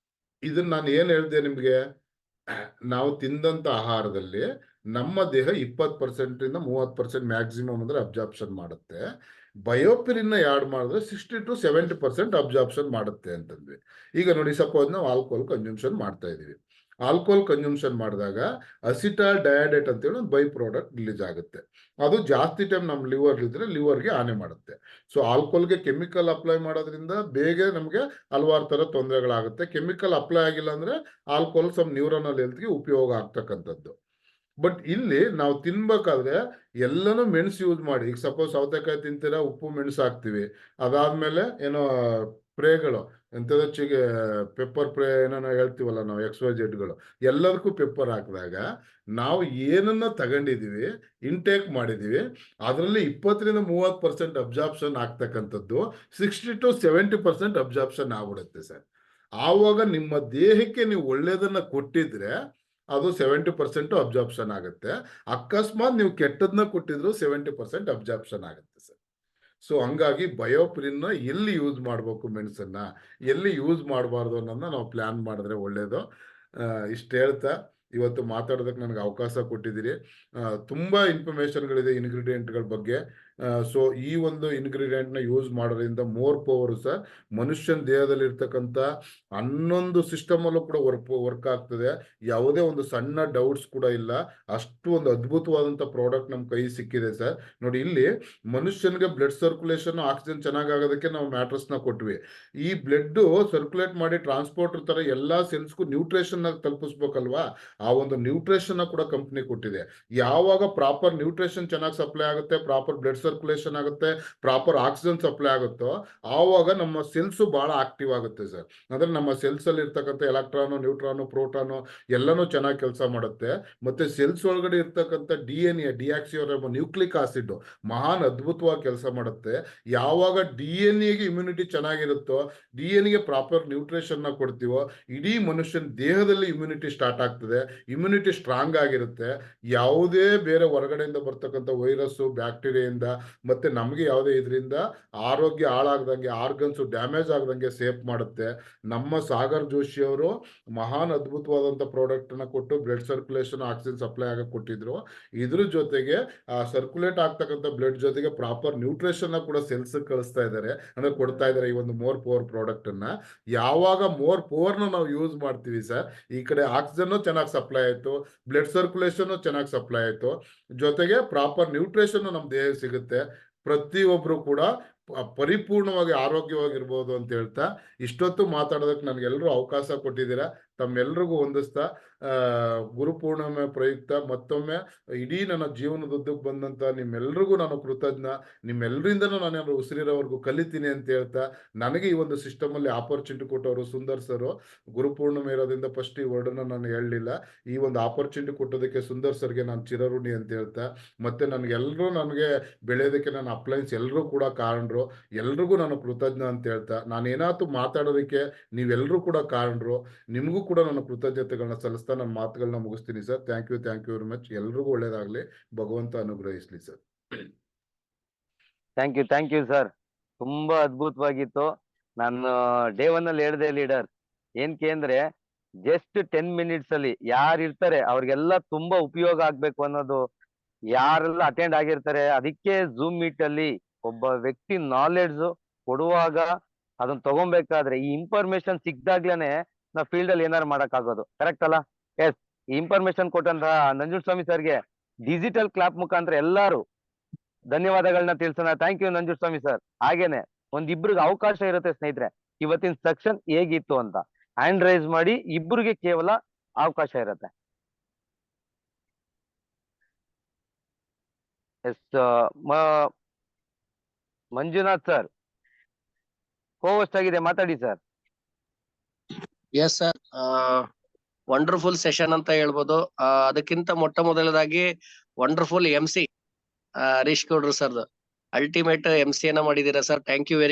ಇದನ್ನ ನಾನು ಏನ್ ಹೇಳ್ದೆ ನಿಮ್ಗೆ, ನಾವು ತಿಂದಂತ ಆಹಾರದಲ್ಲಿ ನಮ್ಮ ದೇಹ 20%-30% ಮ್ಯಾಕ್ಸಿಮಮ್ ಅಂದ್ರೆ ಅಬ್ಸಾರ್ಪ್ಷನ್ ಮಾಡುತ್ತೆ. ಬಯೋಪಿರಿನ್ ಆಡ್ ಮಾಡಿದ್ರೆ 60-70% ಅಬ್ಸಾರ್ಪ್ಷನ್ ಮಾಡುತ್ತೆ ಅಂತಂದ್ವಿ. ಈಗ ನೋಡಿ ಸಪೋಸ್ ನಾವು ಆಲ್ಕೋಹಾಲ್ ಕನ್ಸಂಪ್ಷನ್ ಮಾಡ್ತಾ ಇದೀವಿ. ಆಲ್ಕೋಹಾಲ್ ಕನ್ಸಂಪ್ಷನ್ ಮಾಡಿದಾಗ ಅಸಿಟಲ್ ಡಯಾಡೇಟ್ ಅಂತೇಳಿ ಒಂದು ಬೈ ಪ್ರಾಡಕ್ಟ್ ರಿಲೀಸ್ ಆಗುತ್ತೆ. ಅದು ಜಾಸ್ತಿ ಟೈಮ್ ನಮ್ಮ ಲಿವರ್ ಇದ್ರೆ ಲಿವರ್ಗೆ ಹಾನಿ ಮಾಡುತ್ತೆ. ಸೊ ಆಲ್ಕೋಹಾಲ್ಗೆ ಕೆಮಿಕಲ್ ಅಪ್ಲೈ ಮಾಡೋದ್ರಿಂದ ಬೇಗ ನಮಗೆ ಹಲವಾರು ತರ ತೊಂದರೆಗಳಾಗುತ್ತೆ. ಕೆಮಿಕಲ್ ಅಪ್ಲೈ ಆಗಿಲ್ಲ ಅಂದ್ರೆ ಆಲ್ಕೋಹಾಲ್ ಸಮ್ ನ್ಯೂರನಲ್ ಹೆಲ್ತ್ಗೆ ಉಪಯೋಗ ಆಗ್ತಕ್ಕಂಥದ್ದು. ಬಟ್ ಇಲ್ಲಿ ನಾವು ತಿನ್ಬೇಕಾದ್ರೆ ಎಲ್ಲನೂ ಮೆಣಸು ಯೂಸ್ ಮಾಡಿ, ಈಗ ಸಪೋಸ್ ಸೌತೆಕಾಯಿ ತಿಂತೀರಾ, ಉಪ್ಪು ಮೆಣಸು ಹಾಕ್ತಿವಿ. ಅದಾದ್ಮೇಲೆ ಏನೋ ಸ್ಪ್ರೇಗಳು ಎಂಥದ್ದು ಪೆಪ್ಪರ್ ಸ್ಪ್ರೇ ಏನೋ ನಾವು ಹೇಳ್ತೀವಲ್ಲ ನಾವು XYZಗಳು ಎಲ್ಲದಕ್ಕೂ ಪೆಪ್ಪರ್ ಹಾಕಿದಾಗ ನಾವು ಏನನ್ನ ತಗೊಂಡಿದೀವಿ, ಇಂಟೇಕ್ ಮಾಡಿದೀವಿ, ಅದರಲ್ಲಿ 20-30% ಅಬ್ಸಾರ್ಪ್ಷನ್ ಆಗ್ತಕ್ಕಂಥದ್ದು 60-70% ಅಬ್ಸಾರ್ಪ್ಷನ್ ಆಗ್ಬಿಡುತ್ತೆ ಸರ್. ಆವಾಗ ನಿಮ್ಮ ದೇಹಕ್ಕೆ ನೀವು ಒಳ್ಳೇದನ್ನ ಕೊಟ್ಟಿದ್ರೆ ಅದು 70% ಅಬ್ಸಾರ್ಪ್ಷನ್ ಆಗುತ್ತೆ. ಅಕಸ್ಮಾತ್ ನೀವು ಕೆಟ್ಟದನ್ನ ಕೊಟ್ಟಿದ್ರು 70% ಅಬ್ಸಾರ್ಪ್ಷನ್ ಆಗುತ್ತೆ ಸರ್. ಸೊ ಹಂಗಾಗಿ ಬಯೋಪ್ರಿನ್ ಎಲ್ಲಿ ಯೂಸ್ ಮಾಡಬೇಕು ಮೆಣಸನ್ನ, ಎಲ್ಲಿ ಯೂಸ್ ಮಾಡಬಾರ್ದು ಅನ್ನೋದನ್ನ ನಾವು ಪ್ಲಾನ್ ಮಾಡಿದ್ರೆ ಒಳ್ಳೇದು. ಇಷ್ಟು ಹೇಳ್ತಾ ಇವತ್ತು ಮಾತಾಡೋದಕ್ಕೆ ನನಗೆ ಅವಕಾಶ ಕೊಟ್ಟಿದ್ದೀರಿ. ತುಂಬಾ ಇನ್ಫಾರ್ಮೇಶನ್ಗಳಿದೆ ಇಂಗ್ರೀಡಿಯೆಂಟ್ಗಳ ಬಗ್ಗೆ. ಸೊ ಈ ಒಂದು ಇಂಗ್ರೀಡಿಯೆಂಟ್ನ ಯೂಸ್ ಮಾಡೋದ್ರಿಂದ ಮೋರ್ ಪವರ್ ಸರ್. ಮನುಷ್ಯನ ದೇಹದಲ್ಲಿ ಇರ್ತಕ್ಕಂಥ 11 ಸಿಸ್ಟಮ್ ಅಲ್ಲೂ ಕೂಡ ವರ್ಕ್ ಆಗ್ತದೆ. ಯಾವುದೇ ಒಂದು ಸಣ್ಣ ಡೌಟ್ಸ್ ಕೂಡ ಇಲ್ಲ. ಅಷ್ಟು ಒಂದು ಅದ್ಭುತವಾದಂಥ ಪ್ರಾಡಕ್ಟ್ ನಮ್ಮ ಕೈ ಸಿಕ್ಕಿದೆ ಸರ್. ನೋಡಿ, ಇಲ್ಲಿ ಮನುಷ್ಯನಿಗೆ ಬ್ಲಡ್ ಸರ್ಕ್ಯುಲೇಷನ್ ಆಕ್ಸಿಜನ್ ಚೆನ್ನಾಗಾಗೋದಕ್ಕೆ ನಾವು ಮ್ಯಾಟ್ರಸ್ನ ಕೊಟ್ವಿ. ಈ ಬ್ಲಡ್ ಸರ್ಕ್ಯುಲೇಟ್ ಮಾಡಿ ಟ್ರಾನ್ಸ್ಪೋರ್ಟರ್ ತರ ಎಲ್ಲಾ ಸೆಲ್ಸ್ಗೂ ನ್ಯೂಟ್ರಿಷನ್ ತಲುಪಿಸ್ಬೇಕಲ್ವಾ, ಆ ಒಂದು ನ್ಯೂಟ್ರಿಷನ್ ಕೂಡ ಕಂಪ್ನಿ ಕೊಟ್ಟಿದೆ. ಯಾವಾಗ ಪ್ರಾಪರ್ ನ್ಯೂಟ್ರಿಷನ್ ಚೆನ್ನಾಗಿ ಸಪ್ಲೈ ಆಗುತ್ತೆ, ಪ್ರಾಪರ್ ಬ್ಲಡ್ ಸರ್ಕ್ಯುಲೇಷನ್ ಆಗುತ್ತೆ, ಪ್ರಾಪರ್ ಆಕ್ಸಿಜನ್ ಸಪ್ಲೈ ಆಗುತ್ತೋ ಆವಾಗ ನಮ್ಮ ಸೆಲ್ಸ್ ಬಹಳ ಆಕ್ಟಿವ್ ಆಗುತ್ತೆ ಸರ್. ಅಂದ್ರೆ ನಮ್ಮ ಸೆಲ್ಸ್ ಅಲ್ಲಿ ಇರ್ತಕ್ಕಂಥ ಎಲೆಕ್ಟ್ರಾನು, ನ್ಯೂಟ್ರಾನು, ಪ್ರೋಟಾನು ಎಲ್ಲಾನು ಚೆನ್ನಾಗಿ ಕೆಲಸ ಮಾಡುತ್ತೆ. ಮತ್ತೆ ಸೆಲ್ಸ್ ಒಳಗಡೆ ಇರ್ತಕ್ಕಂಥ DNA, ನ್ಯೂಕ್ಲಿಕ್ ಆಸಿಡ್ ಮಹಾನ್ ಅದ್ಭುತವಾಗಿ ಕೆಲಸ ಮಾಡುತ್ತೆ. ಯಾವಾಗ DNA-ಗೆ ಇಮ್ಯುನಿಟಿ ಚೆನ್ನಾಗಿರುತ್ತೋ, DNA-ಗೆ ಪ್ರಾಪರ್ ನ್ಯೂಟ್ರಿಷನ್ ಕೊಡ್ತೀವೋ, ಇಡೀ ಮನುಷ್ಯನ ದೇಹದಲ್ಲಿ ಇಮ್ಯುನಿಟಿ ಸ್ಟಾರ್ಟ್ ಆಗ್ತದೆ. ಇಮ್ಯುನಿಟಿ ಸ್ಟ್ರಾಂಗ್ ಆಗಿರುತ್ತೆ. ಯಾವುದೇ ಬೇರೆ ಹೊರಗಡೆಯಿಂದ ಬರ್ತಕ್ಕಂಥ ವೈರಸ್, ಬ್ಯಾಕ್ಟೀರಿಯಿಂದ ಮತ್ತೆ ನಮಗೆ ಯಾವುದೇ ಇದರಿಂದ ಆರೋಗ್ಯ ಹಾಳಾಗದಂಗೆ, ಆರ್ಗನ್ಸ್ ಡ್ಯಾಮೇಜ್ ಆಗದಂಗೆ ಸೇಫ್ ಮಾಡುತ್ತೆ. ನಮ್ಮ ಸಾಗರ್ ಜೋಶಿ ಅವರು ಮಹಾನ್ ಅದ್ಭುತವಾದಂಥ ಪ್ರಾಡಕ್ಟ್ ಅನ್ನ ಕೊಟ್ಟು ಬ್ಲಡ್ ಸರ್ಕ್ಯುಲೇಷನ್, ಆಕ್ಸಿಜನ್ ಸಪ್ಲೈ ಆಗಕ್ಕೆ ಕೊಟ್ಟಿದ್ರು. ಇದ್ರ ಜೊತೆಗೆ ಸರ್ಕ್ಯುಲೇಟ್ ಆಗ್ತಕ್ಕಂಥ ಬ್ಲಡ್ ಜೊತೆಗೆ ಪ್ರಾಪರ್ ನ್ಯೂಟ್ರಿಷನ್ ಕೂಡ ಸೆಲ್ಸ್ ಕಳಿಸ್ತಾ ಇದ್ದಾರೆ, ಅಂದ್ರೆ ಕೊಡ್ತಾ ಇದ್ದಾರೆ ಈ ಒಂದು ಮೋರ್ ಪವರ್ ಪ್ರಾಡಕ್ಟ್ ಅನ್ನ. ಯಾವಾಗ ಮೋರ್ ಪವರ್ ನಾವು ಯೂಸ್ ಮಾಡ್ತೀವಿ ಸರ್, ಈ ಕಡೆ ಆಕ್ಸಿಜನ್ ಚೆನ್ನಾಗಿ ಸಪ್ಲೈ ಆಯ್ತು, ಬ್ಲಡ್ ಸರ್ಕ್ಯುಲೇಷನ್ ಚೆನ್ನಾಗಿ ಸಪ್ಲೈ ಆಯ್ತು, ಜೊತೆಗೆ ಪ್ರಾಪರ್ ನ್ಯೂಟ್ರಿಷನ್ ನಮ್ಮ ದೇಹ ಸಿಗುತ್ತೆ. ಪ್ರತಿಯೊಬ್ರು ಕೂಡ ಪರಿಪೂರ್ಣವಾಗಿ ಆರೋಗ್ಯವಾಗಿರ್ಬೋದು ಅಂತ ಹೇಳ್ತಾ ಇಷ್ಟೊತ್ತು ಮಾತಾಡೋದಕ್ಕೆ ನನಗೆಲ್ಲರೂ ಅವಕಾಶ ಕೊಟ್ಟಿದ್ದೀರಾ. ತಮ್ಮೆಲ್ರಿಗೂ ಹೊಂದಿಸ್ತಾ ಗುರುಪೂರ್ಣಿಮೆ ಪ್ರಯುಕ್ತ ಮತ್ತೊಮ್ಮೆ ಇಡೀ ನನ್ನ ಜೀವನದುದ್ದಕ್ಕೆ ಬಂದಂತ ನಿಮ್ಮೆಲ್ರಿಗೂ ನಾನು ಕೃತಜ್ಞ. ನಿಮ್ಮೆಲ್ಲರಿಂದನೂ ನಾನು ಉಸಿರಿರೋವರೆಗೂ ಕಲಿತೀನಿ ಅಂತ ಹೇಳ್ತಾ, ನನಗೆ ಈ ಒಂದು ಸಿಸ್ಟಮ್ ಅಲ್ಲಿ ಆಪರ್ಚುನಿಟಿ ಕೊಟ್ಟವರು ಸುಂದರ್ ಸರ್. ಗುರುಪೂರ್ಣಿಮೆ ಇರೋದ್ರಿಂದ ಫಸ್ಟ್ ಈ ವರ್ಡನ್ನ ನಾನು ಹೇಳಲಿಲ್ಲ. ಈ ಒಂದು ಆಪರ್ಚುನಿಟಿ ಕೊಟ್ಟೋದಕ್ಕೆ ಸುಂದರ್ ಸರ್ಗೆ ನಾನು ಚಿರಋಣಿ ಅಂತ ಹೇಳ್ತಾ, ಮತ್ತೆ ನನಗೆ ಬೆಳೆಯೋದಕ್ಕೆ ನನ್ನ ಅಪ್ಲೈನ್ಸ್ ಎಲ್ಲರೂ ಕೂಡ ಕಾರಣರು, ಎಲ್ರಿಗೂ ನಾನು ಕೃತಜ್ಞ ಅಂತ ಹೇಳ್ತಾ, ನಾನೇನಾದ್ರು ಮಾತಾಡೋದಕ್ಕೆ ನೀವೆಲ್ಲರೂ ಕೂಡ ಕಾರಣರು, ನಿಮಗೂ ಕೂಡ ನಾನು ಕೃತಜ್ಞತೆಗಳನ್ನ ಸಲ್ಲಿಸ್ತಾ ನನ್ನ ಮಾತುಗಳನ್ನ ಮುಗಿಸ್ತೀನಿ sir. Thank you very much. ಎಲ್ರಿಗೂ ಒಳ್ಳೇದಾಗ್ಲಿ, ಭಗವಂತ ಅನುಗ್ರಹಿಸ್ಲಿ ಸರ್. Thank you sir. ತುಂಬಾ ಅದ್ಭುತವಾಗಿತ್ತು. ನಾನು ಡೇ 1 ಅಲ್ಲಿ ಹೇಳಿದೆ ಲೀಡರ್, ಏನ್ಕೆ ಅಂದ್ರೆ ಜಸ್ಟ್ 10 ಮಿನಿಟ್ಸ್ ಅಲ್ಲಿ ಯಾರು ಇರ್ತಾರೆ ಅವ್ರಿಗೆಲ್ಲ ತುಂಬಾ ಉಪಯೋಗ ಆಗ್ಬೇಕು ಅನ್ನೋದು, ಯಾರೆಲ್ಲ ಅಟೆಂಡ್ ಆಗಿರ್ತಾರೆ ಅದಕ್ಕೆ ಝೂಮ್ ಮೀಟ್ ಅಲ್ಲಿ ಒಬ್ಬ ವ್ಯಕ್ತಿ ನಾಲೆಡ್ಜ್ ಕೊಡುವಾಗ ಅದನ್ನ ತಗೊಬೇಕಾದ್ರೆ ಈ ಇನ್ಫಾರ್ಮೇಶನ್ ಸಿಕ್ದಾಗ್ಲೇನೆ ನಾವು ಫೀಲ್ಡ್ ಅಲ್ಲಿ ಏನಾರು ಮಾಡಕ್ ಆಗೋದು. ಕರೆಕ್ಟ್ ಅಲ್ಲ? ಎಸ್, ಈ ಇನ್ಫಾರ್ಮೇಶನ್ ಕೊಟ್ಟಂತ ನಂಜುಂಡಸ್ವಾಮಿ ಸರ್ಗೆ ಡಿಜಿಟಲ್ ಕ್ಲಾಪ್ ಮುಖಾಂತರ ಎಲ್ಲಾರು ಧನ್ಯವಾದಗಳನ್ನ ತಿಳಿಸೋಣ. Thank you Nanjundaswamy sir. ಹಾಗೇನೆ ಒಂದಿಬ್ರಿಗೆ ಅವಕಾಶ ಇರುತ್ತೆ ಸ್ನೇಹಿತರೆ, ಇವತ್ತಿನ ಸೆಕ್ಷನ್ ಹೇಗಿತ್ತು ಅಂತ ಹ್ಯಾಂಡ್ ರೈಸ್ ಮಾಡಿ, ಇಬ್ಬರಿಗೆ ಕೇವಲ ಅವಕಾಶ ಇರುತ್ತೆ. ಎಸ್, ಮಂಜುನಾಥ್ ಸರ್ ಕೋಸ್ಟ್ ಆಗಿದೆ, ಮಾತಾಡಿ sir. Yes sir, wonderful session ಅಂತ ಹೇಳ್ಬೋದು. ಅದಕ್ಕಿಂತ ಮೊಟ್ಟ ಮೊದಲದಾಗಿ ವಂಡರ್ಫುಲ್ MC ಹರೀಶ್ ಗೌಡ್ರು ಸರ್, ಅಲ್ಟಿಮೇಟ್ MC ಯನ್ನ ಮಾಡಿದೀರಾ ಸರ್. Thank you very